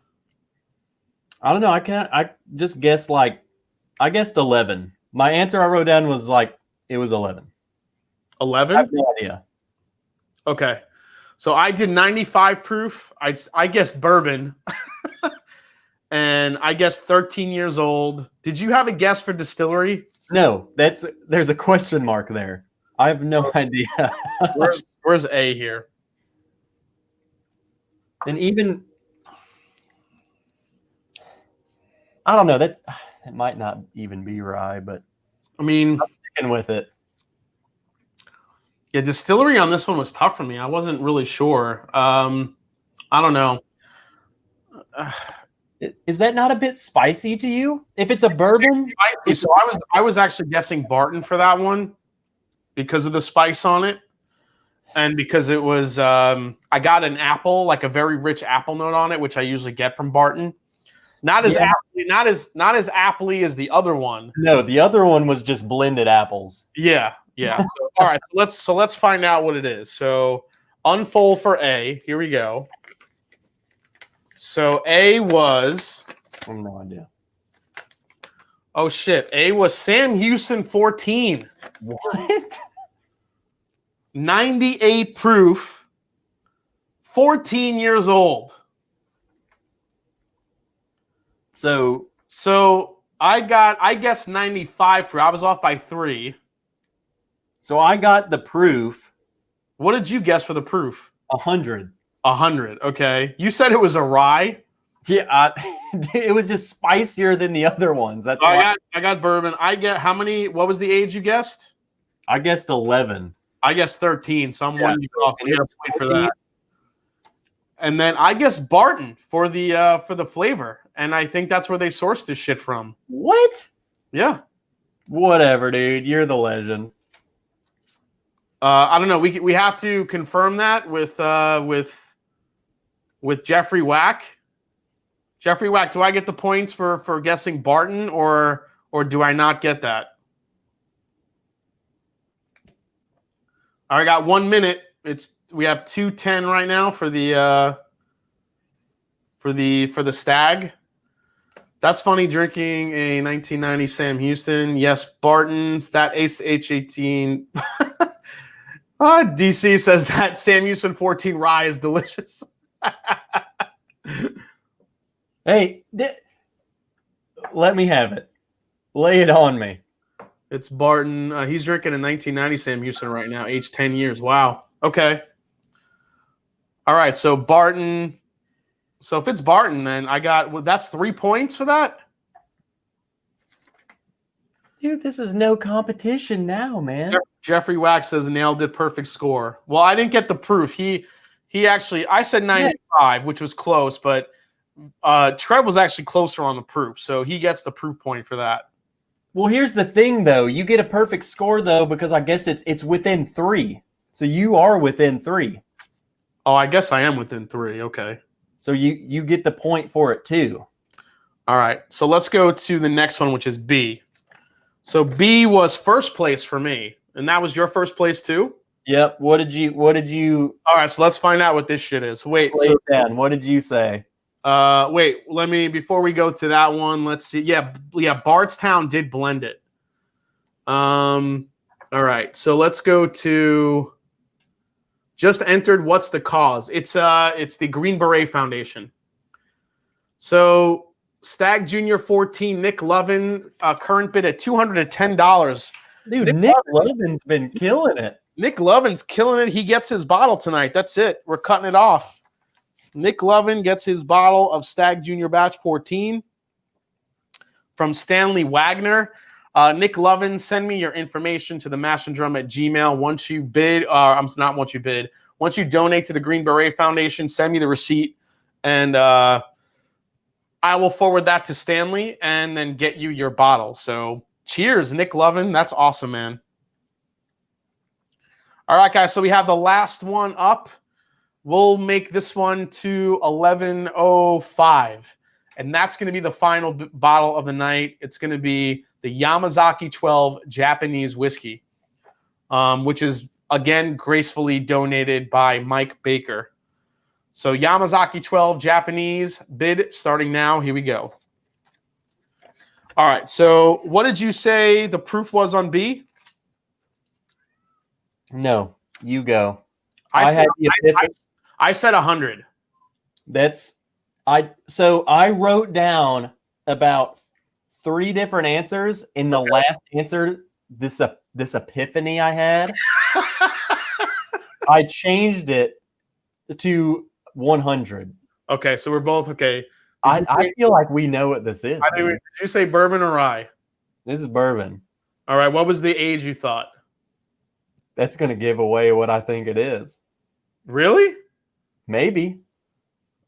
I don't know. I just guessed I guessed 11. My answer I wrote down was it was 11. 11? I have no idea. Okay. So I did 95 proof. I guessed bourbon. And I guessed 13 years old. Did you have a guess for distillery? No, there's a question mark there. I have no idea. Where's A here? And even I don't know. It might not even be rye, but I mean, I'm sticking with it. Yeah, distillery on this one was tough for me. I wasn't really sure. I don't know. Is that not a bit spicy to you? If it's a bourbon, so I was actually guessing Barton for that one because of the spice on it, and because it was I got an apple, like a very rich apple note on it, which I usually get from Barton. Not as appley as the other one. No, the other one was just blended apples. Yeah. So, all right. So let's find out what it is. So unfold for A. Here we go. So A was. I have no idea. Oh shit! A was Sam Houston 14. What? 98 proof. 14 years old. So I guess 95 proof. I was off by 3. So I got the proof. What did you guess for the proof? 100. 100. Okay. You said it was a rye. Yeah, it was just spicier than the other ones. That's why I got bourbon. I get how many? What was the age you guessed? I guessed 11. I guessed 13. So I'm 1 year off. We have to wait for that. And then I guess Barton for the flavor, and I think that's where they sourced this shit from. What? Yeah. Whatever, dude. You're the legend. I don't know. We have to confirm that with Jeffrey Wack. Jeffrey Wack, do I get the points for guessing Barton, or do I not get that? All right, I got 1 minute. We have 2:10 right now for the stag. That's funny. Drinking a 1990 Sam Houston. Yes, Barton's that H18. DC says that Sam Houston 14 rye is delicious. Hey, let me have it. Lay it on me. It's Barton. He's drinking a 1990 Sam Houston right now, aged 10 years. Wow. Okay. All right. So Barton. So if it's Barton, then that's 3 points for that. Dude, this is no competition now, man. Jeffrey Wack says nailed it, perfect score. Well, I didn't get the proof. He actually, I said 95, which was close, but Trev was actually closer on the proof, so he gets the proof point for that. Well, here's the thing, though. You get a perfect score, though, because I guess it's within 3. So you are within 3. Oh, I guess I am within 3. Okay. So you get the point for it, too. All right. So let's go to the next one, which is B. So B was first place for me, and that was your first place too? Yep. What did you All right, so let's find out what this shit is. Wait, lay it down? What did you say? wait, before we go to that one, let's see. Yeah, Bardstown did blend it. All right, so let's go to just entered. What's the cause? It's the Green Beret Foundation. So Stag Junior 14, Nick Lovin, current bid at $210. Dude, Nick Lovin's been killing it. Nick Lovin's killing it. He gets his bottle tonight. That's it. We're cutting it off. Nick Lovin gets his bottle of Stag Junior Batch 14 from Stanley Wagner. Nick Lovin, send me your information to the @gmail. Once you bid, once you donate to the Green Beret Foundation, send me the receipt, and I will forward that to Stanley and then get you your bottle. So cheers, Nick Lovin. That's awesome, man. All right, guys, so we have the last one up. We'll make this one to 11:05, and that's going to be the final bottle of the night. It's going to be the Yamazaki 12 Japanese whiskey, which is, again, gracefully donated by Mike Baker. So Yamazaki 12 Japanese, bid starting now. Here we go. All right, so what did you say the proof was on B? No, you go. I said 100. So I wrote down about 3 different answers. In the last answer, this epiphany I had, I changed it to 100. Okay, so we're both okay. I feel like we know what this is. Did you say bourbon or rye? This is bourbon. All right, what was the age you thought? That's going to give away what I think it is. Really? Maybe.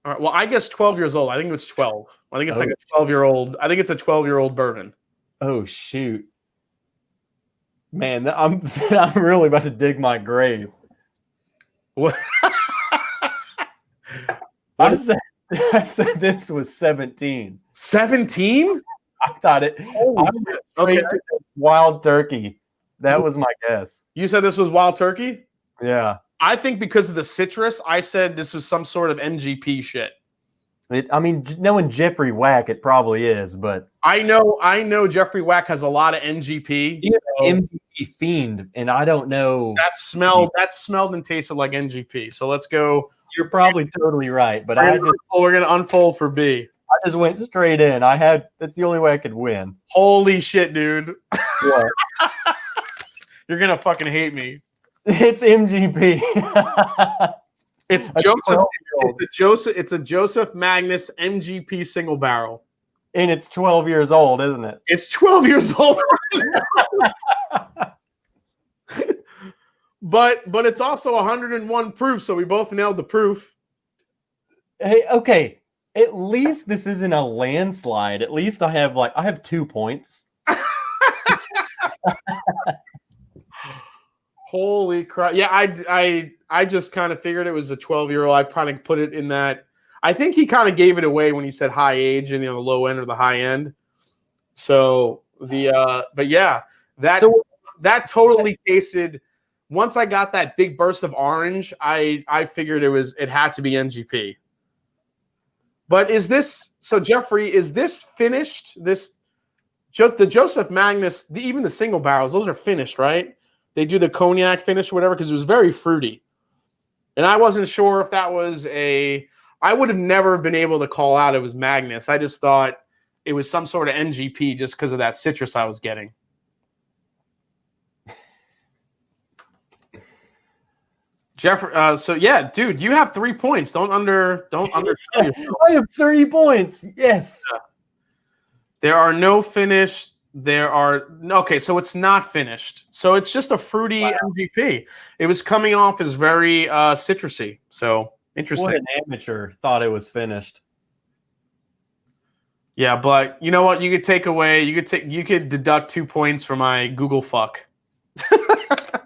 All right, well, I guess 12 years old. I think it's 12. I think it's like a 12-year-old. I think it's a 12-year-old bourbon. Oh, shoot. Man, I'm really about to dig my grave. What? I said this was 17. 17? I thought it. Okay. To wild turkey. That was my guess. You said this was wild turkey? Yeah. I think because of the citrus, I said this was some sort of NGP shit. Knowing Jeffrey Wack, it probably is, but I know Jeffrey Wack has a lot of NGP. He's an NGP fiend, and I don't know. That smelled and tasted like NGP. So let's go. You're probably totally right, but we're gonna unfold for B. I just went straight in. That's the only way I could win. Holy shit, dude. What? You're gonna fucking hate me. It's MGP. It's Joseph. It's a Joseph Magnus MGP single barrel. And it's 12 years old, isn't it? It's 12 years old. But it's also 101 proof, so we both nailed the proof. Hey, okay. At least this isn't a landslide. At least I have 2 points. Holy crap. Yeah, I just kind of figured it was a 12-year-old. I probably put it in that. I think he kind of gave it away when he said high age and the low end or the high end. So but yeah, that totally tasted. Once I got that big burst of orange, I figured it had to be NGP. But Jeffrey, is this finished? The Joseph Magnus, even the single barrels, those are finished, right? They do the cognac finish or whatever because it was very fruity. And I wasn't sure if that was I would have never been able to call out it was Magnus. I just thought it was some sort of NGP just because of that citrus I was getting. Jeffrey, so yeah, dude, you have 3 points. Don't undersell yourself. I have 3 points. Yes. Yeah. There are no finished. Okay, so it's not finished. So it's just a fruity MGP. It was coming off as very citrusy. So interesting. What an amateur thought it was finished. Yeah, but you know what? You could deduct 2 points for my Google fuck.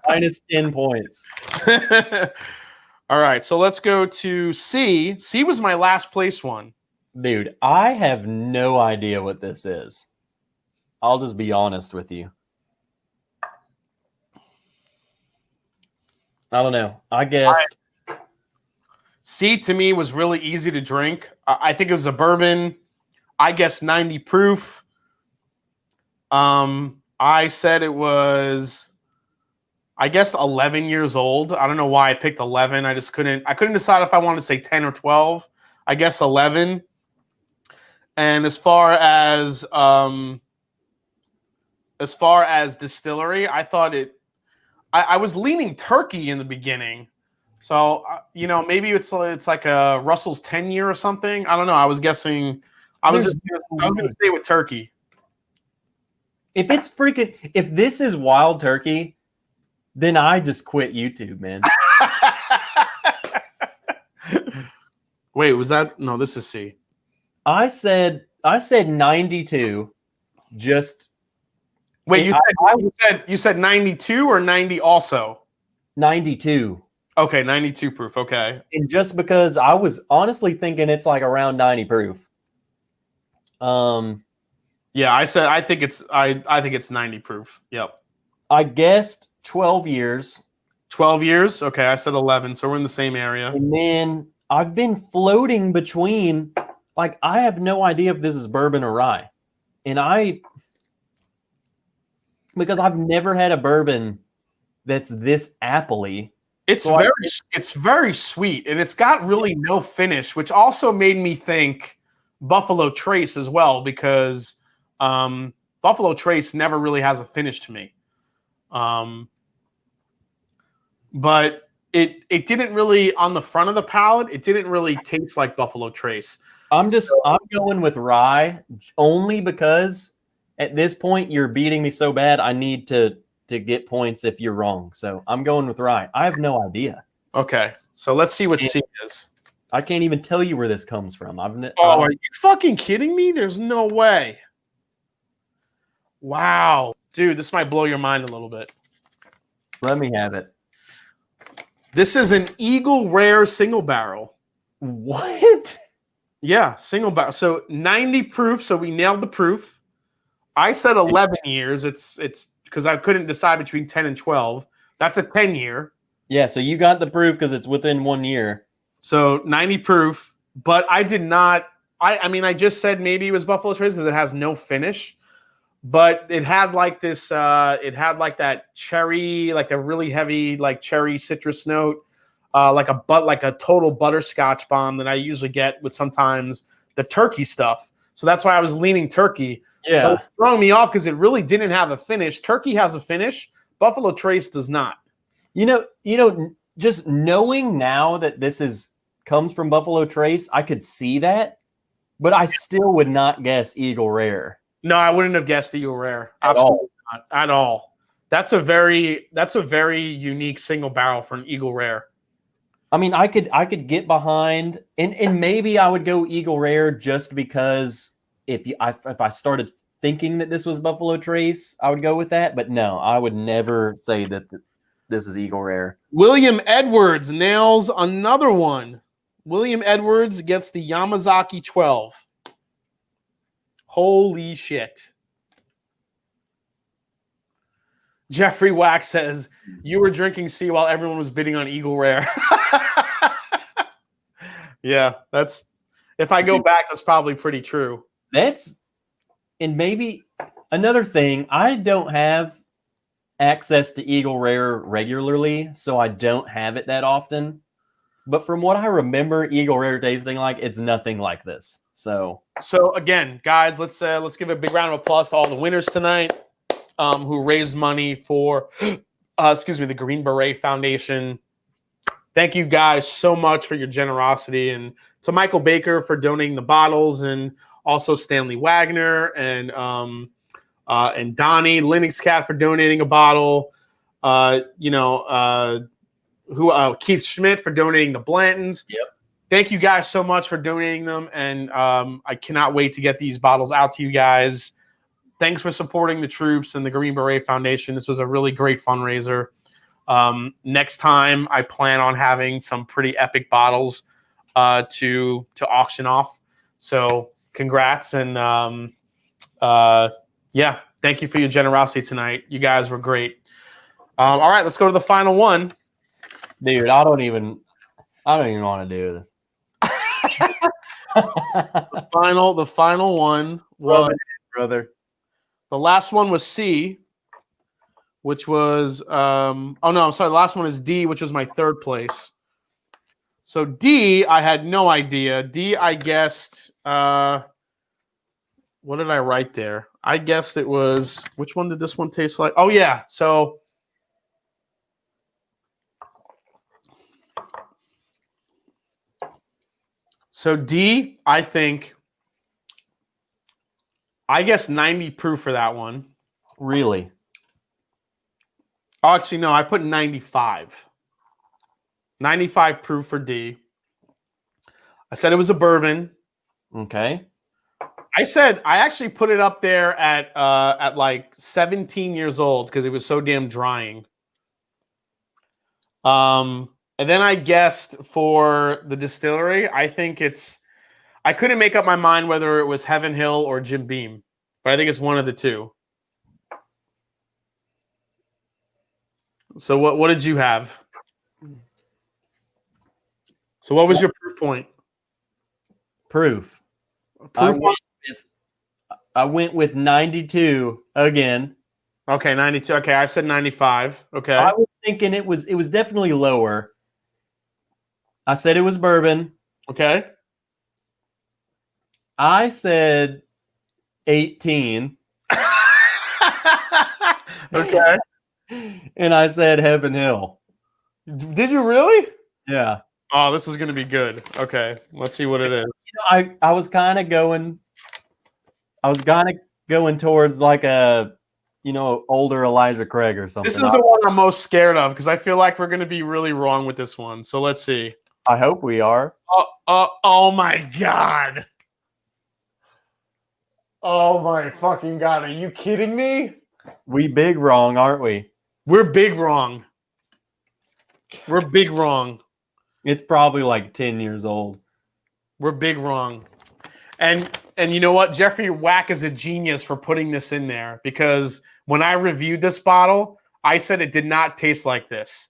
Minus 10 points. All right, so let's go to C. C was my last place one. Dude, I have no idea what this is. I'll just be honest with you. I don't know. I guessed. C to me was really easy to drink. I think it was a bourbon. I guess 90 proof. I said it was, I guess 11 years old. I don't know why I picked 11. I couldn't decide if I wanted to say 10 or 12. I guess 11. And as far as distillery, I thought I was leaning turkey in the beginning. So, maybe it's like a Russell's 10 year or something. I don't know. I was guessing. I was going to stay with turkey. If this is wild turkey, then I just quit YouTube, man. Wait, was that? No, this is C. I said 92. Just wait. You said 92 or 90 also? 92. Okay, 92 proof. Okay. And just because I was honestly thinking it's like around 90 proof. Yeah, I think it's 90 proof. Yep. I guessed 12 years. 12 years? Okay, I said 11, so we're in the same area. And then I've been floating between, like, I have no idea if this is bourbon or rye. And because I've never had a bourbon that's this appley. It's very sweet, and it's got really no finish, which also made me think Buffalo Trace as well, because Buffalo Trace never really has a finish to me. But it didn't really, on the front of the palate, it didn't really taste like Buffalo Trace. I'm going with rye only because at this point you're beating me so bad. I need to get points if you're wrong. So I'm going with rye. I have no idea. Okay, so let's see what C is. I can't even tell you where this comes from. Are you fucking kidding me? There's no way. Wow. Dude, this might blow your mind a little bit. Let me have it. This is an Eagle Rare single barrel. What? Yeah, single barrel. So 90 proof, so we nailed the proof. I said 11 years. It's because I couldn't decide between 10 and 12. That's a 10 year. Yeah, so you got the proof because it's within 1 year. So 90 proof, but I did not. I just said maybe it was Buffalo Trace because it has no finish, but it had like this. It had like that cherry, like a really heavy, like cherry citrus note, like a total butterscotch bomb that I usually get with sometimes the turkey stuff. So that's why I was leaning turkey. Yeah, but it was throwing me off because it really didn't have a finish. Turkey has a finish. Buffalo Trace does not. Just knowing now that this comes from Buffalo Trace, I could see that, but I still would not guess Eagle Rare. No, I wouldn't have guessed Eagle Rare. Absolutely not at all. That's a very unique single barrel for an Eagle Rare. I mean, I could get behind, and maybe I would go Eagle Rare just because if I started thinking that this was Buffalo Trace, I would go with that. But no, I would never say that this is Eagle Rare. William Edwards nails another one. William Edwards gets the Yamazaki 12. Holy shit. Jeffrey Wack says, you were drinking C while everyone was bidding on Eagle Rare. Yeah, if I go back, that's probably pretty true. And maybe another thing, I don't have access to Eagle Rare regularly, so I don't have it that often. But from what I remember Eagle Rare tasting like, it's nothing like this. So again, guys, let's give a big round of applause to all the winners tonight who raised money for the Green Beret Foundation. Thank you guys so much for your generosity, and to Michael Baker for donating the bottles, and also Stanley Wagner and Donnie Linux Cat for donating a bottle. Keith Schmidt for donating the Blantons. Yep. Thank you guys so much for donating them, and I cannot wait to get these bottles out to you guys. Thanks for supporting the troops and the Green Beret Foundation. This was a really great fundraiser. Next time, I plan on having some pretty epic bottles to auction off. So congrats. And yeah, thank you for your generosity tonight. You guys were great. All right, let's go to the final one. Dude, I don't even want to do this. The final one was brother. the last one was C, which was oh no, I'm sorry. The last one is D, which was my third place. So D, I had no idea. D, I guessed. What did I write there? I guessed it was. Which one did this one taste like? Oh yeah. So D, I think. I guess 90 proof for that one. Really? Oh, actually, no. I put 95. 95 proof for D. I said it was a bourbon. Okay. I actually put it up there at like 17 years old because it was so damn drying. And then I guessed for the distillery, I couldn't make up my mind whether it was Heaven Hill or Jim Beam, but I think it's one of the two. So what did you have? So what was your proof point? Proof. I went with 92 again. Okay, 92. Okay, I said 95. Okay. I was thinking it was definitely lower. I said it was bourbon. Okay. I said 18. Okay. And I said Heaven Hill. Did you really? Yeah. Oh, this is going to be good. Okay, let's see what it is. I was kind of going towards like a, older Elijah Craig or something. This is the one I'm most scared of because I feel like we're going to be really wrong with this one. So let's see. I hope we are. Oh my God. Oh my fucking God. Are you kidding me? We big wrong, aren't we? We're big wrong. We're big wrong. It's probably like 10 years old. We're big wrong. And you know what? Jeffrey Wack is a genius for putting this in there because when I reviewed this bottle, I said it did not taste like this.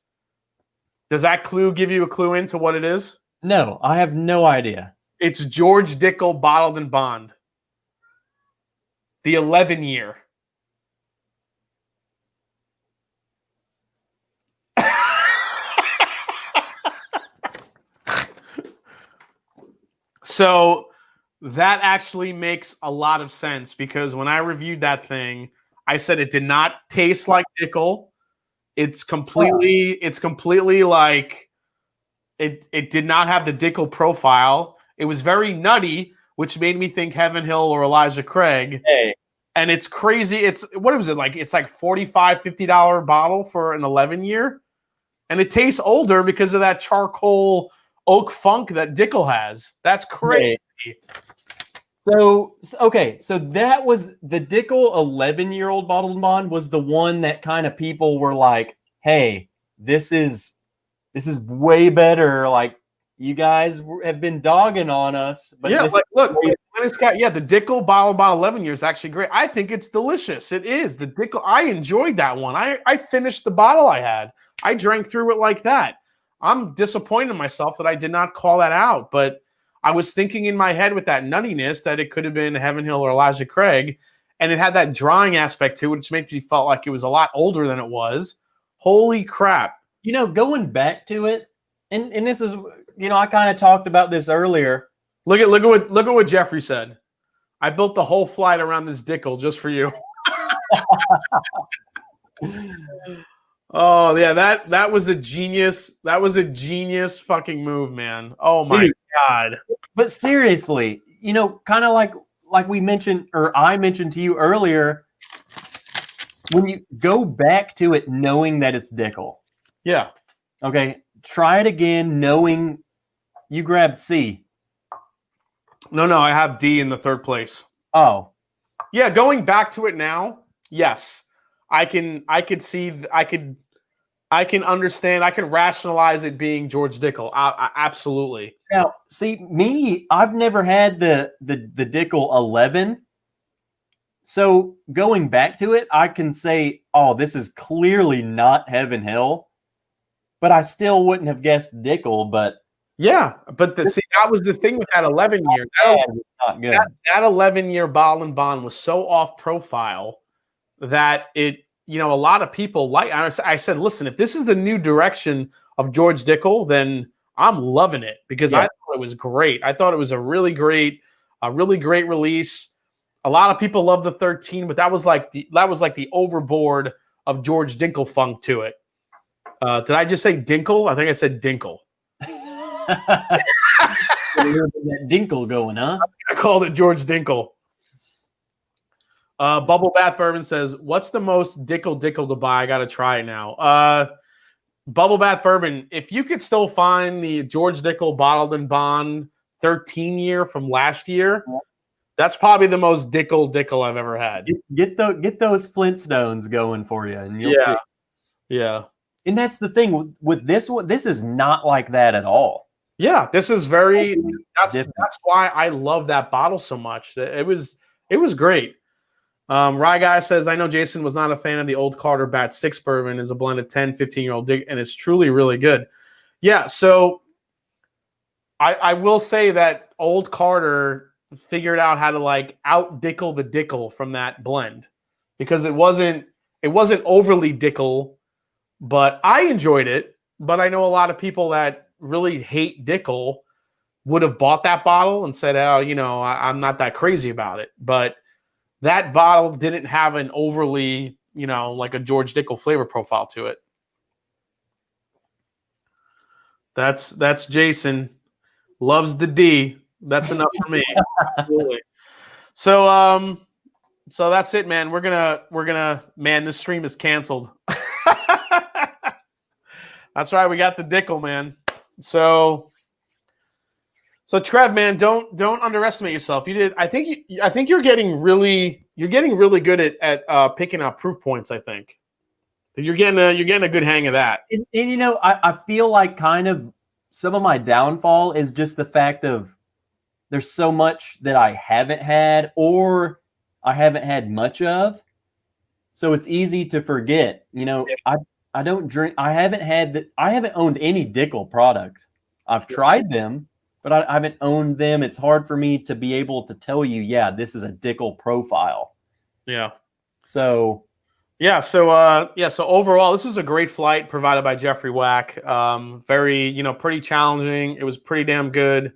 Does that clue give you a clue into what it is? No, I have no idea. It's George Dickel Bottled and Bond. The 11 year. So that actually makes a lot of sense because when I reviewed that thing, I said it did not taste like Dickel. It's completely like it did not have the Dickel profile. It was very nutty, which made me think Heaven Hill or Elijah Craig. Hey. And it's crazy. It's what was it like? It's like $45, $50 bottle for an 11 year. And it tastes older because of that charcoal oak funk that Dickel has. That's crazy. Hey. So that was the Dickel 11-year-old bottled and bond was the one that kind of people were like, hey, this is way better. Like, you guys have been dogging on us. But yeah, look, it's got the Dickel bottled bond 11 years is actually great. I think it's delicious. It is. The Dickel, I enjoyed that one. I finished the bottle I had. I drank through it like that. I'm disappointed in myself that I did not call that out, but I was thinking in my head with that nuttiness that it could have been Heaven Hill or Elijah Craig, and it had that drying aspect to it, which made me felt like it was a lot older than it was. Holy crap. Going back to it, and this is, I kind of talked about this earlier. Look at what Jeffrey said. I built the whole flight around this Dickel just for you. Oh yeah, that was a genius. That was a genius fucking move, man. Oh my God. But seriously, kind of like we mentioned, or I mentioned to you earlier, when you go back to it knowing that it's Dickel. Yeah. Okay. Try it again knowing you grabbed C. No, I have D in the third place. Oh. Yeah, going back to it now, yes. I could I can understand. I can rationalize it being George Dickel. Absolutely. Now, see, me, I've never had the Dickel 11. So going back to it, I can say, oh, this is clearly not Heaven Hill. But I still wouldn't have guessed Dickel, but Yeah, but see, that was the thing with that 11 year. Not good. That 11-year bottle and bond was so off profile that it, a lot of people like. I said, listen, if this is the new direction of George Dickel, then I'm loving it because I thought it was great. I thought it was a really great release. A lot of people love the 13, but that was like the overboard of George Dinkle funk to it. Did I just say Dinkle? I think I said Dinkle. That Dinkle going, huh? I called it George Dinkle. Bubble Bath Bourbon says, "What's the most Dickel to buy? I got to try it now." Bubble Bath Bourbon, if you could still find the George Dickel bottled and bond 13 year from last year, that's probably the most Dickel I've ever had. Get those Flintstones going for you, and you'll see. Yeah. And that's the thing with this one. This is not like that at all. Yeah, this is very. That's why I love that bottle so much. It was great. Rye Guy says, I know Jason was not a fan of the Old Carter Bat 6 bourbon. Is a blend of 10, 15-year-old dig, and it's truly really good. Yeah, so I will say that Old Carter figured out how to like out Dickel the Dickel from that blend because it wasn't overly Dickel, but I enjoyed it. But I know a lot of people that really hate Dickel would have bought that bottle and said, oh, I'm not that crazy about it. But that bottle didn't have an overly, like a George Dickel flavor profile to it. That's Jason. Loves the D. That's enough for me. Absolutely. So that's it, man. We're gonna man, this stream is canceled. That's right, we got the Dickel, man. So Trev, man, don't underestimate yourself. I think you're getting really good at picking out proof points. I think you're getting a good hang of that. And I feel like kind of some of my downfall is just the fact of there's so much that I haven't had or I haven't had much of, so it's easy to forget. I don't drink. I haven't owned any Dickel product. I've tried them, but I haven't owned them. It's hard for me to be able to tell you, yeah, this is a Dickel profile. Yeah. So overall, this was a great flight provided by Jeffrey Wack. Very, pretty challenging. It was pretty damn good.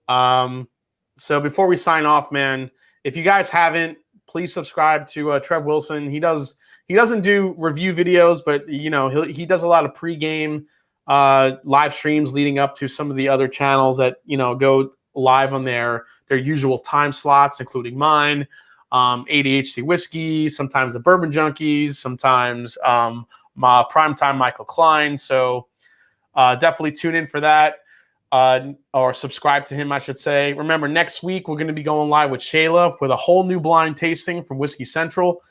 So before we sign off, man, if you guys haven't, please subscribe to Trev Wilson. He doesn't do review videos, but he does a lot of pregame live streams leading up to some of the other channels that go live on their usual time slots, including mine, ADHD Whiskey, sometimes the Bourbon Junkies, sometimes my Primetime Michael Klein. So definitely tune in for that. Or subscribe to him, I should say. Remember, next week we're going to be going live with Shayla with a whole new blind tasting from Whiskey Central.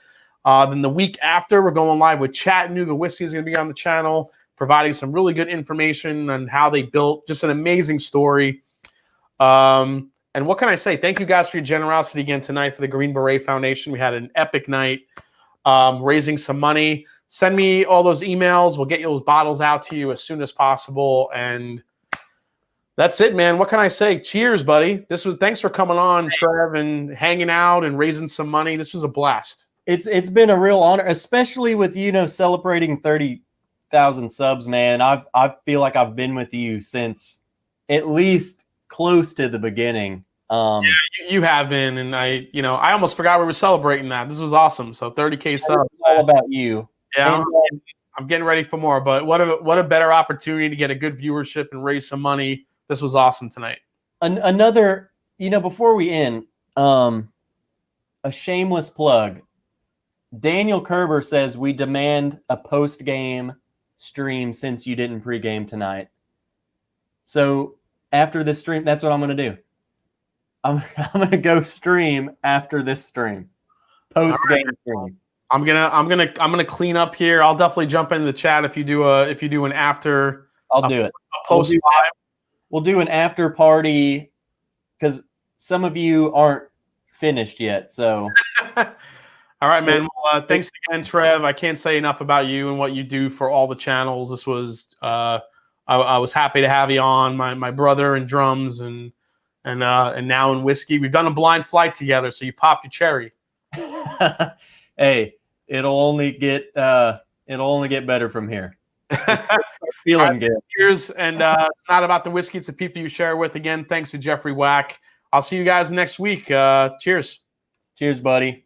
Then the week after, we're going live with Chattanooga Whiskey is going to be on the channel, providing some really good information on how they built just an amazing story. And what can I say? Thank you guys for your generosity again tonight for the Green Beret Foundation. We had an epic night raising some money. Send me all those emails. We'll get those bottles out to you as soon as possible. And that's it, man. What can I say? Cheers, buddy. Thanks for coming on, Trev, and hanging out and raising some money. This was a blast. It's been a real honor, especially with celebrating 30,000 subs, man. I feel like I've been with you since at least close to the beginning. Yeah, you have been, and I almost forgot we were celebrating that. This was awesome. So 30K subs. It's all about you. Yeah, I'm getting ready for more. But what a better opportunity to get a good viewership and raise some money. This was awesome tonight. Another, before we end, a shameless plug. Daniel Kerber says we demand a post-game stream since you didn't pregame tonight. So after this stream, that's what I'm going to do. I'm going to go stream after this stream. Post-game stream. I'm gonna clean up here. I'll definitely jump into the chat if you do an after. I'll do it. A post live. We'll do an after party because some of you aren't finished yet. So, all right, man. Well, thanks again, Trev. I can't say enough about you and what you do for all the channels. This was I was happy to have you on. My brother in drums and now in whiskey. We've done a blind flight together, so you pop your cherry. Hey, it'll only get better from here. Feeling good. Cheers, and it's not about the whiskey; it's the people you share with. Again, thanks to Jeffrey Wack. I'll see you guys next week. Cheers. Cheers, buddy.